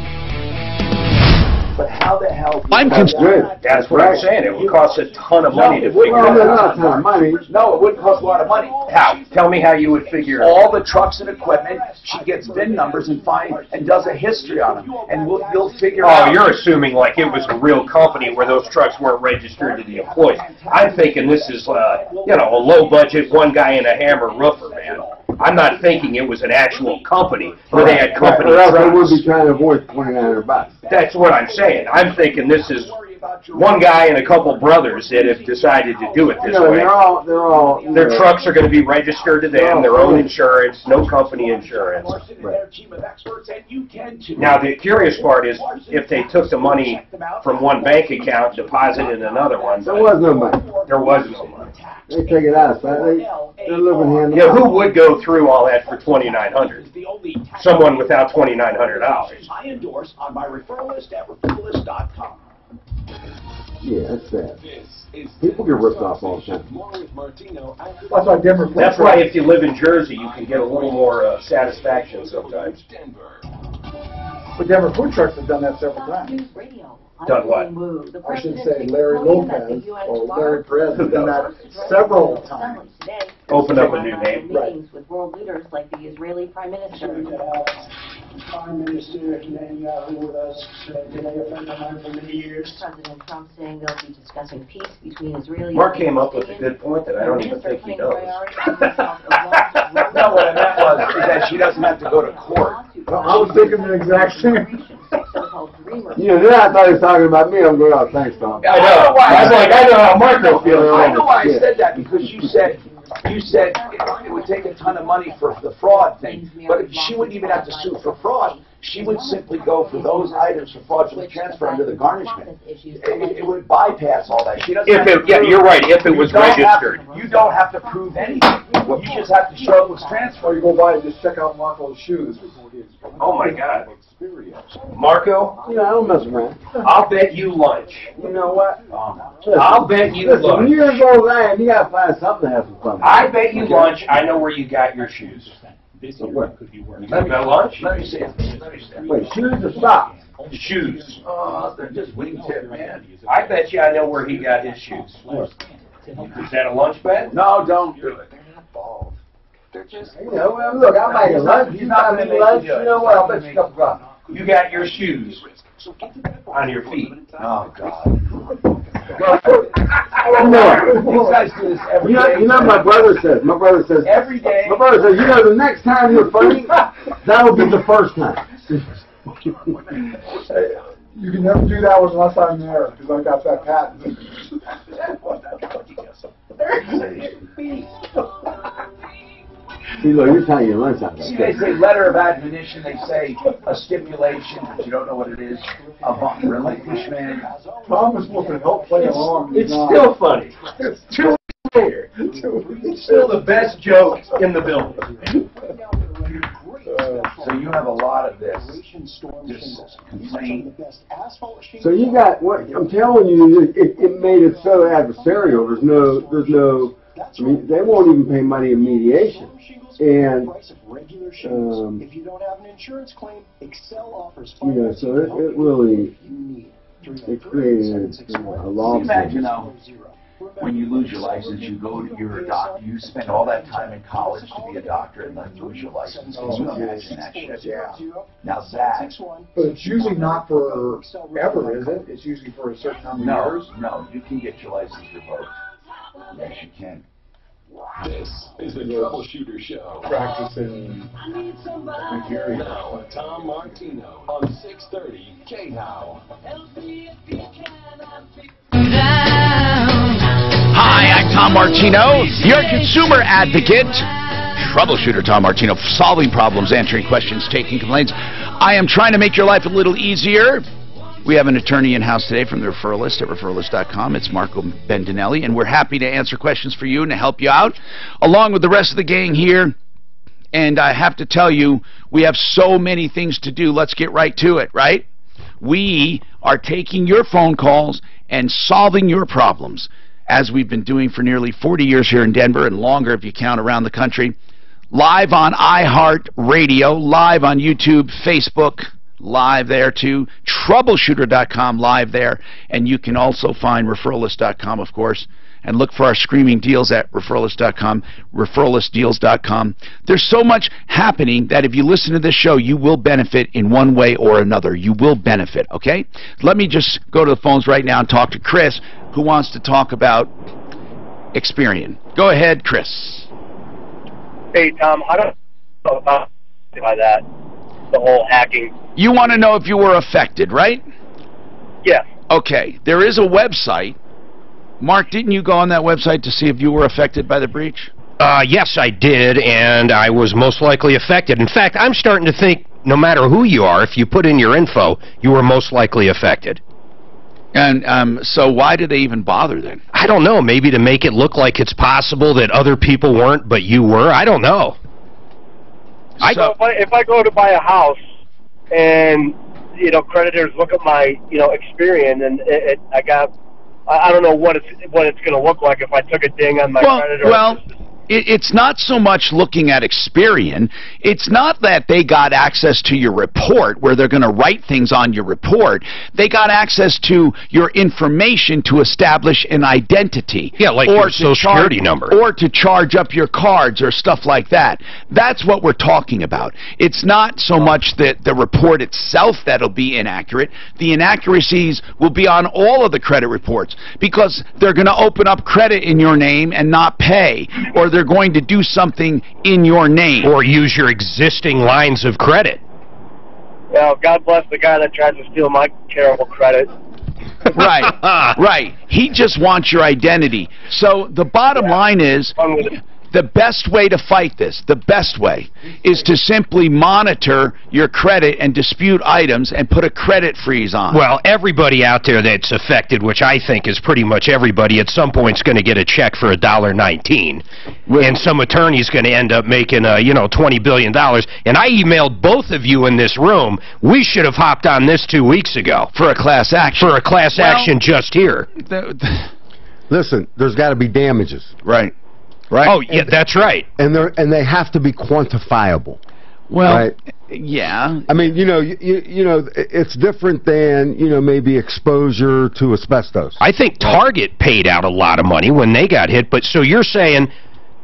But how the hell? I'm concerned. That's what I'm saying. It would cost a ton of money to figure it out. Not a ton of money. No, it wouldn't cost a lot of money. How? Tell me how you would figure it out. All the trucks and equipment, she gets VIN numbers and does a history on them, and you'll figure out. Oh, you're assuming like it was a real company where those trucks weren't registered to the employees. I'm thinking this is, a low budget, one guy in a hammer roofer, man. I'm not thinking it was an actual company where they had company trucks. They would be trying to avoid $2,900. That's what I'm saying. I'm thinking this is one guy and a couple brothers that have decided to do it this way. Their trucks are going to be registered to them, their own insurance, no company insurance. Now, the curious part is if they took the money from one bank account, deposited in another one. There was no money. There was no money. They take it out. They're living hand. Yeah, who would go through all that for $2,900? Someone without $2,900. I endorse on my referral list at referralist.com. Yeah, that's sad. People get ripped off all the time. That's why different. That's why if you live in Jersey, you can get a little more satisfaction sometimes. But Denver food trucks have done that several times. Done what? I should say Larry Lopez or Larry Perez has done that several times. Open up a new name. Meetings with world leaders like the Israeli Prime Minister. Prime Minister Netanyahu with us today, a friend of mine for many years. President Trump saying they'll be discussing peace between Israeli Mark came up with a good point that I don't even think he knows. No, what I meant was that she doesn't have to go to court. I was thinking the exact same. I thought he was talking about me. I'm going, oh, thanks, Tom. I know. I know how Marco feels. I know why I said that, because you said it would take a ton of money for the fraud thing, but she wouldn't even have to sue for fraud. She would simply go for those items for fraudulent transfer under the garnishment. It would bypass all that. She doesn't. You're right. If it was registered, you don't have to prove anything. You just have to show it was transferred. Or you go by and just check out Marco's shoes. Oh my God, Marco. I don't mess around. I'll bet you lunch. You know what? I'll bet you lunch. When you're as old as I am, you got to find something to have some fun with. I bet you lunch. I know where you got your shoes. What? You got lunch? Let me see it. Wait, shoes or socks? Shoes. They're just wingtip, man. I bet you I know where he got his shoes. Is that a lunch bet? No, don't do it. They're just, look, I might have lunch. You not going to lunch. You know what? I'll bet you a couple bucks. You got your shoes on your feet. Oh, God. These guys do this every day. You know what my brother says? My brother says, every day. My brother says, the next time you're funny, that'll be the first time. You can never do that unless I'm there, because I got that patent. See, look, you're telling your lunch out. See, they say letter of admonition. They say a stipulation, but you don't know what it is. A relinquishment. Tom was supposed to help play along. It's still funny. It's 2 weeks later. It's still the best joke in the building. So you have a lot of this complaint. So you got what I'm telling you. It made it so adversarial. There's no. I mean, they won't even pay money in mediation. And if you don't have an insurance claim, Excel offers so it really created a law. Imagine when you lose your license, you're a doctor. You spend all that time in college to be a doctor, and then lose your license. Can you imagine that shit? Yeah. Now that. But it's usually not for ever, is it? It's usually for a certain number of years. No, you can get your license revoked. Yes, you can. This is the Troubleshooter Show. Practicing Nigeria. Now, Tom Martino on 630 KHOW. Hi, I'm Tom Tom Martino, your consumer advocate. Troubleshooter Tom Martino, solving problems, answering questions, taking complaints. I am trying to make your life a little easier. We have an attorney in-house today from the referral list at referralist.com. It's Marco Bendinelli, and we're happy to answer questions for you and to help you out, along with the rest of the gang here. And I have to tell you, we have so many things to do. Let's get right to it, right? We are taking your phone calls and solving your problems, as we've been doing for nearly 40 years here in Denver, and longer if you count around the country. Live on iHeartRadio, live on YouTube, Facebook, live there too, Troubleshooter.com, live there, and you can also find referralist.com, of course, and look for our screaming deals at referralist.com, referralistdeals.com. There's so much happening that if you listen to this show, you will benefit in one way or another. You will benefit, okay? Let me just go to the phones right now and talk to Chris, who wants to talk about Experian. Go ahead, Chris. Hey, Tom, I don't know about that, the whole hacking. You want to know if you were affected, right? Yes. Okay, there is a website. Mark, didn't you go on that website to see if you were affected by the breach? Yes, I did, and I was most likely affected. In fact, I'm starting to think no matter who you are, if you put in your info, you were most likely affected. And so why do they even bother then? I don't know. Maybe to make it look like it's possible that other people weren't, but you were. I don't know. So if I go to buy a house and, creditors look at my, Experian and I don't know what it's going to look like if I took a ding on my credit. It's not so much looking at Experian. It's not that they got access to your report where they're going to write things on your report. They got access to your information to establish an identity. Yeah, like your social security number. Or to charge up your cards or stuff like that. That's what we're talking about. It's not so much that the report itself that'll be inaccurate. The inaccuracies will be on all of the credit reports because they're going to open up credit in your name and not pay, or they're going to do something in your name. Or use your existing lines of credit. Well, God bless the guy that tries to steal my terrible credit. Right, right. He just wants your identity. So the bottom line is, the best way to fight this, the best way, is to simply monitor your credit and dispute items and put a credit freeze on. Well, everybody out there that's affected, which I think is pretty much everybody, at some point is going to get a check for $1.19. And some attorney's going to end up making, $20 billion. And I emailed both of you in this room. We should have hopped on this 2 weeks ago. For a class action. For a class action just here. Listen, there's got to be damages. Right. Right. Oh, yeah, that's right. And they have to be quantifiable. Well, right? Yeah. I mean, it's different than, maybe exposure to asbestos. I think Target paid out a lot of money when they got hit, but so you're saying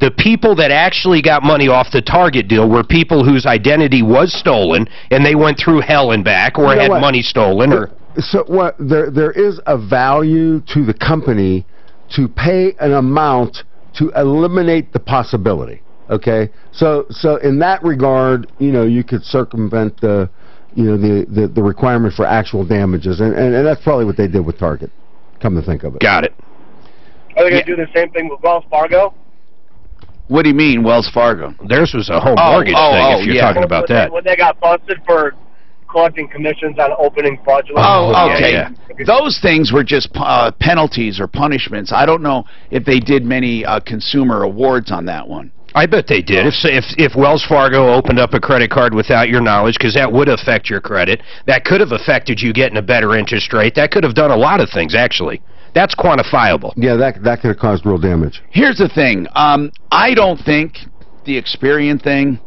the people that actually got money off the Target deal were people whose identity was stolen and they went through hell and back, or had money stolen, or... So what? There is a value to the company to pay an amount to eliminate the possibility. Okay, so in that regard, you could circumvent the requirement for actual damages, and that's probably what they did with Target. Come to think of it. Got it. Are they going to do the same thing with Wells Fargo? What do you mean, Wells Fargo? Theirs was a home mortgage thing. If you're talking about that, when they got busted for collecting commissions on opening fraudulent. Oh, okay. Yeah. Those things were just penalties or punishments. I don't know if they did many consumer awards on that one. I bet they did. If Wells Fargo opened up a credit card without your knowledge, because that would affect your credit, that could have affected you getting a better interest rate. That could have done a lot of things, actually. That's quantifiable. Yeah, that could have caused real damage. Here's the thing. I don't think the Experian thing,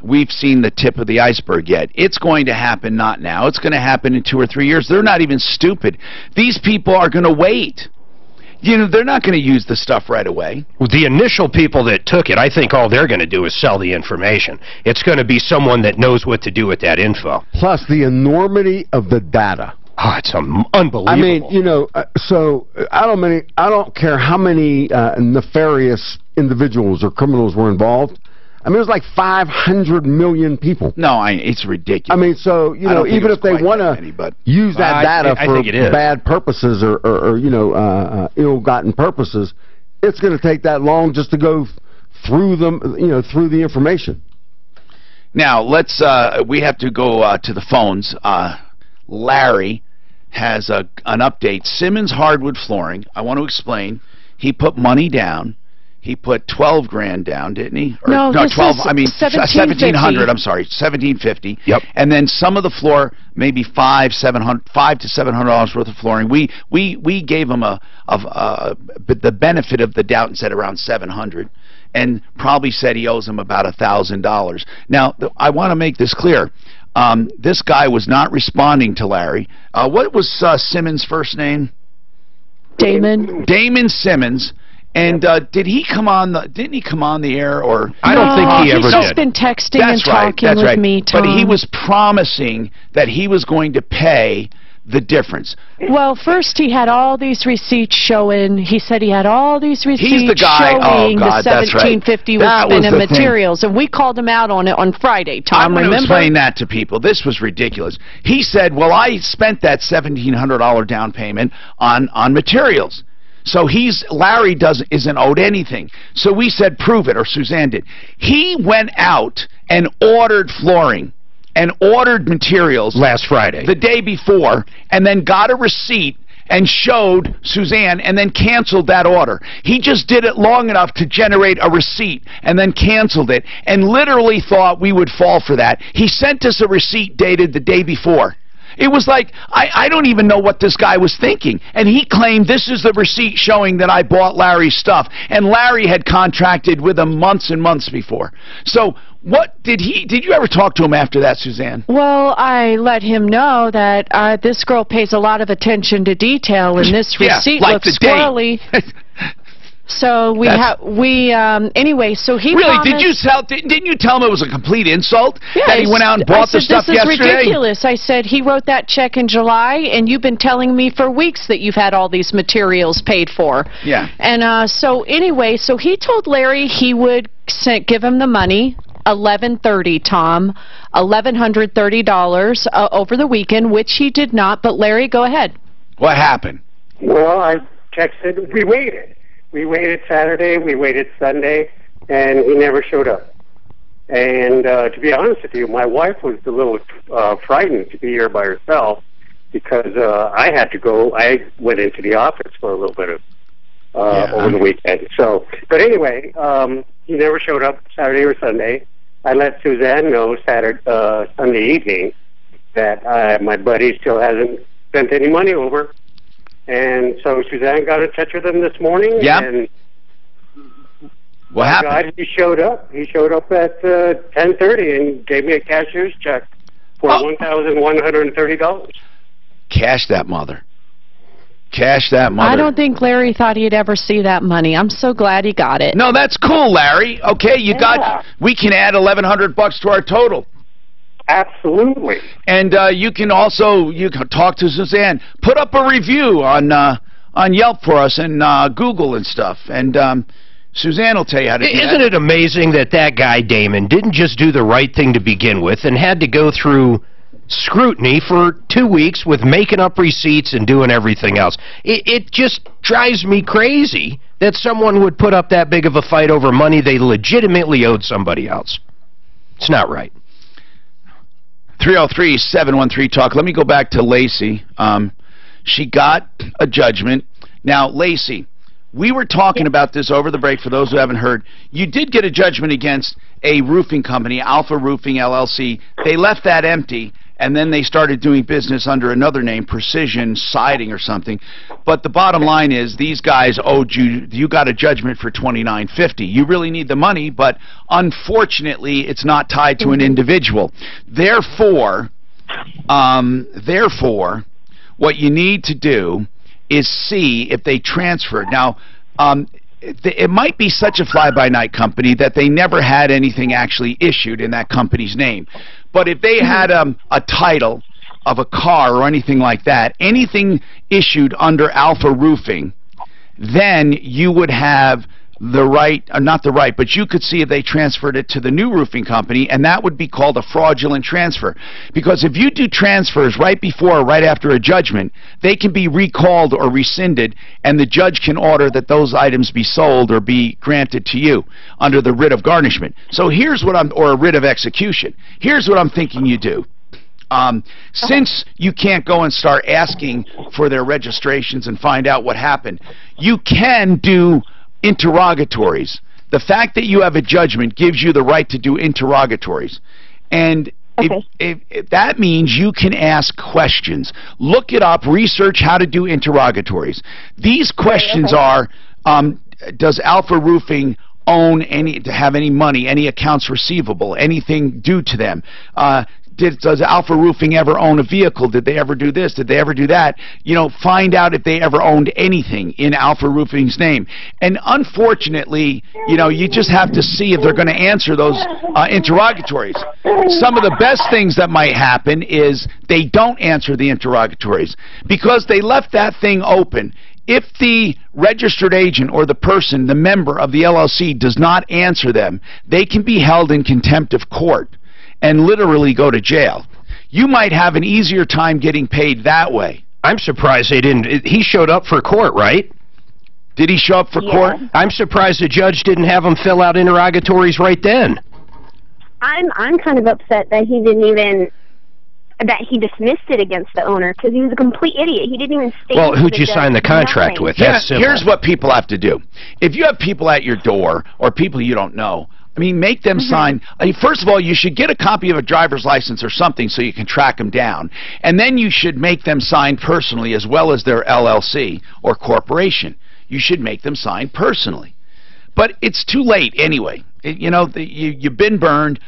we've seen the tip of the iceberg yet. It's going to happen not now. It's going to happen in 2 or 3 years. They're not even stupid. These people are going to wait. They're not going to use the stuff right away. Well, the initial people that took it, I think all they're going to do is sell the information. It's going to be someone that knows what to do with that info. Plus the enormity of the data. Oh, it's unbelievable. I mean, so I don't care how many nefarious individuals or criminals were involved. I mean, it was like 500 million people. No, it's ridiculous. I mean, so, even if they want to use that data for bad purposes or ill-gotten purposes, it's going to take that long just to go through them, through the information. Now, we have to go to the phones. Larry has an update. Simmons Hardwood Flooring, I want to explain, he put money down. He put 12 grand down, didn't he? Or, no, 12. I mean, 1700. I'm sorry, 1750. Yep. And then some of the floor, maybe $500 to $700 worth of flooring. We gave him the benefit of the doubt and said around 700, and probably said he owes him about $1,000. Now, I want to make this clear. This guy was not responding to Larry. What was Simmons' first name? Damon. Damon Simmons. And didn't he come on the air, or I don't think he ever did. He's just been texting and talking with me, Tom. But he was promising that he was going to pay the difference. Well, first he had all these receipts showing. He said he had all these receipts He's the guy, showing the 1750 was spent in materials, and we called him out on it on Friday. Tom, remember? remember? Explain that to people. This was ridiculous. He said, "Well, I spent that $1,700 down payment on materials." So Larry isn't owed anything. So we said, prove it, or Suzanne did. He went out and ordered flooring and ordered materials last Friday, the day before, and then got a receipt and showed Suzanne and then canceled that order. He just did it long enough to generate a receipt and then canceled it, and literally thought we would fall for that. He sent us a receipt dated the day before. It was like, I don't even know what this guy was thinking. And he claimed this is the receipt showing that I bought Larry's stuff. And Larry had contracted with him months and months before. So what did you ever talk to him after that, Suzanne? Well, I let him know that this girl pays a lot of attention to detail, and this receipt like looks squirrely. So anyway, so he really promised, didn't you tell him it was a complete insult that he went out and I bought the said, stuff yesterday? This is ridiculous. I said, he wrote that check in July, and you've been telling me for weeks that you've had all these materials paid for. Yeah. And so anyway, so he told Larry he would give him the money, $1,130, Tom, $1,130 over the weekend, which he did not. But Larry, go ahead. What happened? Well, I texted. We waited. We waited Saturday, we waited Sunday, and he never showed up. And to be honest with you, my wife was a little frightened to be here by herself because I had to go. I went into the office for a little bit of over the weekend. So, but anyway, he never showed up Saturday or Sunday. I let Suzanne know Sunday evening that my buddy still hasn't sent any money over. And so Suzanne got in touch with him this morning. Yeah. And what happened? He showed up. He showed up at 10:30 and gave me a cashier's check for $1,130. Cash that mother. Cash that mother. I don't think Larry thought he'd ever see that money. I'm so glad he got it. No, that's cool, Larry. Okay, we can add $1,100 to our total. Absolutely. And you can talk to Suzanne. Put up a review on Yelp for us and Google and stuff. And Suzanne will tell you how to do that. Isn't it amazing that guy, Damon, didn't just do the right thing to begin with and had to go through scrutiny for 2 weeks with making up receipts and doing everything else? It just drives me crazy that someone would put up that big of a fight over money they legitimately owed somebody else. It's not right. 303-713-TALK. Let me go back to Lacey. She got a judgment. Now, Lacey, we were talking about this over the break for those who haven't heard. You did get a judgment against a roofing company, Alpha Roofing, LLC. They left that empty, and then they started doing business under another name, Precision Siding or something. But the bottom line is these guys owed you got a judgment for $2,950. You really need the money, but unfortunately it's not tied to an individual. Therefore, what you need to do is see if they transferred. Now, it might be such a fly-by-night company that they never had anything actually issued in that company's name. But if they had a title of a car or anything like that, anything issued under Alpha Roofing, then you would have not the right, but you could see if they transferred it to the new roofing company, and that would be called a fraudulent transfer. Because if you do transfers right before or right after a judgment, they can be recalled or rescinded, and the judge can order that those items be sold or be granted to you under the writ of garnishment. So here's what or a writ of execution. Here's what I'm thinking you do. Since you can't go and start asking for their registrations and find out what happened, you can do interrogatories. The fact that you have a judgment gives you the right to do interrogatories. And if that means you can ask questions. Look it up, research how to do interrogatories. These questions are, does Alpha Roofing own have any money, any accounts receivable, anything due to them? Does Alpha Roofing ever own a vehicle? Did they ever do this? Did they ever do that? You know, find out if they ever owned anything in Alpha Roofing's name. And unfortunately, you know, you just have to see if they're going to answer those interrogatories. Some of the best things that might happen is they don't answer the interrogatories because they left that thing open. If the registered agent or the person, the member of the LLC, does not answer them, they can be held in contempt of court and literally go to jail. You might have an easier time getting paid that way. I'm surprised they didn't. He showed up for court, right? Did he show up for court? I'm surprised the judge didn't have him fill out interrogatories right then. I'm kind of upset that he didn't even, that he dismissed it against the owner, because he was a complete idiot. He didn't even state. Well, who'd you sign the contract with? That's simple. Here's what people have to do. If you have people at your door or people you don't know, I mean, make them sign. I mean, first of all, you should get a copy of a driver's license or something so you can track them down. And then you should make them sign personally as well as their LLC or corporation. You should make them sign personally. But it's too late anyway. You know, you've been burned.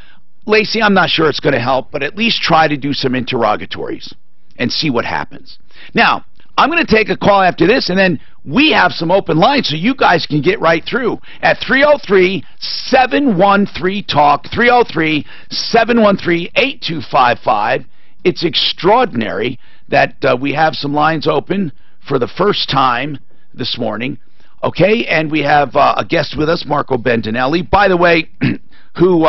Lacey, I'm not sure it's going to help, but at least try to do some interrogatories and see what happens. Now, I'm going to take a call after this, and then we have some open lines so you guys can get right through at 303-713-TALK, 303-713-8255. It's extraordinary that we have some lines open for the first time this morning. Okay, and we have a guest with us, Marco Bendinelli, by the way, who,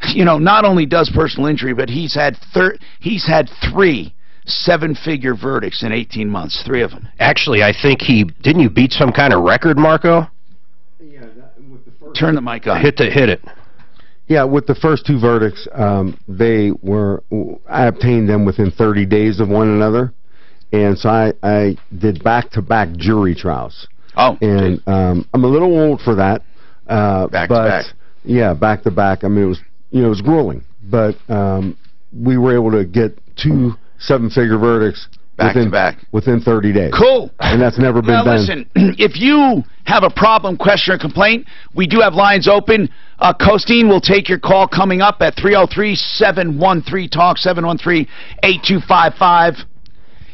you know, not only does personal injury, but he's had 3 seven-figure verdicts in 18 months, 3 of them. Actually, I think didn't you beat some kind of record, Marco? Yeah, with the first. Turn the mic on. Hit it. Yeah, with the first 2 verdicts, I obtained them within 30 days of one another, and so I did back-to-back jury trials. Oh. And I'm a little old for that. Back-to-back. Yeah, back-to-back. I mean, it was grueling, but we were able to get 2 seven-figure verdicts within 30 days. Cool. And that's never been done. Listen, if you have a problem, question, or complaint, we do have lines open. Costine will take your call coming up at 303-713-TALK, 713-8255.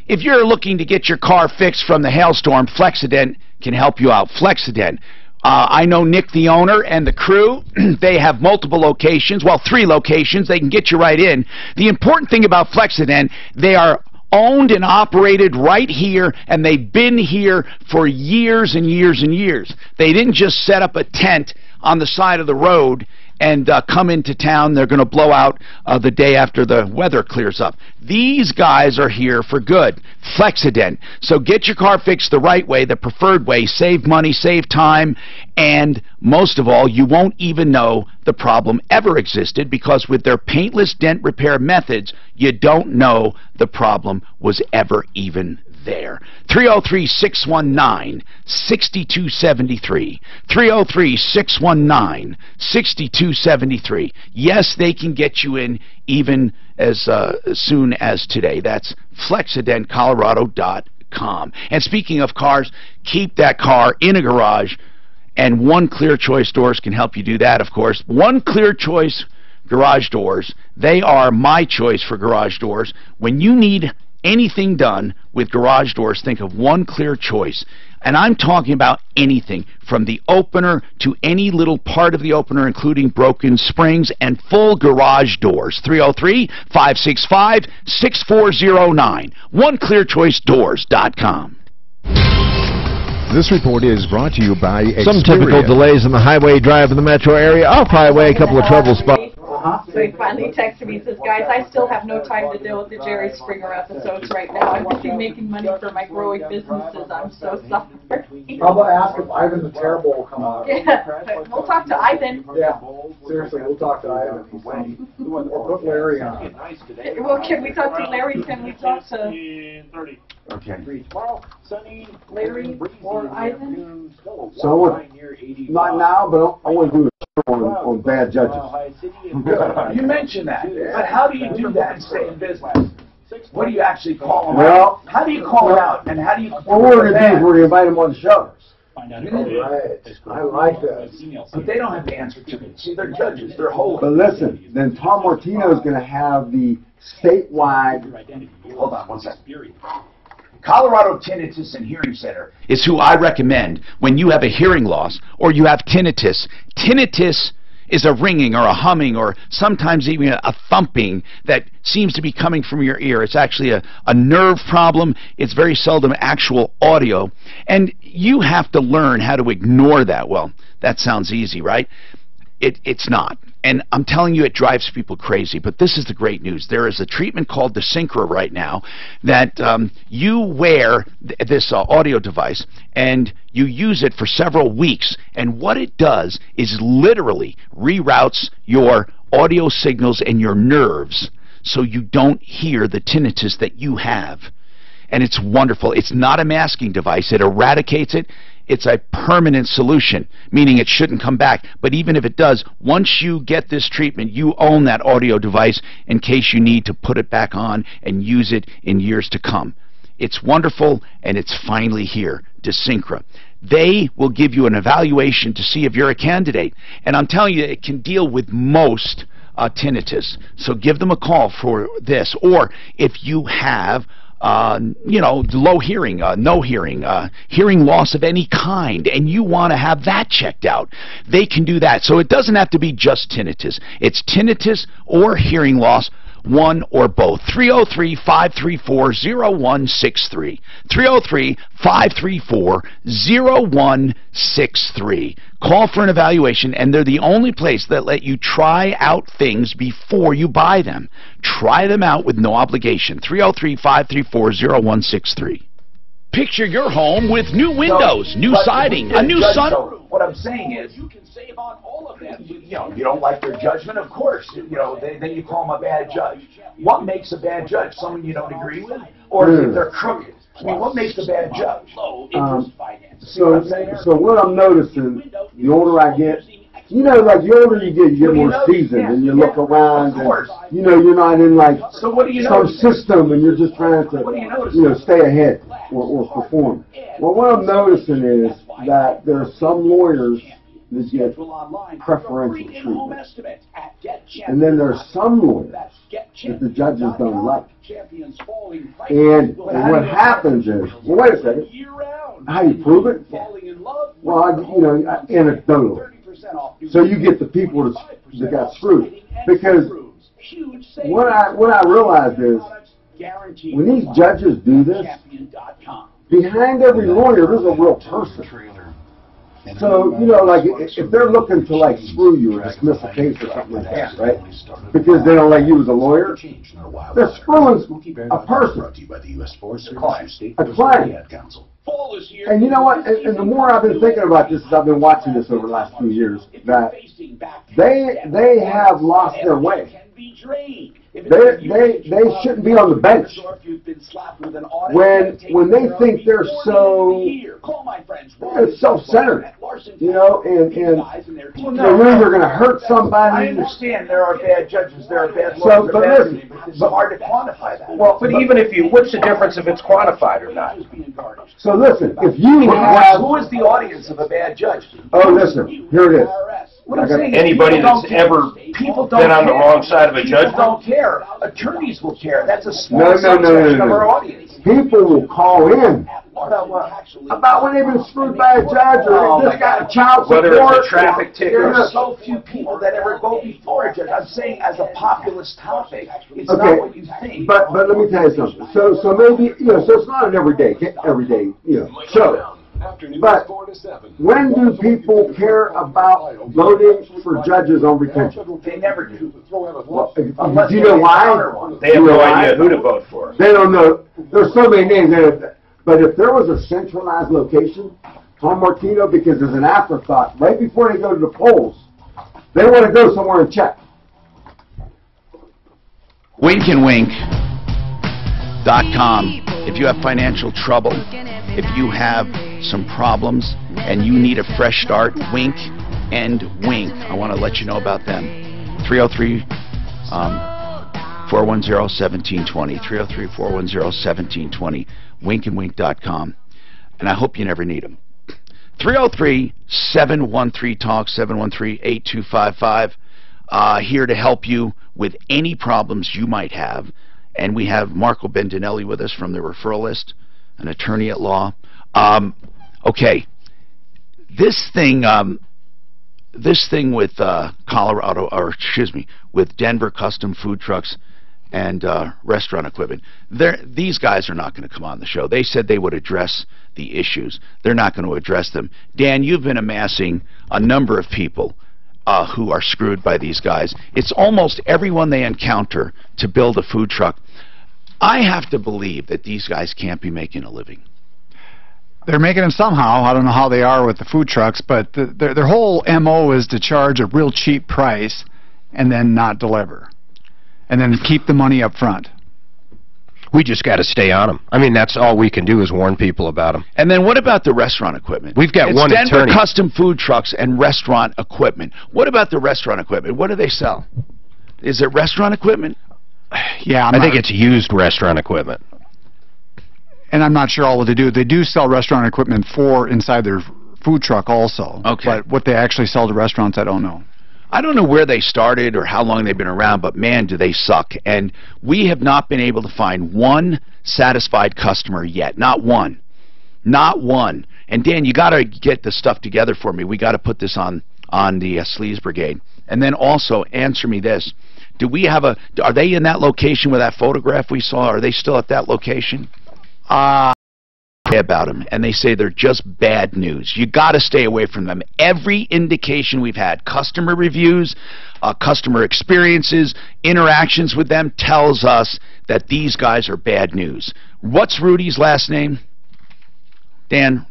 If you're looking to get your car fixed from the hailstorm, Flexident can help you out. Flexident. I know Nick, the owner, and the crew. They have multiple locations, well, 3 locations. They can get you right in. The important thing about Flexident, they are owned and operated right here, and they've been here for years and years and years. They didn't just set up a tent on the side of the road and come into town. They're going to blow out the day after the weather clears up. These guys are here for good. Flexident. So get your car fixed the right way, the preferred way. Save money, save time, and most of all, you won't even know the problem ever existed, because with their paintless dent repair methods, you don't know the problem was ever even there. 303-619-6273. 303-619-6273. Yes, they can get you in even as soon as today. That's flexidentcolorado.com. And speaking of cars, keep that car in a garage, and One Clear Choice Doors can help you do that, of course. One Clear Choice Garage Doors, they are my choice for garage doors. When you need anything done with garage doors, think of One Clear Choice. And I'm talking about anything from the opener to any little part of the opener, including broken springs and full garage doors. 303-565-6409. OneClearChoiceDoors.com. This report is brought to you by Some typical Xperia. delays in the highway drive in the metro area. Off-highway, a couple of trouble spots. So he finally texted me and says, guys, I still have no time to deal with the Jerry Springer episodes right now. I'm busy making money for my growing businesses. I'm so sorry. How about ask if Ivan the Terrible will come on? Yeah, we'll talk to Ivan. Yeah, seriously, we'll talk to Ivan. Or put Larry on. Well, can we talk to Larry? Can we talk to Okay. Tomorrow, sunny, Larry or Ivan? So I want, not now, but I want to do a show on bad judges. You mentioned that, but how do you do that and stay in business? What do you actually call them Well, out? How do you call them out, and how do you? What we're going to do is we're going to invite them on the show. Right. I like that. But they don't have the answer to it. See, they're judges. They're holy. But listen, then Tom Martino is going to have the statewide. Hold on one second. Colorado Tinnitus and Hearing Center is who I recommend when you have a hearing loss or you have tinnitus. Tinnitus is a ringing or a humming or sometimes even a thumping that seems to be coming from your ear. It's actually a nerve problem. It's very seldom actual audio. And you have to learn how to ignore that. Well, that sounds easy, right? It's not. And I'm telling you, it drives people crazy. But this is the great news. There is a treatment called the Syncra right now that you wear this audio device and you use it for several weeks. And what it does is literally reroutes your audio signals and your nerves so you don't hear the tinnitus that you have. And it's wonderful. It's not a masking device. It eradicates it. It's a permanent solution, meaning it shouldn't come back. But even if it does, once you get this treatment, you own that audio device in case you need to put it back on and use it in years to come. It's wonderful, and it's finally here, Syncra. They will give you an evaluation to see if you're a candidate. And I'm telling you, it can deal with most tinnitus. So give them a call for this. Or if you have low hearing, no hearing, hearing loss of any kind, and you want to have that checked out, they can do that. So it doesn't have to be just tinnitus. It's tinnitus or hearing loss, one or both. 303-534-0163. 303-534-0163. Call for an evaluation, and they're the only place that let you try out things before you buy them. Try them out with no obligation. 303-534-0163. Picture your home with new windows, new siding, a new sunroof. What I'm saying is, you can save on all of that. You don't like their judgment, of course. Then you call them a bad judge. What makes a bad judge? Someone you don't agree with, or if they're crooked? I mean, what makes a bad judge? So what I'm noticing, the older I get, like the older you get more seasoned, and you look around, and you're not in like some system, and you're just trying to stay ahead or perform. Well, what I'm noticing is that there are some lawyers that get preferential treatment, and then there are some lawyers that the judges don't like. And what happens is, well, wait a second, how you prove it? Well, anecdotal. So you get the people that got screwed. Because what I realized is, when these judges do this, behind every lawyer there's a real person. So, like, if they're looking to, like, screw you or dismiss a case or something like that, right? Because they don't like you as a lawyer, they're screwing a person, a client. And you know what? And the more I've been thinking about this, as I've been watching this over the last few years, that they have lost their way. They shouldn't be on the bench when they think they're so self-centered, and they're either going to hurt somebody. I understand there are bad judges, there are bad lawyers, but it's hard to quantify that. Well, but even if what's the difference if it's quantified or not? So listen, if you have... Who is the audience of a bad judge? Oh, listen, here it is. What I'm saying anybody that's ever been on the wrong side of a judge don't care. Attorneys will care. That's a small subsection of our audience. People will call in about when they've been screwed by a judge or they just got a child support. Whether it's a traffic ticket. There are so few people that ever go before a judge. I'm saying as a populist topic, it's not what you think. But let me tell you something. So maybe so it's not an everyday show. But when do people care about voting for judges on retention? They never do. Well, Unless do you know why? They have no idea who to vote for. They don't know. There's so many names. But if there was a centralized location, Tom Martino, because there's an afterthought, right before they go to the polls, they want to go somewhere and check. WinkandWink.com. If you have financial trouble, if you have some problems, and you need a fresh start, Wink and Wink. I want to let you know about them. 303-410-1720. 303-410-1720. Winkandwink.com. And I hope you never need them. 303-713-TALK, 713-8255. Here to help you with any problems you might have. And we have Marco Bendinelli with us from the referral list, an attorney at law. Okay, this thing with Colorado, or excuse me, with Denver Custom Food Trucks and restaurant equipment, these guys are not going to come on the show. They said they would address the issues. They're not going to address them. Dan, you've been amassing a number of people who are screwed by these guys. It's almost everyone they encounter to build a food truck. I have to believe that these guys can't be making a living. They're making them somehow. I don't know how they are with the food trucks, but their whole MO is to charge a real cheap price and then not deliver, and then keep the money up front. We just got to stay on them. I mean, that's all we can do is warn people about them. And then what about the restaurant equipment? We've got one Denver attorney. Custom Food Trucks and restaurant equipment. What about the restaurant equipment? What do they sell? Is it restaurant equipment? Yeah, I think it's used restaurant equipment. And I'm not sure all what they do. They do sell restaurant equipment for inside their food truck also. Okay. But what they actually sell to restaurants, I don't know. I don't know where they started or how long they've been around, but man, do they suck. And we have not been able to find one satisfied customer yet. Not one. Not one. And Dan, you got to get the stuff together for me. We got to put this on the Sleaze Brigade. And then also answer me this. Do we have are they in that location with that photograph we saw? Are they still at that location? About them, and they say they're just bad news. You got to stay away from them. Every indication we've had, customer reviews, customer experiences, interactions with them, tells us that these guys are bad news. What's Rudy's last name, Dan?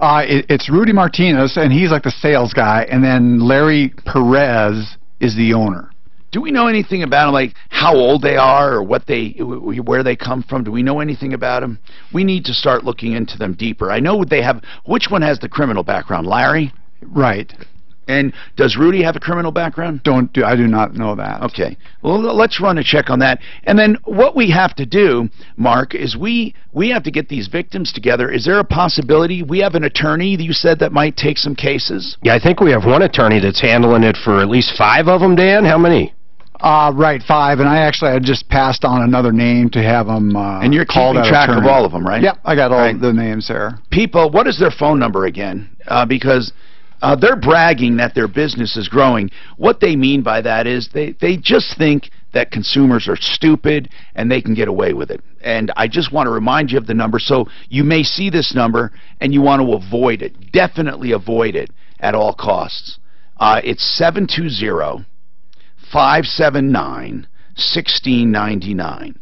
It's Rudy Martinez, and he's like the sales guy, and then Larry Perez is the owner. Do we know anything about them, like how old they are or where they come from? Do we know anything about them? We need to start looking into them deeper. I know they have. Which one has the criminal background? Larry? Right. And does Rudy have a criminal background? I do not know that. Okay. Well, let's run a check on that. And then what we have to do, Mark, is we have to get these victims together. Is there a possibility we have an attorney you said that might take some cases? Yeah, I think we have one attorney that's handling it for at least 5 of them, Dan. How many? Right, 5, and I just passed on another name to have them and you're keeping track of all of them, right? Yep, I got all the names there. People, what is their phone number again? Because they're bragging that their business is growing. What they mean by that is they just think that consumers are stupid and they can get away with it. And I just want to remind you of the number. So you may see this number and you want to avoid it. Definitely avoid it at all costs. It's 720-579-1699.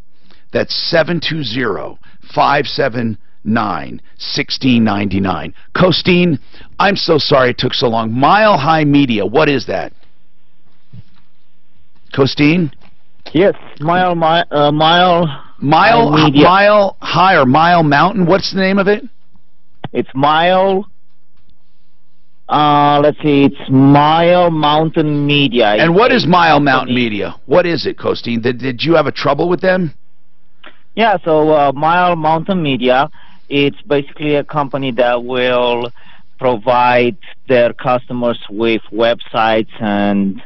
That's 720-579-1699. Costine, I'm so sorry it took so long. Mile High Media, what is that? Costine? Yes, Mile High or Mile Mountain, what's the name of it? It's let's see, it's Mile Mountain Media. And what is Mile Mountain Media? What is it, Costine? Did you have a trouble with them? Yeah, so Mile Mountain Media, it's basically a company that will provide their customers with websites and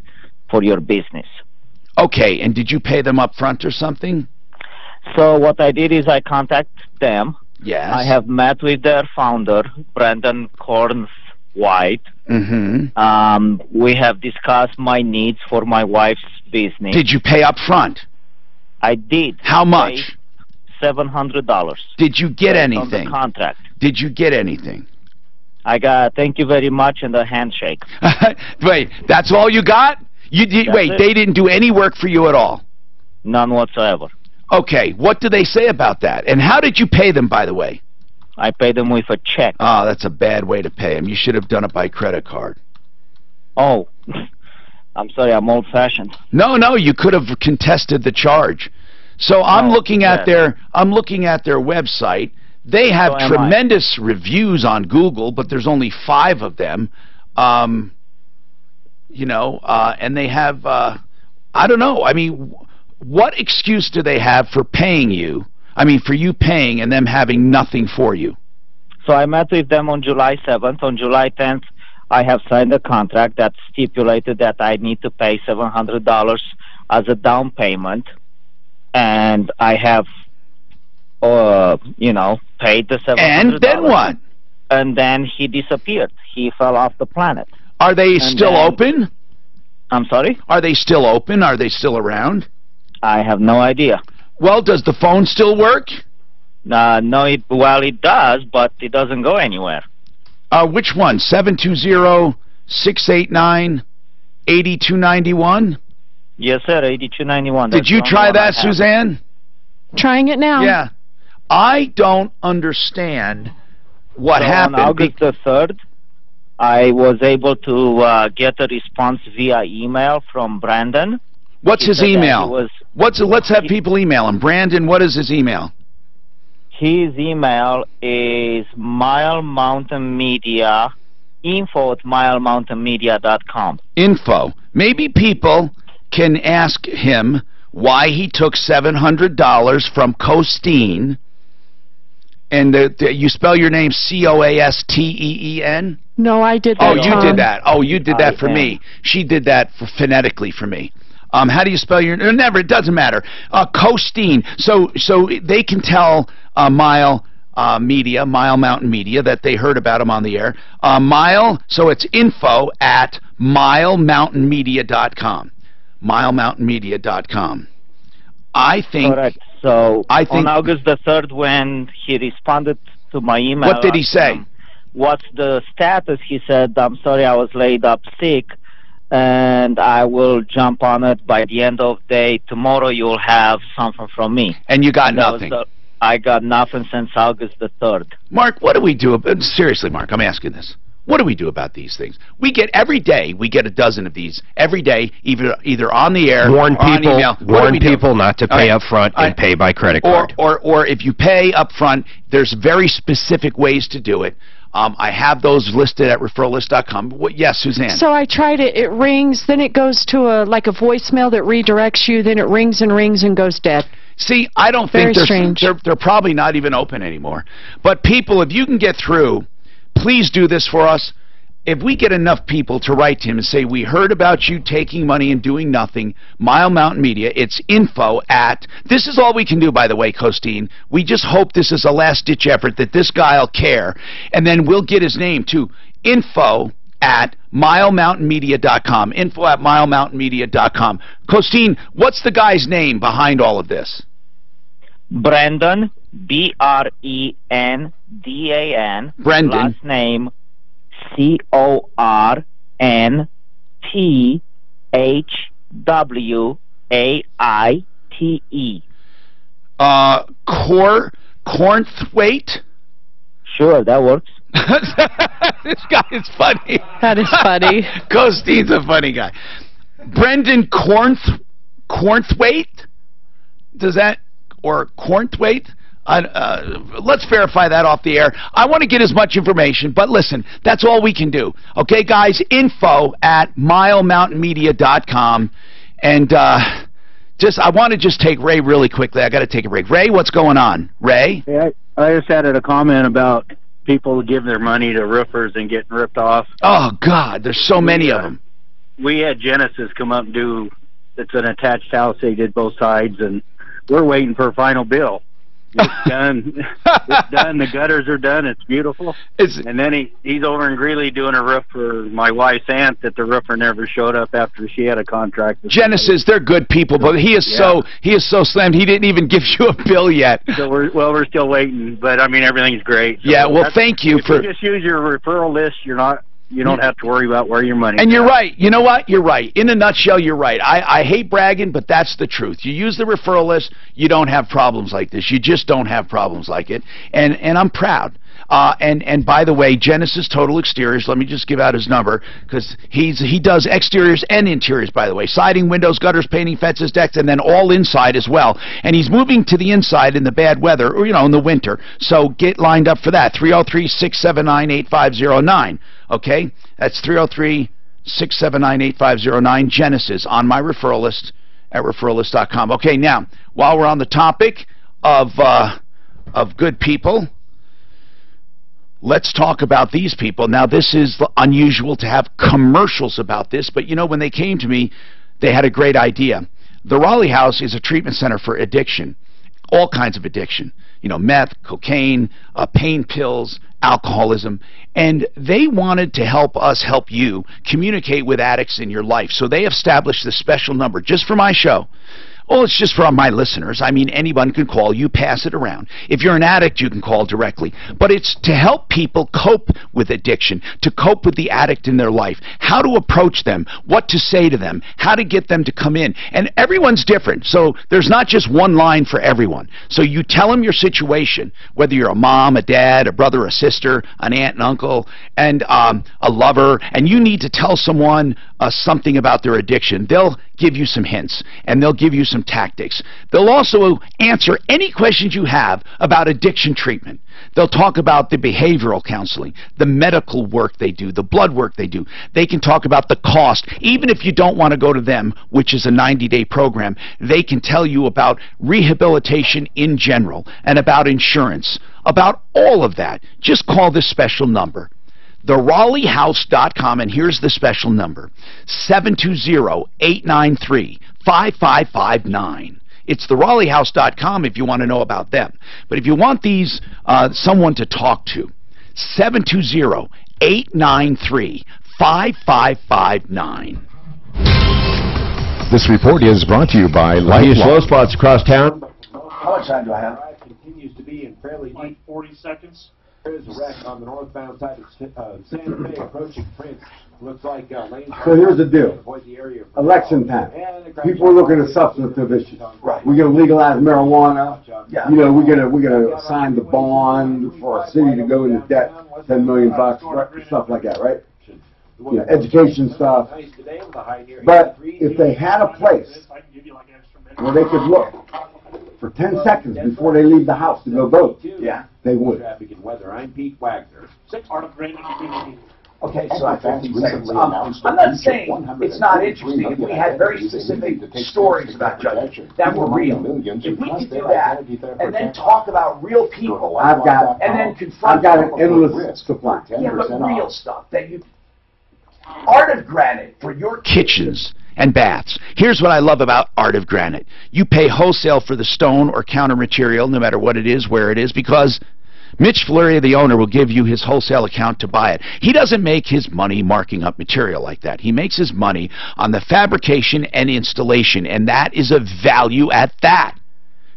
for your business. Okay, and did you pay them up front or something? So what I did is I contacted them. Yes. I have met with their founder, Brandon Corns-White. Mm-hmm. We have discussed my needs for my wife's business. Did you pay up front? I did. How much? $700. Did you get On the anything? contract. Did you get anything? I got thank you very much and a handshake. Wait, that's all you got? You did, That's wait, it. they didn't do any work for you at all? None whatsoever. Okay, what do they say about that? And how did you pay them, by the way? I paid them with a check. Oh, that's a bad way to pay them. You should have done it by credit card. Oh, I'm sorry, I'm old-fashioned. No, you could have contested the charge. So I'm looking at their website. They have So am tremendous reviews on Google, but there's only 5 of them. You know, and they have I don't know. I mean, what excuse do they have for paying you? I mean, for you paying and them having nothing for you? So I met with them on July 7th. On July 10th, I have signed a contract that stipulated that I need to pay $700 as a down payment, and I have, you know, paid the $700. And then what? And then he disappeared. He fell off the planet. Are they still open? I'm sorry? Are they still open? Are they still around? I have no idea. Well, does the phone still work? No, it does, but it doesn't go anywhere. Which one? 720-689-8291? Yes, sir, 8291. Did you try that, Suzanne? Trying it now. Yeah. I don't understand what happened. On August the 3rd, I was able to get a response via email from Brandon. What's his email? Let's have people email him. Brandon, what is his email? His email is milemountainmedia, info@milemountainmedia.com. Info. Maybe people can ask him why he took $700 from Costeen. And you spell your name Coasteen? No, I did that. Oh, you did that. Oh, you did that for me. She did that phonetically for me. How do you spell your name? Never. It doesn't matter. Costeen. So they can tell Mile Mountain Media, that they heard about him on the air. So it's info@milemountainmedia.com. milemountainmedia.com. I think. Correct. So on August the 3rd, when he responded to my email, what did he say? What's the status? He said, "I'm sorry, I was laid up sick, and I will jump on it by the end of the day. Tomorrow you'll have something from me." And you got nothing. I got nothing since August the 3rd. Mark, what do we do about, seriously, Mark, I'm asking this. What do we do about these things? We get, every day, we get a dozen of these. Every day, either on the air warn or on email. Warn people not to pay up front and pay by credit card. Or if you pay up front, there's very specific ways to do it. I have those listed at referrallist.com. Yes, Suzanne? So I tried it. It rings, then it goes to a voicemail that redirects you, then it rings and goes dead. See, I don't think they're probably not even open anymore. But people, if you can get through, please do this for us. If we get enough people to write to him and say, we heard about you taking money and doing nothing, Mile Mountain Media, it's this is all we can do, by the way, Costeen. We just hope this is a last-ditch effort, that this guy will care. And then we'll get his name, too. info@milemountainmedia.com. info@milemountainmedia.com. Costeen, what's the guy's name behind all of this? Brendan, Brendan. Brendan. Last name Cornthwaite. Cornthwaite? Sure, that works. This guy is funny. That is funny. Costeen's a funny guy. Brendan Cornthwaite? Does that, or Cornthwaite? Let's verify that off the air. I want to get as much information, but listen, that's all we can do. Okay, guys, info@milemountainmedia.com. And I want to just take Ray really quickly. I got to take a break. Ray, what's going on? Ray? Yeah, I just added a comment about people giving their money to roofers and getting ripped off. Oh, God, there's so many of them. We had Genesis come up and do, it's an attached house. They did both sides, and we're waiting for a final bill. It's done. It's done. The gutters are done. It's beautiful. And then he's over in Greeley doing a roof for my wife's aunt that the roofer never showed up after she had a contract. Genesis, they're good people, but he is so slammed. He didn't even give you a bill yet. So we're still waiting, but I mean everything's great. So yeah, well, thank you for. If you just use your referral list, you don't have to worry about where your money. And you're right. You know what? You're right. In a nutshell, you're right. I hate bragging, but that's the truth. You use the referral list, you don't have problems like this. You just don't have problems like it. And I'm proud. And by the way, Genesis Total Exteriors, let me just give out his number, because he does exteriors and interiors, by the way. Siding, windows, gutters, painting, fences, decks, and then all inside as well. And he's moving to the inside in the bad weather, or, in the winter. So get lined up for that. 303-679-8509. Okay? That's 303-679-8509. Genesis on my referral list at referrallist.com. Okay, now, while we're on the topic of good people, let's talk about these people. Now, this is unusual to have commercials about this, but when they came to me, they had a great idea. The Raleigh House is a treatment center for addiction, all kinds of addiction. Meth, cocaine, pain pills, alcoholism. And they wanted to help us help you communicate with addicts in your life. So they established this special number just for my show. Well, it's just for my listeners. I mean, anyone can call. You pass it around. If you're an addict, you can call directly. But it's to help people cope with addiction, to cope with the addict in their life, how to approach them, what to say to them, how to get them to come in. And everyone's different, so there's not just one line for everyone. So you tell them your situation, whether you're a mom, a dad, a brother, a sister, an aunt and uncle, and a lover, and you need to tell someone something about their addiction. They'll give you some hints, and they'll give you some tactics. They'll also answer any questions you have about addiction treatment. They'll talk about the behavioral counseling, the medical work they do, the blood work they do. They can talk about the cost. Even if you don't want to go to them, which is a 90-day program, they can tell you about rehabilitation in general and about insurance, about all of that. Just call this special number. TheRaleighHouse.com, and here's the special number, 720-893-5559. It's TheRaleighHouse.com if you want to know about them. But if you want these someone to talk to, 720-893-5559. This report is brought to you by Lifeline. Slow spots across town. How much time do I have? Continues to be in fairly deep. 40 seconds. There is a wreck on the northbound side of Santa Fe approaching Prince. Looks like lanes. So here's the deal. Election time. People are looking at substantive issues. Right. We're going to legalize marijuana. Yeah. We're going to sign the bond for a city to go into debt, $10 million, stuff like that, right? Education stuff. But if they had a place where they could look for 10 seconds before they leave the house to go vote, they would. I'm Pete Wagner. Okay, so I 15 seconds. I'm not saying it's not interesting. If we had very specific stories about judges that were real, if we could do that and then talk about real people, I've got an endless supply. Yeah, but real stuff that you. Art of Granite for your kitchens and baths. Here's what I love about Art of Granite. You pay wholesale for the stone or counter material, no matter what it is, where it is, because Mitch Fleury, the owner, will give you his wholesale account to buy it. He doesn't make his money marking up material like that. He makes his money on the fabrication and installation, and that is a value at that.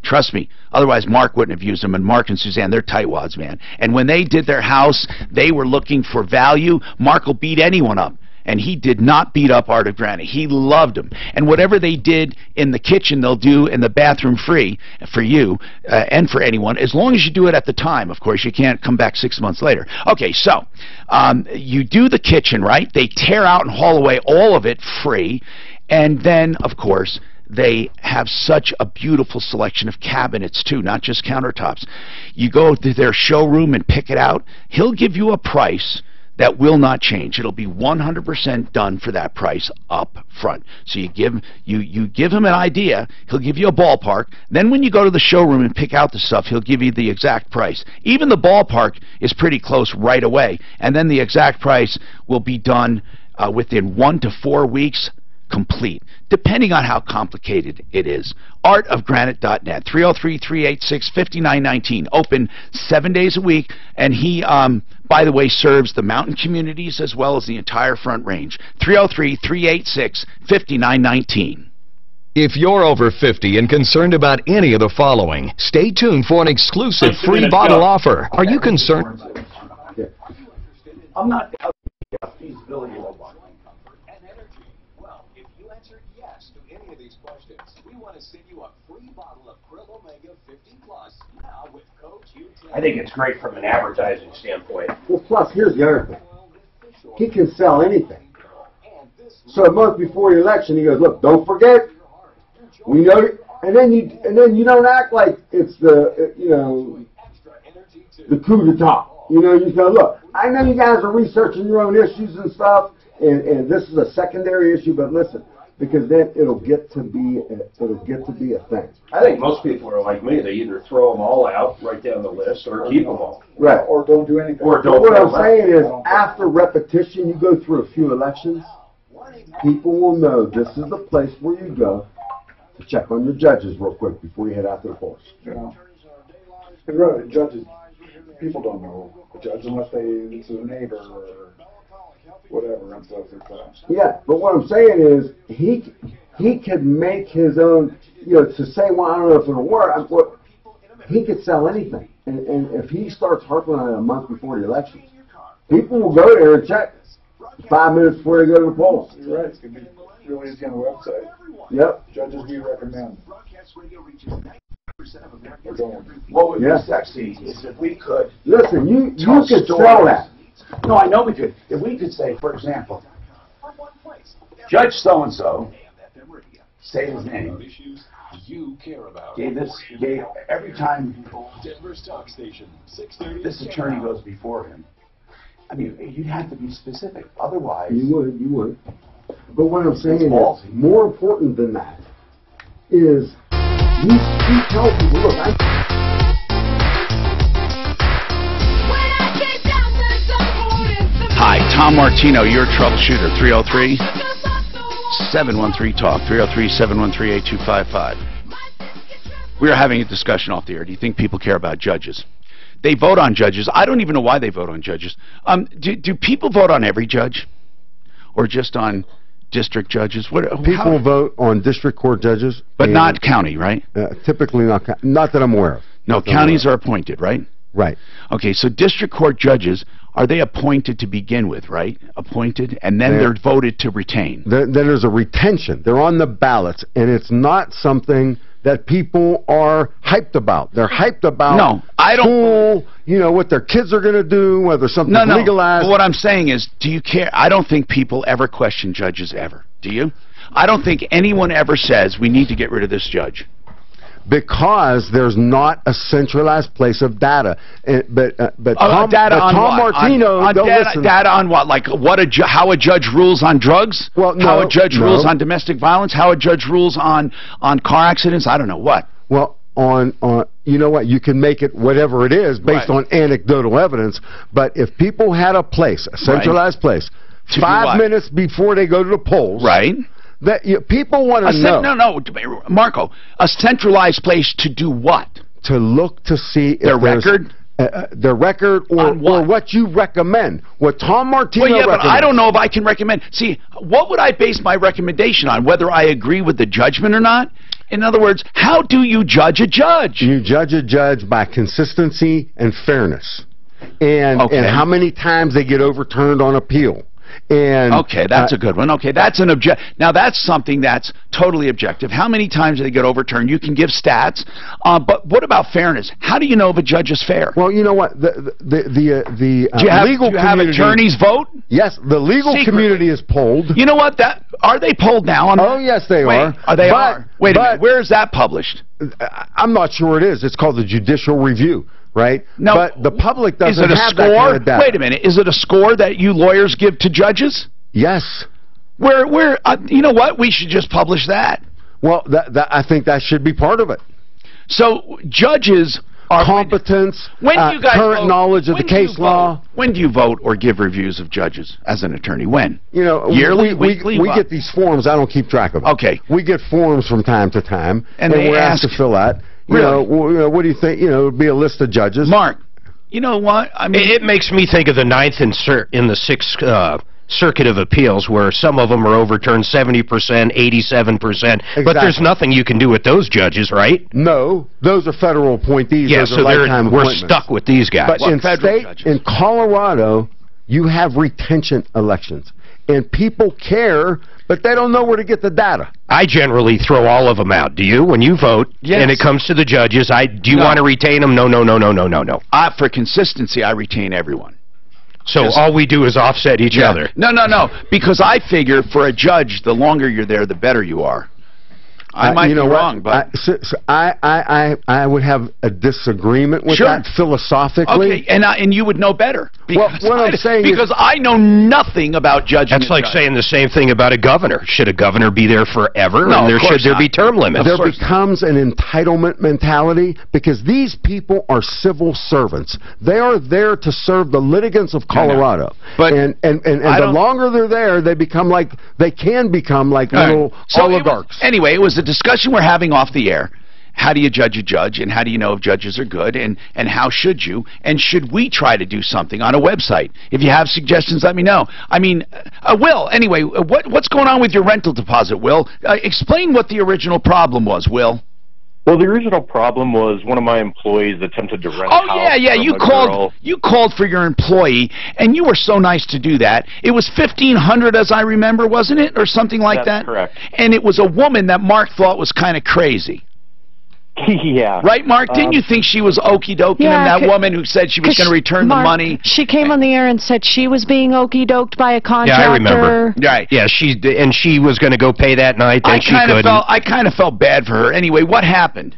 Trust me. Otherwise, Mark wouldn't have used them, and Mark and Suzanne, they're tightwads, man. And when they did their house, they were looking for value. Mark will beat anyone up. And he did not beat up Art of Granite. He loved them. And whatever they did in the kitchen, they'll do in the bathroom free for you and for anyone, as long as you do it at the time. Of course, you can't come back 6 months later. Okay, so you do the kitchen, right? They tear out and haul away all of it free. And then, of course, they have such a beautiful selection of cabinets, too, not just countertops. You go to their showroom and pick it out. He'll give you a price that will not change. It'll be 100% done for that price up front. So you give him an idea, he'll give you a ballpark. Then when you go to the showroom and pick out the stuff, he'll give you the exact price. Even the ballpark is pretty close right away. And then the exact price will be done within 1 to 4 weeks. complete, depending on how complicated it is. artofgranite.net, 303-386-5919, open 7 days a week, and he, by the way, serves the mountain communities as well as the entire Front Range. 303-386-5919. If you're over 50 and concerned about any of the following, stay tuned for an exclusive free bottle offer. Are you concerned? I'm not doubting the feasibility of one. Well, if you answered yes to any of these questions, we want to send you a free bottle of Krill Omega 50 Plus now with code U10. I think it's great from an advertising standpoint. Well, plus, here's the other thing. He can sell anything. So a month before the election, he goes, look, don't forget, we know, and then you don't act like it's the, the coup d'etat. You go, look, I know you guys are researching your own issues and stuff, and this is a secondary issue, but listen, because then it'll get to be a thing. I think most people are like me. They either throw them all out, write down the list, or keep them all. Right. Or don't do anything. Or don't. What I'm saying is, after repetition, you go through a few elections, people will know this is the place where you go to check on your judges real quick before you head out to the polls. Really, judges, people don't know the judge unless it's a neighbor or whatever and stuff like that. Yeah, but what I'm saying is he could make his own, to say, well, I don't know if it'll work, he could sell anything. And if he starts harping on it a month before the election, people will go there and check 5 minutes before they go to the polls. You're right, it's going to be really easy on the website. Yep. Judges we recommend. What would be sexy is if we could... Listen, you could sell that. No, I know we could. If we could say, for example, Judge so-and-so, say his name, gave every time this attorney goes before him, I mean, you'd have to be specific. Otherwise... You would. But what I'm saying is, more important than that is you tell people, look, Hi, Tom Martino, your troubleshooter, 303-713-TALK, 303-713-8255. We are having a discussion off the air. Do you think people care about judges? They vote on judges. I don't even know why they vote on judges. Do people vote on every judge? Or just on district judges? People vote on district court judges. But not county, right? Typically not that I'm aware of. No, counties are appointed, right? Right. Okay, so district court judges, are they appointed to begin with, right? Appointed, and then they're voted to retain. Then there's a retention. They're on the ballots, and it's not something that people are hyped about. They're hyped about school, what their kids are going to do, whether something's legalized. But what I'm saying is, do you care? I don't think people ever question judges ever. Do you? I don't think anyone ever says, we need to get rid of this judge. Because there's not a centralized place of data. But Tom Martino, data on what? Like how a judge rules on drugs? Well, no, how a judge rules on domestic violence? How a judge rules on car accidents? I don't know what. Well, you know what? You can make it whatever it is based on anecdotal evidence. But if people had a place, a centralized place, 5 minutes before they go to the polls, right? That people want to know. No, Marco, a centralized place to do what? To look to see if their record? Their record or what you recommend. What Tom Martino recommends. But I don't know if I can recommend. See, what would I base my recommendation on? Whether I agree with the judgment or not? In other words, how do you judge a judge? You judge a judge by consistency and fairness. And how many times they get overturned on appeal. Okay, that's a good one. Okay, that's an Now that's something that's totally objective. How many times do they get overturned? You can give stats, but what about fairness? How do you know if a judge is fair? Well, you know what? The legal do you have attorneys vote? Yes, the legal community is polled. You know what? Are they polled now? Yes, they are. They are. Wait a minute. Where is that published? I'm not sure it is. It's called the judicial review. Right? No, but the public doesn't have that kind of data. Wait a minute. Is it a score that you lawyers give to judges? Yes. You know what? We should just publish that. Well, I think that should be part of it. So judges competence, when do you guys current vote? knowledge of the case law. When do you vote or give reviews of judges as an attorney? When? You know, yearly, we weekly. get these forms. I don't keep track of them. Okay. We get forms from time to time, and we're asked to fill out. You know, what do you think? You know, it would be a list of judges. Mark, you know what? I mean, it makes me think of the 9th and the 6th Circuit of Appeals, where some of them are overturned 70%, 87%, but there's nothing you can do with those judges, right? No, those are federal appointees. Yeah, those so are we're stuck with these guys. But in Colorado, you have retention elections, and people care, but they don't know where to get the data. I generally throw all of them out. Do you? When you vote, and it comes to the judges, do you want to retain them? No. For consistency, I retain everyone. So all we do is offset each other. No. Because I figure for a judge, the longer you're there, the better you are. I might be wrong, but I would have a disagreement with that philosophically. Okay, and you would know better. Because what I'm saying because I know nothing about judging. That's like saying the same thing about a governor. Should a governor be there forever? No, and should there be term limits? There becomes an entitlement mentality because these people are civil servants. They are there to serve the litigants of Colorado. But and the longer they're there, they can become like little oligarchs. Anyway, it was a discussion we're having off the air. How do you judge a judge, and how do you know if judges are good, and how should you, and should we try to do something on a website? If you have suggestions, let me know. I mean, Will, anyway, what's going on with your rental deposit, Will? Explain what the original problem was, Will. Well, the original problem was one of my employees attempted to rent a house from You called for your employee, and you were so nice to do that. It was $1,500, as I remember, wasn't it, or something like that? That's correct. And it was a woman that Mark thought was kind of crazy. Yeah. Right, Mark? Didn't you think she was okie-doking him, that woman who said she was going to return the money? She came on the air and said she was being okie-doked by a contractor. Yeah, I remember. Right. Yeah, she was going to go pay that night, and she couldn't. I kind of felt bad for her. Anyway, what happened?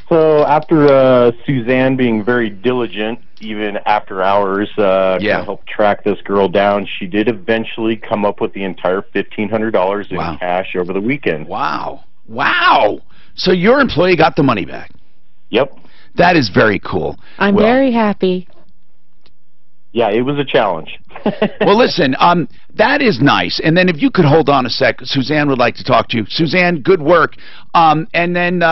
So after Suzanne being very diligent, even after hours, to help track this girl down, she did eventually come up with the entire $1,500 in cash over the weekend. Wow. Wow. So your employee got the money back? Yep. That is very cool. I'm very happy. Yeah, it was a challenge. Well, listen, that is nice. And then if you could hold on a sec, Suzanne would like to talk to you. Suzanne, good work. And then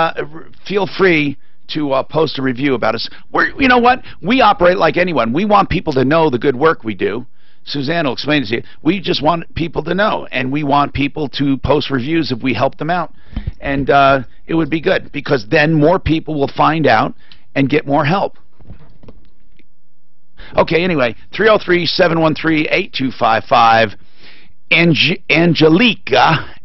feel free to post a review about us. You know what? We operate like anyone. We want people to know the good work we do. Suzanne will explain it to you. We just want people to know, and we want people to post reviews if we help them out. And it would be good, because then more people will find out and get more help. Okay, anyway, 303-713-8255.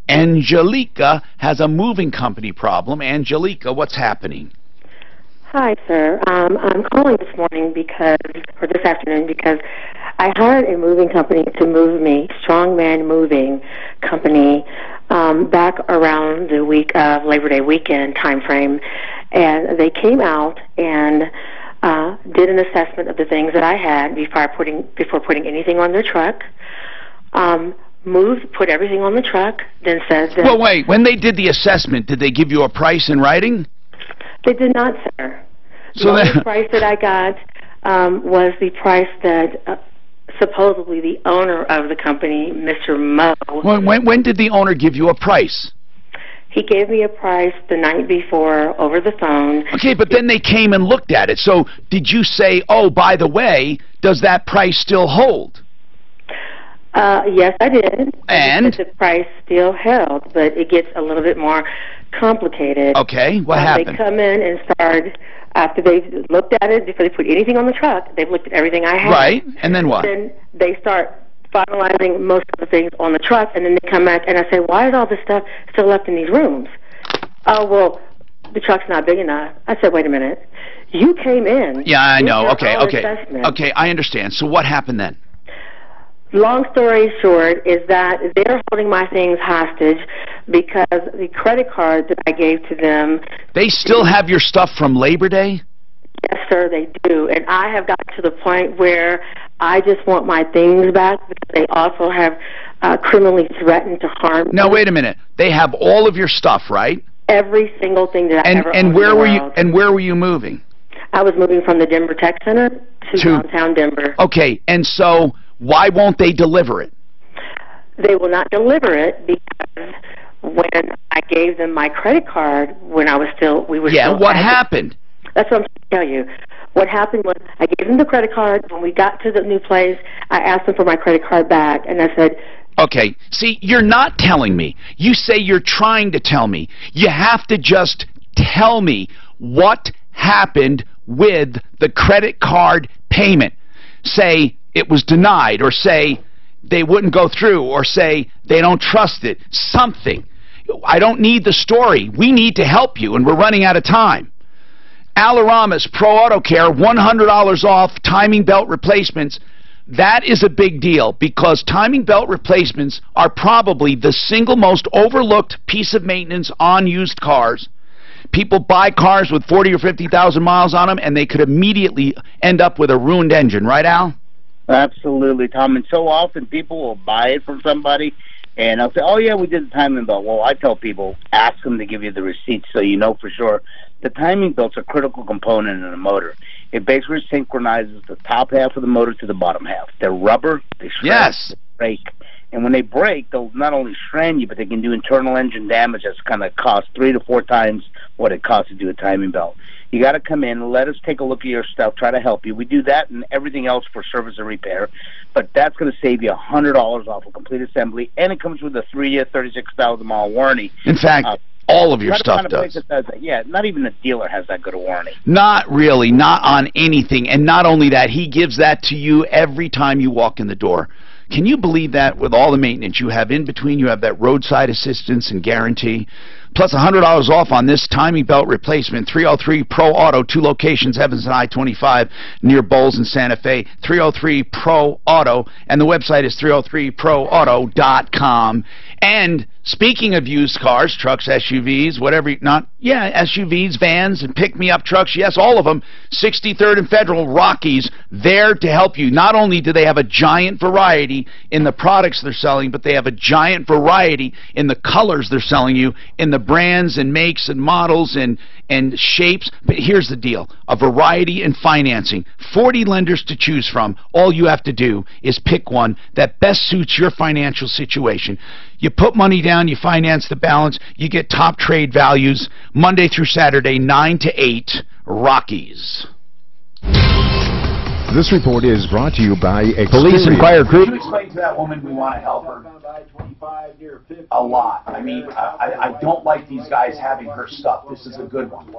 Angelica has a moving company problem. Angelica, what's happening? Hi, sir. I'm calling this afternoon because I hired a moving company to move me, Strongman Moving Company, back around the week of Labor Day weekend time frame, and they came out and did an assessment of the things that I had before putting anything on their truck. Put everything on the truck, then said that... Well, wait. When they did the assessment, did they give you a price in writing? They did not, sir. So the only price that I got was the price that supposedly the owner of the company, Mr. Moe... When did the owner give you a price? He gave me a price the night before over the phone. Okay, but then they came and looked at it. So did you say, oh, by the way, does that price still hold? Yes, I did. And? The price still held, but it gets a little bit more complicated. Okay, what happened? They come in and start, after they've looked at it, before they put anything on the truck, they've looked at everything I have. Right, and then what? Then they start finalizing most of the things on the truck, and then they come back and I say, why is all this stuff still left in these rooms? Oh, well, the truck's not big enough. I said, wait a minute. You came in. Yeah, I know. Okay, I understand. So what happened then? Long story short is that they're holding my things hostage because the credit card that I gave to them... They still have your stuff from Labor Day? Yes, sir, they do. And I have gotten to the point where I just want my things back because they also have criminally threatened to harm me. Now, wait a minute. They have all of your stuff, right? Every single thing that I ever owned and where were you moving? I was moving from the Denver Tech Center to downtown Denver. Okay, and so why won't they deliver it? They will not deliver it because when I gave them my credit card, when I was still, what happened? That's what I'm trying to tell you. What happened was I gave them the credit card. When we got to the new place, I asked them for my credit card back, and I said, okay, see, you're not telling me. You say you're trying to tell me. You have to just tell me what happened with the credit card payment. Say it was denied, or say they wouldn't go through, or say they don't trust it. Something. I don't need the story. We need to help you, and we're running out of time. Alaramas Pro Auto Care, $100 off timing belt replacements. That is a big deal because timing belt replacements are probably the single most overlooked piece of maintenance on used cars. People buy cars with 40 or 50,000 miles on them, and they could immediately end up with a ruined engine. Right, Al? Absolutely, Tom. And so often people will buy it from somebody, and I'll say, oh, yeah, we did the timing belt. Well, I tell people, ask them to give you the receipt so you know for sure. The timing belt's a critical component in a motor. It basically synchronizes the top half of the motor to the bottom half. They're rubber, they shred, they break. And when they break, they'll not only strand you, but they can do internal engine damage that's going to cost 3 to 4 times what it costs to do a timing belt. You got to come in, let us take a look at your stuff, try to help you. We do that and everything else for service and repair, but that's going to save you $100 off a complete assembly, and it comes with a 3-year, 36,000-mile warranty. In fact, all of your stuff does. Yeah, not even a dealer has that good a warranty. Not really, not on anything. And not only that, he gives that to you every time you walk in the door. Can you believe that with all the maintenance you have in between? You have that roadside assistance and guarantee. Plus $100 off on this timing belt replacement. 303 Pro Auto, 2 locations, Evans and I-25, near Bowles and Santa Fe. 303 Pro Auto, and the website is 303proauto.com. And speaking of used cars, trucks, SUVs, whatever, SUVs, vans, and pick-me-up trucks, yes, all of them, 63rd and Federal, Rockies, there to help you. Not only do they have a giant variety in the products they're selling, but they have a giant variety in the colors they're selling you, in the brands and makes and models and shapes. But here's the deal, a variety in financing, 40 lenders to choose from. All you have to do is pick one that best suits your financial situation. You put money down, you finance the balance, you get top trade values, Monday through Saturday, 9 to 8, Rockies. This report is brought to you by Police and Fire Crew. Could you explain to that woman we want to help her? A lot. I mean, I don't like these guys having her stuff. This is a good one.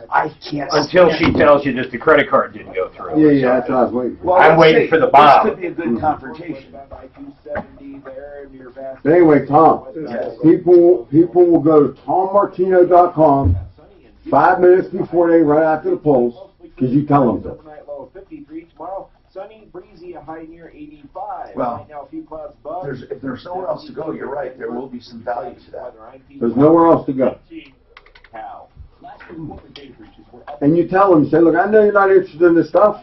I can't. Until she tells you that the credit card didn't go through. Yeah, that's what I was waiting for. Well, I'm waiting for the bomb. This could be a good confrontation. But anyway, Tom, people will go to TomMartino.com 5 minutes before they run after the polls because you tell them to. Sunny, breezy, a high near 85. Well, right now, a few clouds above. If there's nowhere else to go, you're right. There will be some value to that. There's nowhere else to go. And you tell them, you say, look, I know you're not interested in this stuff.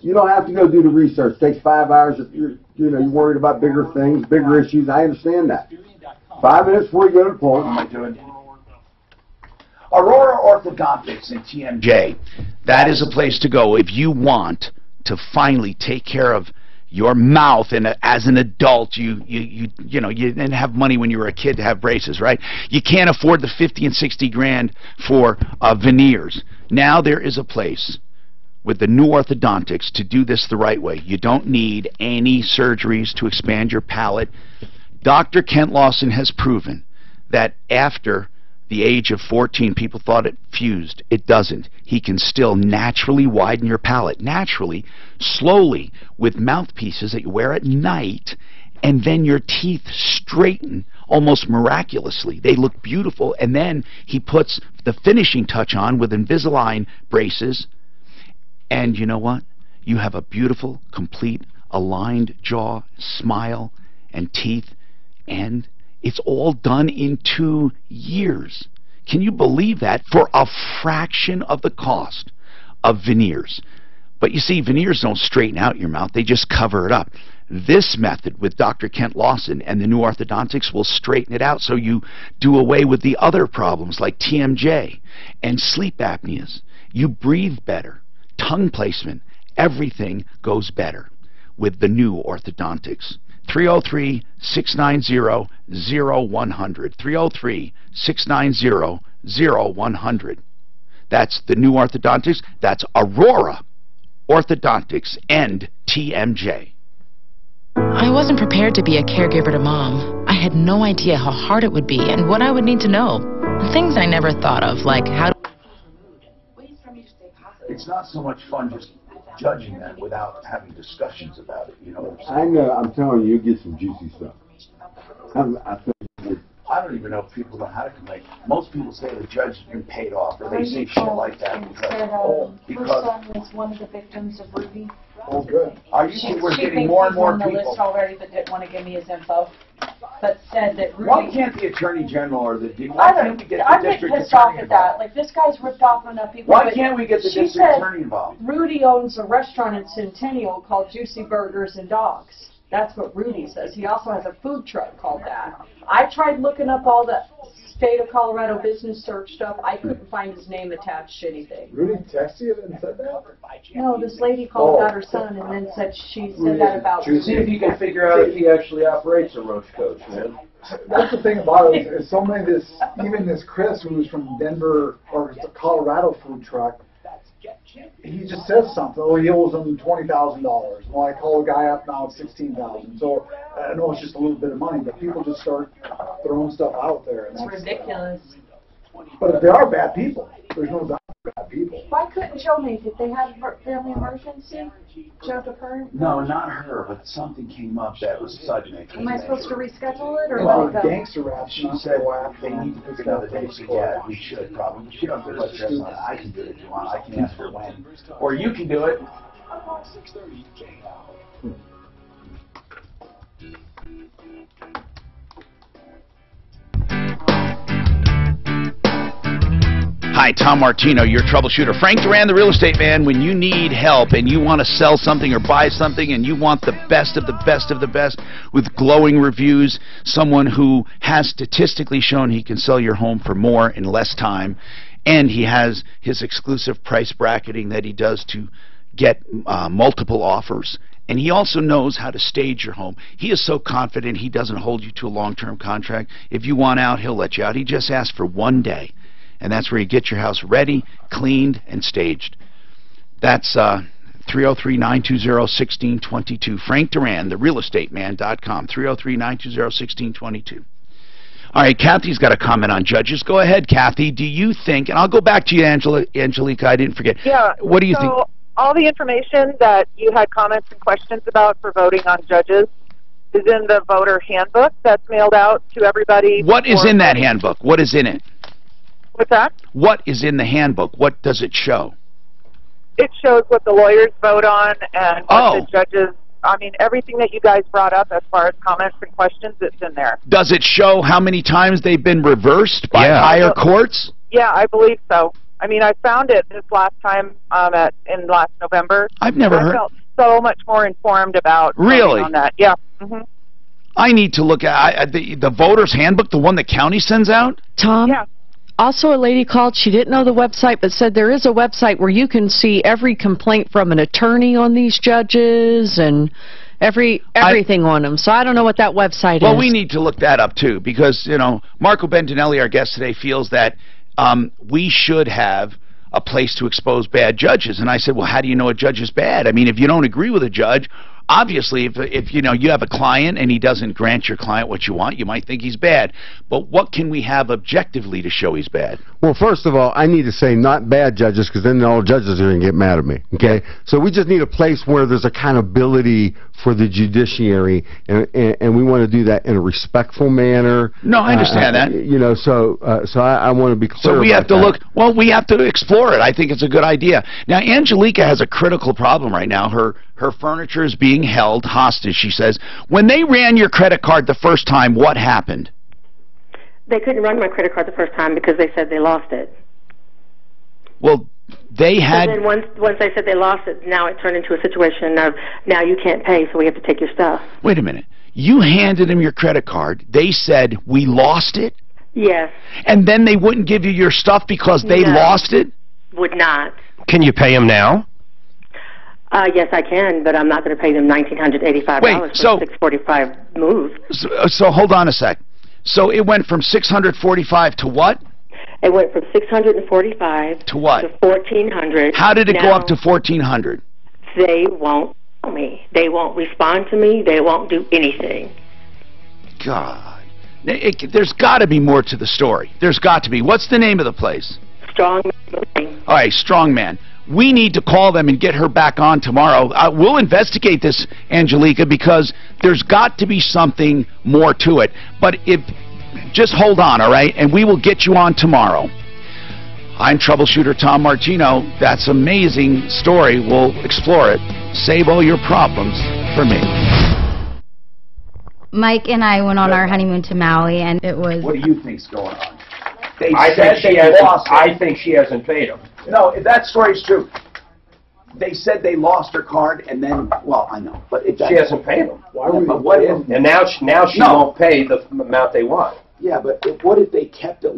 You don't have to go do the research. It takes 5 hours if you're worried about bigger things, bigger issues. I understand that. 5 minutes before you go to the poll. What am I doing? Aurora Orthodontics and TMJ. That is a place to go if you want to finally take care of your mouth, and as an adult, you didn't have money when you were a kid to have braces, right? You can't afford the 50 and 60 grand for veneers. Now there is a place with the new orthodontics to do this the right way. You don't need any surgeries to expand your palate. Dr. Kent Lawson has proven that after the age of 14, people thought it fused. It doesn't. He can still naturally widen your palate, naturally, slowly, with mouthpieces that you wear at night, and then your teeth straighten almost miraculously. They look beautiful, and then he puts the finishing touch on with Invisalign braces, and you know what? You have a beautiful, complete, aligned jaw, smile, and teeth, and it's all done in 2 years. Can you believe that? For a fraction of the cost of veneers. But you see, veneers don't straighten out your mouth. They just cover it up. This method with Dr. Kent Lawson and the new orthodontics will straighten it out so you do away with the other problems like TMJ and sleep apneas You breathe better. Tongue placement. Everything goes better with the new orthodontics. 303-690-0100. 303-690-0100. That's the new orthodontics. That's Aurora Orthodontics and TMJ. I wasn't prepared to be a caregiver to Mom. I had no idea how hard it would be and what I would need to know. Things I never thought of, like how to... It's not so much fun just judging them without having discussions about it, you know what I'm saying? I know, I'm telling you, you get some juicy stuff. I don't even know if people know how to complain. Most people say the judge has been paid off, or they say shit like that Her son was one of the victims of Ruby. Oh, good. Are you She we're thinks getting more and he's more on the people. list already, but didn't want to give me his info. But said that Ruby... Why can't the Attorney General or the... Why I can't don't, we get I'm the getting District pissed off Attorney at that. involved? Like, this guy's ripped off on enough people. Why but can't we get the she District said Attorney involved? Rudy owns a restaurant in Centennial called Juicy Burgers and Dogs. That's what Rudy says. He also has a food truck called that. I tried looking up all the state of Colorado business search stuff. I couldn't find his name attached to anything. Rudy texted you and said that? No, this lady called about her son and then said she said that about... See if you can figure out if he actually operates a roach coach, man. That's the thing about it, is so many of this, even this Chris, who was from Denver, or the Colorado food truck, he just says something, oh, he owes them $20,000. Well, I call the guy up, now it's $16,000. So, I know it's just a little bit of money, but people just start throwing stuff out there. And It's ridiculous. But if they are bad people, there's no doubt they're bad people. Why couldn't Joe make it? They had a family emergency? Joe DePern? No, not her, but something came up that was sudden. Am I supposed to reschedule it or Well, let it go? gangster rap, She said they need to pick another day. So yeah, we should probably. She don't have to put stress on it. I can do it if you want. I can ask her when, or you can do it. Hi, Tom Martino, your troubleshooter. Frank Duran, the real estate man. When you need help and you want to sell something or buy something and you want the best of the best of the best with glowing reviews, someone who has statistically shown he can sell your home for more in less time, and he has his exclusive price bracketing that he does to get multiple offers. And he also knows how to stage your home. He is so confident he doesn't hold you to a long-term contract. If you want out, he'll let you out. He just asks for 1 day. And that's where you get your house ready, cleaned, and staged. That's 303-920-1622. Frank Duran, therealestateman.com. 303-920-1622. All right, Kathy's got a comment on judges. Go ahead, Kathy. Do you think, and I'll go back to you, Angelica, I didn't forget. Yeah. What do you think? All the information that you had comments and questions about for voting on judges is in the voter handbook that's mailed out to everybody. What is in that handbook? What is in it? What's that? What is in the handbook? What does it show? It shows what the lawyers vote on and what the judges, I mean, everything that you guys brought up as far as comments and questions, it's in there. Does it show how many times they've been reversed by higher courts? Yeah, I believe so. I mean, I found it this last time in last November. I've never heard. I felt so much more informed about really on that. Yeah. I need to look at the voter's handbook, the one the county sends out. Tom? Yeah. Also, a lady called. She didn't know the website, but said there is a website where you can see every complaint from an attorney on these judges and everything on them. So I don't know what that website is. Well, we need to look that up, too, because, you know, Marco Bentinelli, our guest today, feels that we should have a place to expose bad judges. And I said, well, how do you know a judge is bad? I mean, if you don't agree with a judge, obviously, if you know you have a client and he doesn't grant your client what you want, you might think he's bad. But what can we have objectively to show he's bad? Well, first of all, I need to say not bad judges, because then all judges are going to get mad at me. Okay, so we just need a place where there's accountability for the judiciary, and we want to do that in a respectful manner. No, I understand that. You know, so I want to be clear. So we have to that. look. Well, we have to explore it. I think it's a good idea. Now, Angelica has a critical problem right now. Her furniture is being held hostage, she says. When they ran your credit card the first time, what happened? They couldn't run my credit card the first time because they said they lost it. Well, they had... And then once they said they lost it, now it turned into a situation of, now you can't pay, so we have to take your stuff. Wait a minute. You handed them your credit card. They said, we lost it? Yes. And then they wouldn't give you your stuff because they lost it? Would not. Can you pay them now? Yes, I can, but I'm not going to pay them $1,985 Wait, so, for 645 move. So hold on a sec. So it went from 645 to what? It went from 645 to what? To 1,400. How did it go up to 1,400? They won't tell me. They won't respond to me. They won't do anything. God. There's got to be more to the story. There's got to be. What's the name of the place? Strong Moving. All right, Strongman. We need to call them and get her back on tomorrow. We'll investigate this, Angelica, because there's got to be something more to it. But just hold on, all right? And we will get you on tomorrow. I'm Troubleshooter Tom Martino. That's an amazing story. We'll explore it. Save all your problems for me. Mike and I went on our honeymoon to Maui, and it was... What do you think's going on? I think she hasn't paid them. No, that story's true. They said they lost her card, and then, well, I know, but she hasn't paid them. Why would? But what if? And now she won't pay the amount they want. Yeah, but what if they kept it?